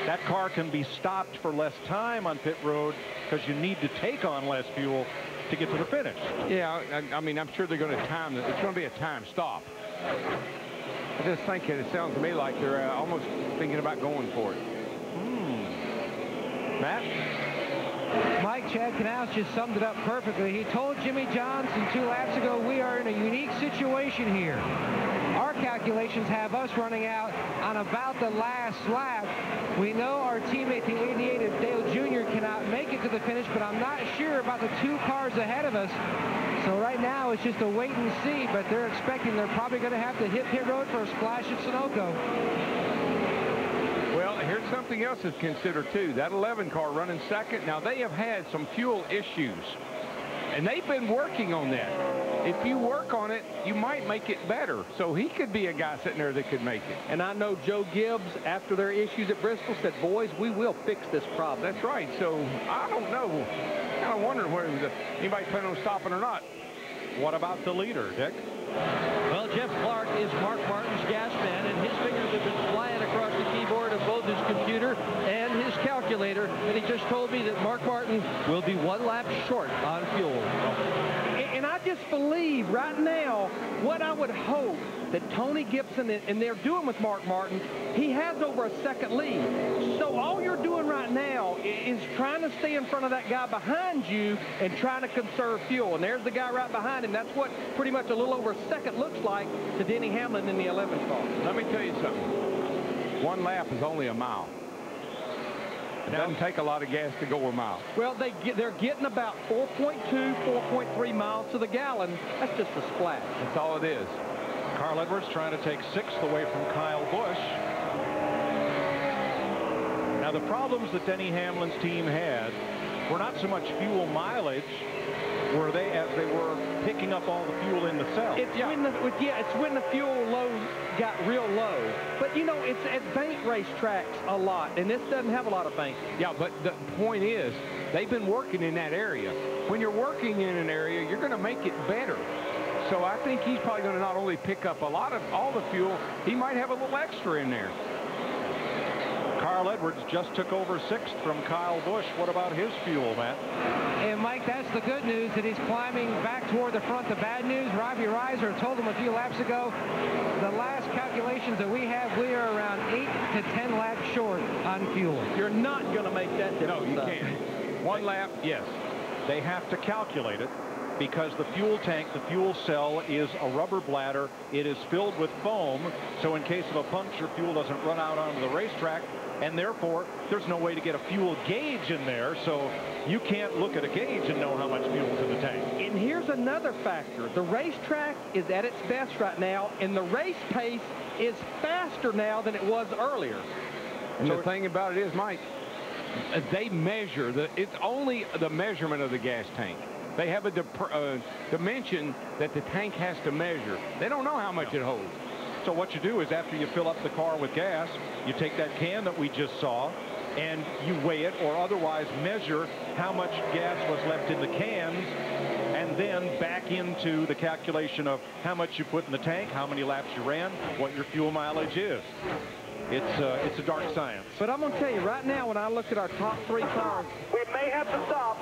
that car can be stopped for less time on pit road, because you need to take on less fuel to get to the finish. Yeah, I mean, I'm sure they're going to time it. It's going to be a time stop. I just think it sounds to me like they're almost thinking about going for it. Matt? Mike, Chad Canals just summed it up perfectly. He told Jimmy Johnson 2 laps ago, we are in a unique situation here. Our calculations have us running out on about the last lap. We know our teammate, the 88 of Dale Jr., cannot make it to the finish, but I'm not sure about the 2 cars ahead of us. So right now, it's just a wait and see, but they're expecting they're probably going to have to hit pit road for a splash at Sunoco. Well, here's something else to consider, too. That 11 car running second. Now, they have had some fuel issues, and they've been working on that. If you work on it, you might make it better. So he could be a guy sitting there that could make it. And I know Joe Gibbs, after their issues at Bristol, said, boys, we will fix this problem. That's right. So I don't know. Kind of wondering whether anybody planning on stopping or not. What about the leader, Dick? Well, Jeff Clark is Mark Martin's gas man, and his fingers have been flying across the keyboard of both his computer and his calculator, and he just told me that Mark Martin will be 1 lap short on fuel. And I just just believe right now what I would hope that Tony Gibson, and they're doing with Mark Martin, he has over a second lead. So all you're doing right now is trying to stay in front of that guy behind you and trying to conserve fuel. And there's the guy right behind him. That's what pretty much a little over a second looks like to Denny Hamlin in the 11 car. Let me tell you something. One lap is only a mile. It doesn't take a lot of gas to go a mile. Well, they're getting about 4.2, 4.3 miles to the gallon. That's just a splash. That's all it is. Carl Edwards trying to take 6th away from Kyle Busch. Now, the problems that Denny Hamlin's team had were not so much fuel mileage, were they, as they were picking up all the fuel in the cell. It's when the fuel load got real low. But, you know, it's at bank racetracks a lot, and this doesn't have a lot of banks. Yeah, but the point is, they've been working in that area. When you're working in an area, you're going to make it better. So I think he's probably going to not only pick up a lot of all the fuel, he might have a little extra in there. Carl Edwards just took over 6th from Kyle Busch. What about his fuel, Matt? And Mike, that's the good news, that he's climbing back toward the front. The bad news, Robbie Reiser told him a few laps ago, the last calculations that we have, we are around 8 to 10 laps short on fuel. You're not going to make that difference. No, you can't. One lap, yes. They have to calculate it because the fuel tank, the fuel cell, is a rubber bladder. It is filled with foam, so in case of a puncture, fuel doesn't run out onto the racetrack, and therefore there's no way to get a fuel gauge in there, so you can't look at a gauge and know how much fuel is in the tank. And here's another factor. The racetrack is at its best right now, and the race pace is faster now than it was earlier. And the thing about it is, Mike, they measure, it's only the measurement of the gas tank. They have a dimension that the tank has to measure. They don't know how much it holds. So what you do is after you fill up the car with gas, you take that can that we just saw and you weigh it or otherwise measure how much gas was left in the cans, and then back into the calculation of how much you put in the tank, how many laps you ran, what your fuel mileage is. It's a dark science. But I'm going to tell you right now, when I look at our top 3 cars, we may have to stop.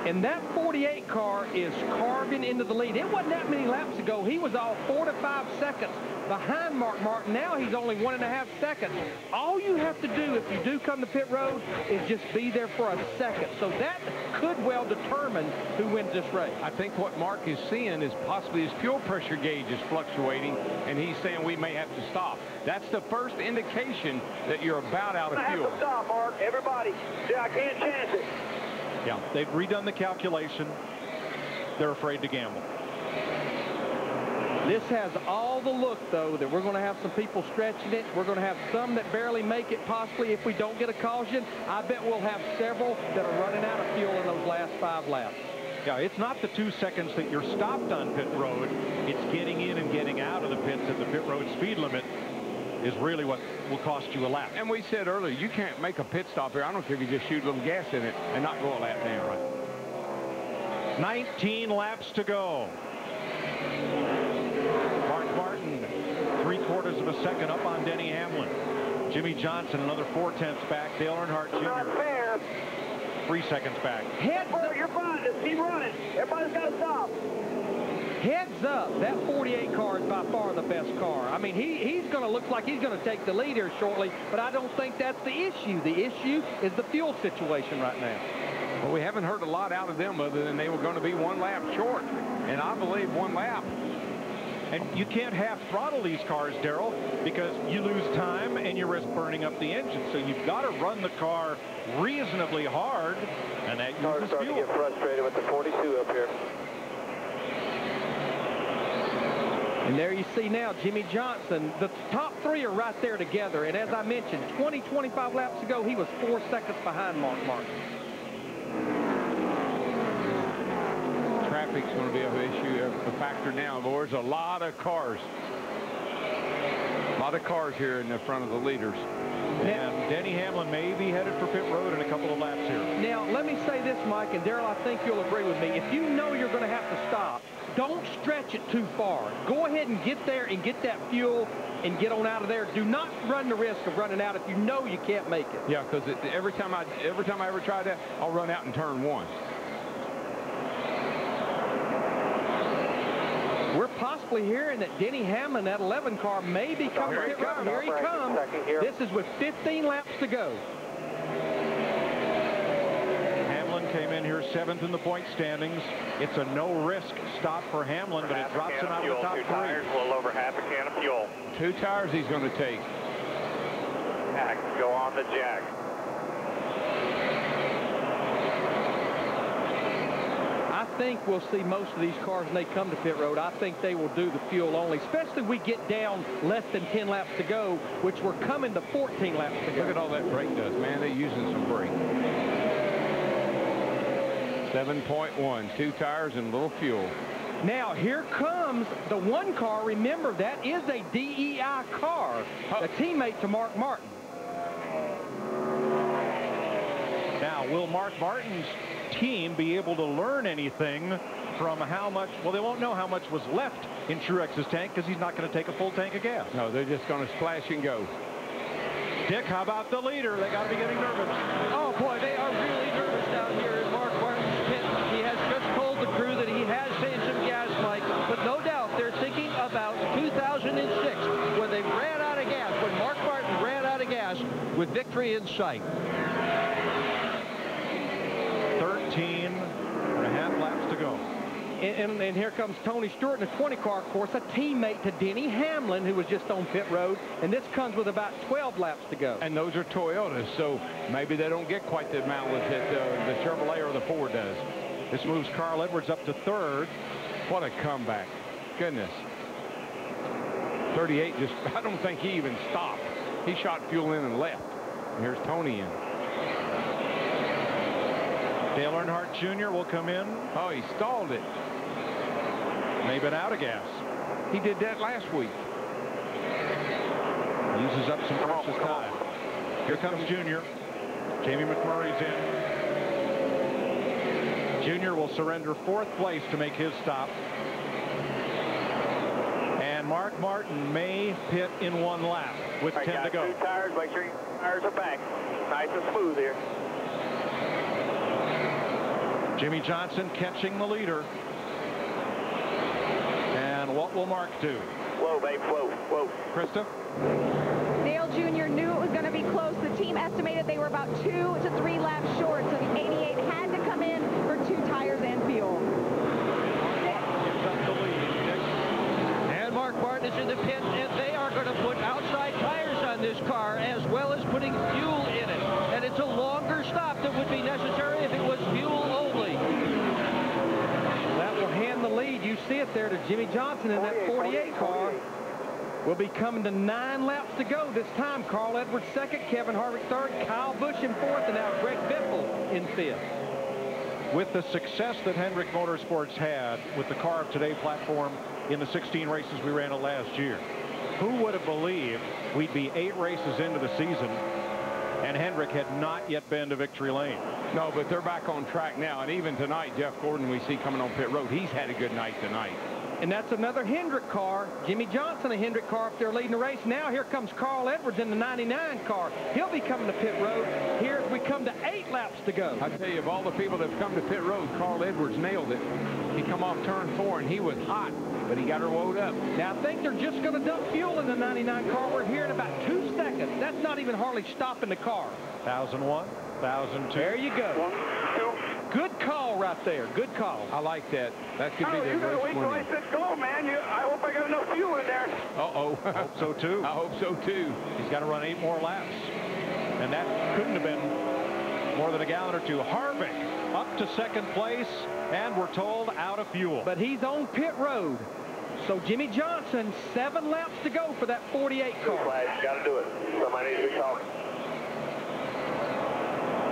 And that 48 car is carving into the lead. It wasn't that many laps ago. He was all 4 to 5 seconds behind Mark Martin. Now he's only 1.5 seconds. All you have to do if you do come to pit road is just be there for a second. So that could well determine who wins this race. I think what Mark is seeing is possibly his fuel pressure gauge is fluctuating, and he's saying we may have to stop. That's the first indication that you're about out of fuel. I have to stop, Mark. Everybody. Yeah, I can't chance it. Yeah, they've redone the calculation. They're afraid to gamble. This has all the look, though, that we're going to have some people stretching it. We're going to have some that barely make it, possibly, if we don't get a caution. I bet we'll have several that are running out of fuel in those last 5 laps. Yeah, it's not the 2 seconds that you're stopped on pit road. It's getting in and getting out of the pits at the pit road speed limit is really what will cost you a lap. And we said earlier, you can't make a pit stop here. I don't care if you just shoot a little gas in it and not go a lap down. Right. 19 laps to go. Mark Martin, 3/4 of a second up on Denny Hamlin. Jimmy Johnson, another 4/10 back. Dale Earnhardt Jr. Not fair. 3 seconds back. Heads up. You're fine. Just keep running. Everybody's got to stop. Heads up, that 48 car is by far the best car. I mean, he's going to look like he's going to take the lead here shortly, but I don't think that's the issue. The issue is the fuel situation right now. Well, we haven't heard a lot out of them other than they were going to be 1 lap short, and I believe 1 lap. And you can't half throttle these cars, Darrell, because you lose time and you risk burning up the engine. So you've got to run the car reasonably hard, and that uses starting fuel. to get frustrated with the 42 up here. And there you see now Jimmy Johnson. The top 3 are right there together. And as I mentioned, 25 laps ago, he was 4 seconds behind Mark Martin. Traffic's going to be an issue, a factor now. There's a lot of cars. A lot of cars here in the front of the leaders. And Denny Hamlin may be headed for pit road in a couple of laps here. Now, let me say this, Mike, and Darrell, I think you'll agree with me. If you know you're going to have to stop, don't stretch it too far. Go ahead and get there and get that fuel and get on out of there. Do not run the risk of running out if you know you can't make it. Yeah, because every time I ever try that, I'll run out in turn 1. possibly hearing that Denny Hamlin, that 11 car, may be coming. Here he comes. This is with 15 laps to go. Hamlin came in here 7th in the point standings. It's a no-risk stop for Hamlin, but it drops him out of the top 3. Tires, a little over half a can of fuel. 2 tires he's going to take. Go on the jack. I think we'll see most of these cars when they come to pit road. I think they will do the fuel only, especially if we get down less than 10 laps to go, which we're coming to 14 laps to go. Look at all that brake does, man. They're using some brake. 7.1, 2 tires and a little fuel. Now, here comes the 1 car. Remember, that is a DEI car, a teammate to Mark Martin. Now, will Mark Martin's team be able to learn anything from how much? Well, they won't know how much was left in Truex's tank because he's not going to take a full tank of gas. No, they're just going to splash and go. Dick, how about the leader? They got to be getting nervous. Oh, boy, they are really nervous down here in Mark Martin's pit. He has just told the crew that he has saved some gas, Mike, but no doubt they're thinking about 2006 when they ran out of gas, when Mark Martin ran out of gas with victory in sight. 13.5 laps to go. And here comes Tony Stewart in the 20 car, of course, a teammate to Denny Hamlin, who was just on pit road. And this comes with about 12 laps to go. And those are Toyotas, so maybe they don't get quite the mileage that the Chevrolet or the Ford does. This moves Carl Edwards up to 3rd. What a comeback. Goodness. 38 just, I don't think he even stopped. He shot fuel in and left. And here's Tony in. Dale Earnhardt Jr. will come in. Oh, he stalled it. May have been out of gas. He did that last week. Uses up some precious time. Here comes Junior. Jamie McMurray's in. Junior will surrender 4th place to make his stop. And Mark Martin may pit in 1 lap with 10 to go. 2 tires. Make sure your tires are back. Nice and smooth here. Jimmy Johnson catching the leader. And what will Mark do? Whoa, babe, whoa, whoa. Krista? Dale Jr. knew it was going to be close. The team estimated they were about 2 to 3 laps short, so the 88 had to come in for 2 tires and fuel. And Mark Martin is in the pit, and they are going to put outside tires on this car as well as putting fuel in it. And it's a longer stop than would be necessary if it was fuel only. That will hand the lead. You see it there to Jimmy Johnson in that 48 car. We'll be coming to 9 laps to go. This time, Carl Edwards 2nd, Kevin Harvick 3rd, Kyle Busch in 4th, and now Greg Biffle in 5th. With the success that Hendrick Motorsports had with the Car of Today platform in the 16 races we ran it last year, who would have believed we'd be 8 races into the season and Hendrick had not yet been to victory lane? No, but they're back on track now. And even tonight, Jeff Gordon, we see coming on pit road, he's had a good night tonight. And that's another Hendrick car. Jimmy Johnson, a Hendrick car up there leading the race. Now here comes Carl Edwards in the 99 car. He'll be coming to pit road here as we come to 8 laps to go. I tell you, of all the people that have come to pit road, Carl Edwards nailed it. He come off turn 4 and he was hot, but he got her woed up. Now I think they're just going to dump fuel in the 99 car. We're here in about 2 seconds. That's not even hardly stopping the car. 1001, 1002. There you go. 1, 2. Good call right there. Good call. I like that. That could be the You gotta race wait till I winner. said go, man. I hope I got enough fuel in there. Uh-oh. I hope so, too. I hope so, too. He's got to run 8 more laps. And that couldn't have been more than a gallon or 2. Harvick up to 2nd place, and we're told out of fuel. But he's on pit road. So Jimmy Johnson, 7 laps to go for that 48 car. Got to do it. Somebody needs to be talking.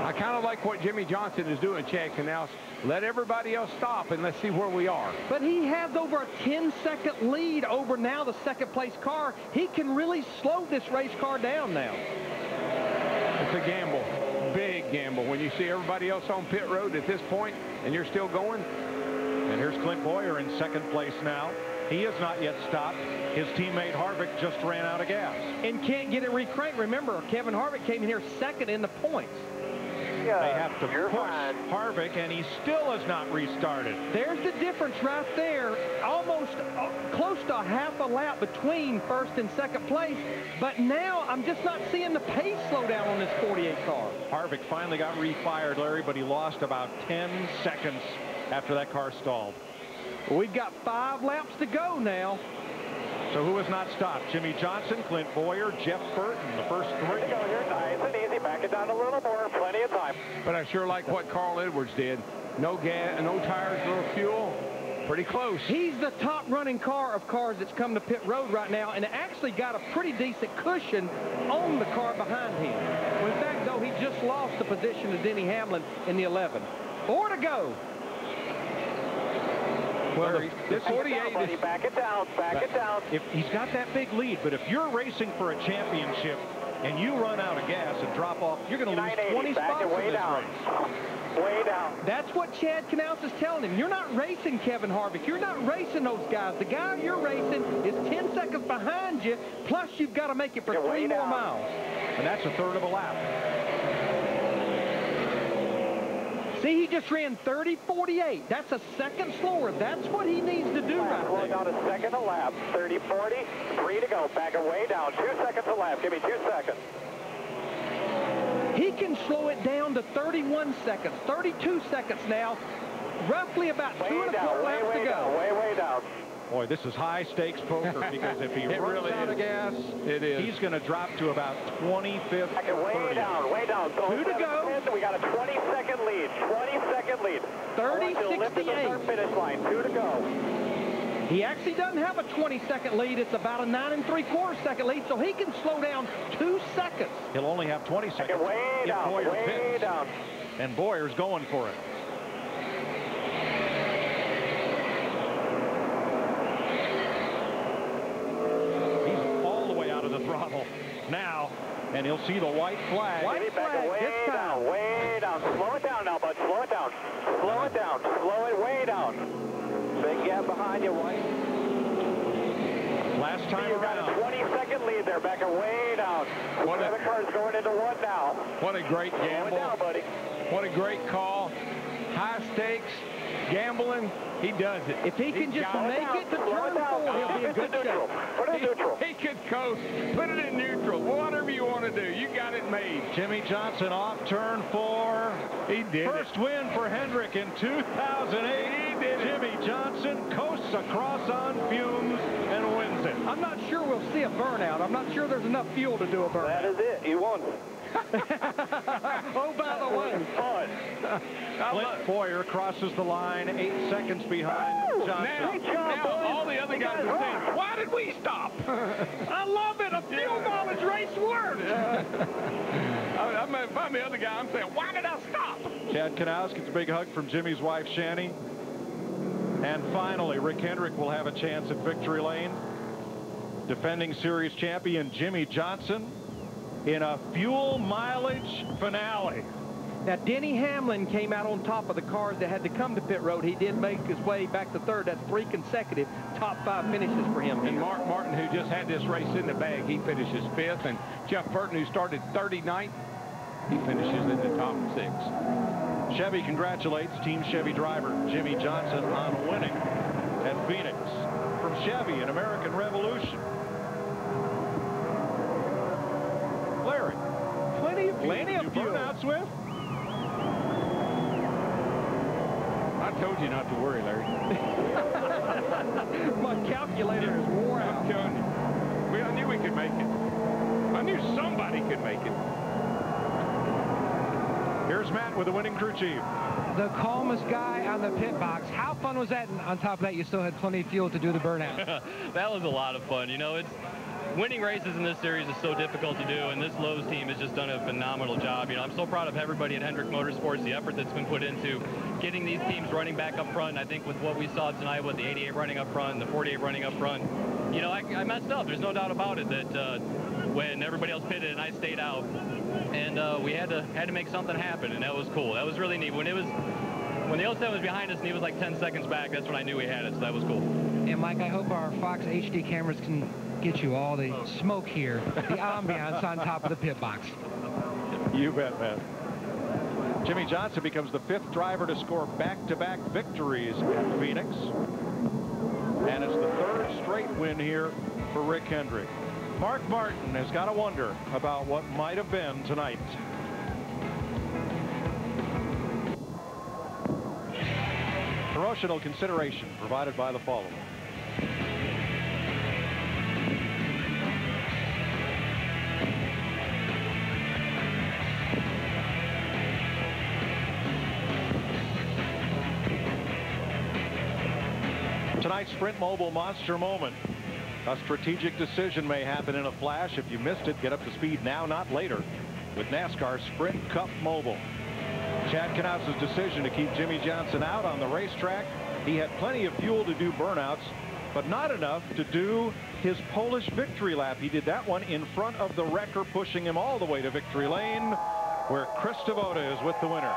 I kind of like what Jimmy Johnson is doing, Chad Canals. Let everybody else stop and let's see where we are. But he has over a 10-second lead over now the 2nd place car. He can really slow this race car down now. It's a gamble. Big gamble. When you see everybody else on pit road at this point and you're still going. And here's Clint Boyer in 2nd place now. He has not yet stopped. His teammate Harvick just ran out of gas. And can't get it recranked. Remember, Kevin Harvick came in here 2nd in the points. They have to push Harvick, and he still has not restarted. There's the difference right there. Almost close to a half a lap between first and second place. But now I'm just not seeing the pace slow down on this 48 car. Harvick finally got refired, Larry, but he lost about 10 seconds after that car stalled. We've got 5 laps to go now. So who has not stopped? Jimmy Johnson, Clint Boyer, Jeff Burton, the first 3. Here, nice and easy. Back it down a little more. Plenty of time. But I sure like what Carl Edwards did. No gas, no tires, no fuel. Pretty close. He's the top running car of cars that's come to pit road right now, and actually got a pretty decent cushion on the car behind him. Well, in fact, though, he just lost the position to Denny Hamlin in the 11. 4 to go. Well, this 48 is... Back it down, back it down. If he's got that big lead, but if you're racing for a championship and you run out of gas and drop off, you're going to lose 20 spots in this race. Way down. That's what Chad Knaus is telling him. You're not racing Kevin Harvick. You're not racing those guys. The guy you're racing is 10 seconds behind you, plus you've got to make it for 3 more miles. And that's a third of a lap. See, he just ran 30.48. That's a second slower. That's what he needs to do right there. Down a second a lap. 30.40. 3 to go. Back it way down. 2 seconds a lap. Give me 2 seconds. He can slow it down to 31 seconds, 32 seconds now. Roughly about 2.25 laps to go. Way down. Boy, this is high-stakes poker because if he runs out of gas, he's going to drop to about 25th. Way down. So 2 to go. We got a 20-second lead. 20-second lead. 30.68. Finish line. 2 to go. He actually doesn't have a 20-second lead. It's about a 9 3/4 second lead, so he can slow down 2 seconds. He'll only have 20 seconds. Way down. And Boyer's going for it. Throttle now, and he'll see the white flag. White flag way down. Slow it down now, bud. Slow it down. Slow it way down. Big gap behind you, White. Last time around. Got a 20-second lead there, back and way down. One of the cars going into 1 now. What a great gamble. Down, buddy. What a great call. High stakes, gambling. He does it. If he can just make it to turn 4, he'll be in good shape. Put it in neutral. He could coast. Put it in neutral. Whatever you want to do. You got it made. Jimmy Johnson off turn 4. He did First win for Hendrick in 2008. He did it. Jimmy Johnson coasts across on fumes and wins it. I'm not sure we'll see a burnout. I'm not sure there's enough fuel to do a burnout. That is it. You won. Oh, by the way. Clint Boyer crosses the line 8 seconds behind Johnson. Now all the other guys are saying, why did we stop? I love it. A fuel mileage race works. I'm if I'm the other guy, I'm saying, why did I stop? Chad Knaus gets a big hug from Jimmy's wife, Shani. And finally, Rick Hendrick will have a chance at victory lane. Defending series champion Jimmy Johnson in a fuel mileage finale. Now, Denny Hamlin came out on top of the cars that had to come to pit road. He did make his way back to third. That's 3 consecutive top 5 finishes for him. And Mark Martin, who just had this race in the bag, he finishes 5th. And Jeff Burton, who started 39th, he finishes in the top 6. Chevy congratulates Team Chevy driver Jimmy Johnson on winning at Phoenix. From Chevy, an American Revolution. Larry. Plenty of fuel. Burnouts with? I told you not to worry, Larry. My calculator is wore out. I'm telling you. I knew we could make it. I knew somebody could make it. Here's Matt with the winning crew chief. The calmest guy on the pit box. How fun was that? And on top of that, you still had plenty of fuel to do the burnout. That was a lot of fun. You know, winning races in this series is so difficult to do, and this Lowe's team has just done a phenomenal job. You know, I'm so proud of everybody at Hendrick Motorsports, the effort that's been put into getting these teams running back up front. And I think with what we saw tonight with the 88 running up front and the 48 running up front, you know, I messed up. There's no doubt about it that when everybody else pitted and I stayed out, and we had to make something happen, and that was cool. That was really neat. When the 07 was behind us and he was like 10 seconds back, that's when I knew we had it, so that was cool. And Mike, I hope our Fox HD cameras can get you all the smoke here, the ambiance on top of the pit box. You bet, man. Jimmy Johnson becomes the 5th driver to score back-to-back victories at Phoenix. And it's the 3rd straight win here for Rick Hendrick. Mark Martin has got to wonder about what might have been tonight. Promotional consideration provided by the following. Tonight's Sprint Mobile Monster Moment. A strategic decision may happen in a flash. If you missed it, get up to speed now, not later, with NASCAR Sprint Cup Mobile. Chad Knautz's decision to keep Jimmy Johnson out on the racetrack. He had plenty of fuel to do burnouts, but not enough to do his Polish victory lap. He did that one in front of the wrecker, pushing him all the way to victory lane, where Chris Devoda is with the winner.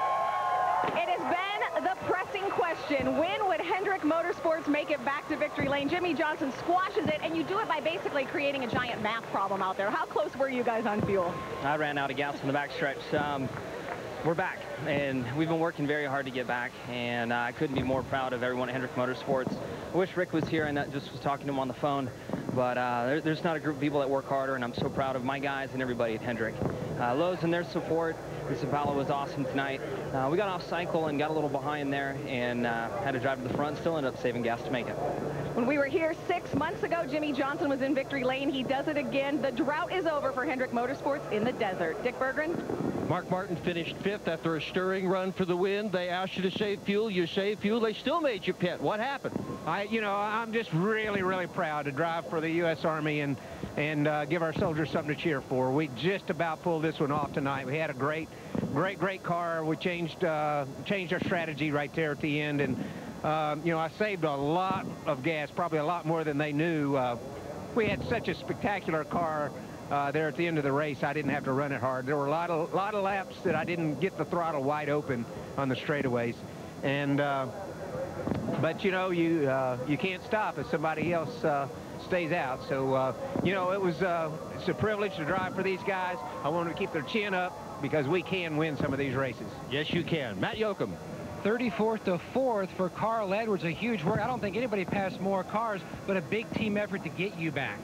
It has been the pressing question. When would Hendrick Motorsports make it back to victory lane? Jimmy Johnson squashes it, and you do it by basically creating a giant math problem out there. How close were you guys on fuel? I ran out of gas in the backstretch. We're back, and we've been working very hard to get back, and I couldn't be more proud of everyone at Hendrick Motorsports. I wish Rick was here, and I just was talking to him on the phone, but there's not a group of people that work harder, and I'm so proud of my guys and everybody at Hendrick. Lowe's and their support. This Impala was awesome tonight. We got off cycle and got a little behind there, and had to drive to the front, still ended up saving gas to make it. When we were here 6 months ago, Jimmy Johnson was in victory lane. He does it again. The drought is over for Hendrick Motorsports in the desert. Dick Berggren? Mark Martin finished 5th after a stirring run for the win. They asked you to save fuel. You saved fuel. They still made you pit. What happened? I'm just really, really proud to drive for the U.S. Army and give our soldiers something to cheer for. We just about pulled this one off tonight. We had a great car. We changed our strategy right there at the end, and I saved a lot of gas, probably a lot more than they knew. We had such a spectacular car there at the end of the race. I didn't have to run it hard. There were a lot of laps that I didn't get the throttle wide open on the straightaways, and but you can't stop if somebody else stays out. So it's a privilege to drive for these guys. I want them to keep their chin up because we can win some of these races. Yes, you can. Matt Yoakum. 34th to 4th for Carl Edwards, a huge work. I don't think anybody passed more cars, but a big team effort to get you back.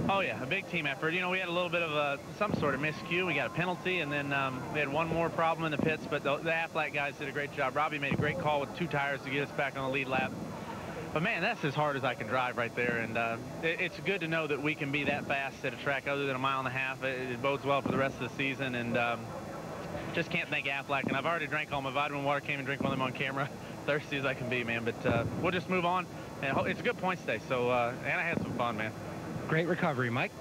Oh yeah, a big team effort. We had a little bit of some sort of miscue. We got a penalty, and then we had one more problem in the pits, but the Aflac guys did a great job. Robbie made a great call with 2 tires to get us back on the lead lap. But man, that's as hard as I can drive right there, and it's good to know that we can be that fast at a track other than a 1.5 miles. It bodes well for the rest of the season, and just can't thank Aflac. And I've already drank all my vitamin water. Came and drink one of them on camera. Thirsty as I can be, man. But we'll just move on, and it's a good points day. So and I had some fun, man. Great recovery, Mike.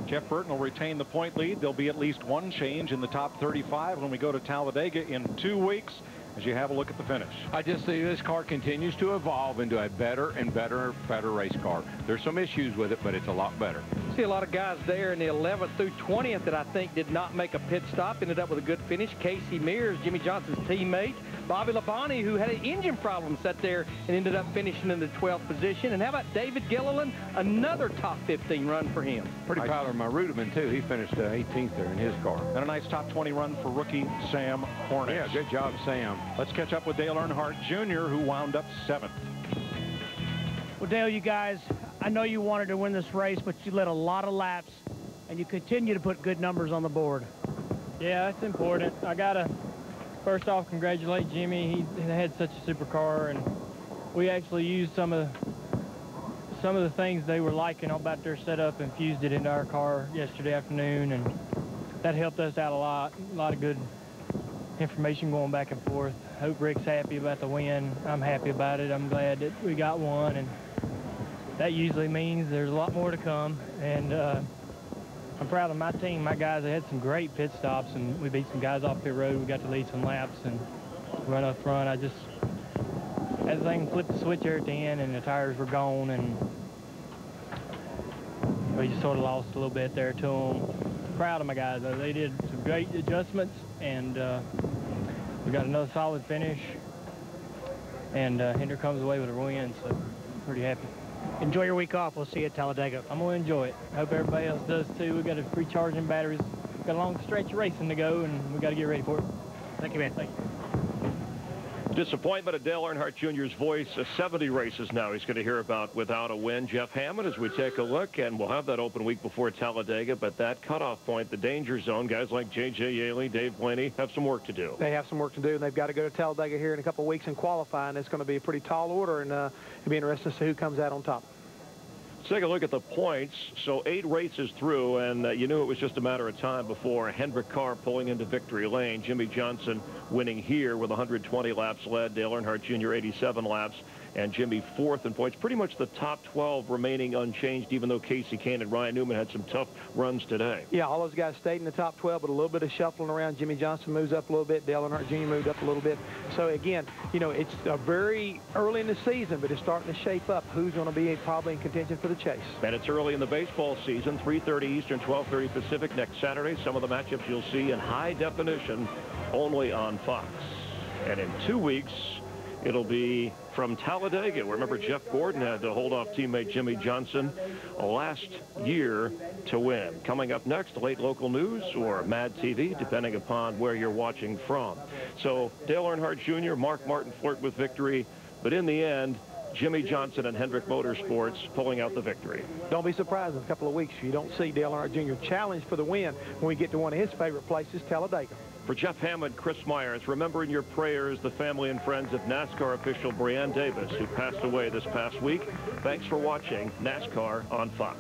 Jeff Burton will retain the point lead. There'll be at least one change in the top 35 when we go to Talladega in 2 weeks. As you have a look at the finish. I just see this car continues to evolve into a better and better race car. There's some issues with it, but it's a lot better. See a lot of guys there in the 11th through 20th that I think did not make a pit stop, ended up with a good finish. Casey Mears, Jimmy Johnson's teammate. Bobby Labonte, who had an engine problem, sat there and ended up finishing in the 12th position. And how about David Gilliland? Another top 15 run for him. Pretty proud of my Ruderman, too. He finished 18th there in his car. And a nice top 20 run for rookie Sam Hornick. Yeah, good job, Sam. Let's catch up with Dale Earnhardt Jr., who wound up 7th. Well, Dale, you guys, I know you wanted to win this race, but you led a lot of laps, and you continue to put good numbers on the board. Yeah, it's important. I got to, first off, congratulate Jimmy. He had such a super car, and we actually used some of the things they were liking about their setup and fused it into our car yesterday afternoon, and that helped us out a lot. A lot of good information going back and forth. Hope Rick's happy about the win. I'm happy about it. I'm glad that we got one, and that usually means there's a lot more to come. And I'm proud of my team. My guys had some great pit stops, and we beat some guys off pit road. We got to lead some laps and run up front. I just had the thing flip the switch there at the end, and the tires were gone, and we just sort of lost a little bit there to them. Proud of my guys, though. They did some great adjustments, and we got another solid finish, and Hendrick comes away with a win, so pretty happy. Enjoy your week off. We'll see you at Talladega. I'm going to enjoy it. Hope everybody else does, too. We got to recharging batteries. Got a long stretch of racing to go, and we got to get ready for it. Thank you, man. Thank you. Disappointment at Dale Earnhardt Jr.'s voice. 70 races now he's going to hear about without a win. Jeff Hammond, as we take a look, and we'll have that open week before Talladega, but that cutoff point, the danger zone, guys like J.J. Yaley, Dave Blaney have some work to do. They have some work to do, and they've got to go to Talladega here in a couple of weeks and qualify, and it's going to be a pretty tall order, and it'll be interesting to see who comes out on top. Let's take a look at the points. So 8 races through, and you knew it was just a matter of time before Hendrick Carr pulling into victory lane. Jimmy Johnson winning here with 120 laps led. Dale Earnhardt Jr. 87 laps. And Jimmy 4th in points. Pretty much the top 12 remaining unchanged, even though Casey Kane and Ryan Newman had some tough runs today. Yeah, all those guys stayed in the top 12, but a little bit of shuffling around. Jimmy Johnson moves up a little bit. Dale Earnhardt Jr. moved up a little bit. So, again, you know, it's very early in the season, but it's starting to shape up who's going to be probably in contention for the chase. And it's early in the baseball season, 3:30 Eastern, 12:30 Pacific next Saturday. Some of the matchups you'll see in high definition only on Fox. And in 2 weeks, it'll be from Talladega. Remember, Jeff Gordon had to hold off teammate Jimmy Johnson last year to win. Coming up next, late local news or Mad TV, depending upon where you're watching from. So Dale Earnhardt Jr., Mark Martin flirt with victory, but in the end, Jimmy Johnson and Hendrick Motorsports pulling out the victory. Don't be surprised in a couple of weeks if you don't see Dale Earnhardt Jr. challenge for the win when we get to one of his favorite places, Talladega. For Jeff Hammond, Chris Myers, remember in your prayers the family and friends of NASCAR official Brianne Davis, who passed away this past week. Thanks for watching NASCAR on Fox.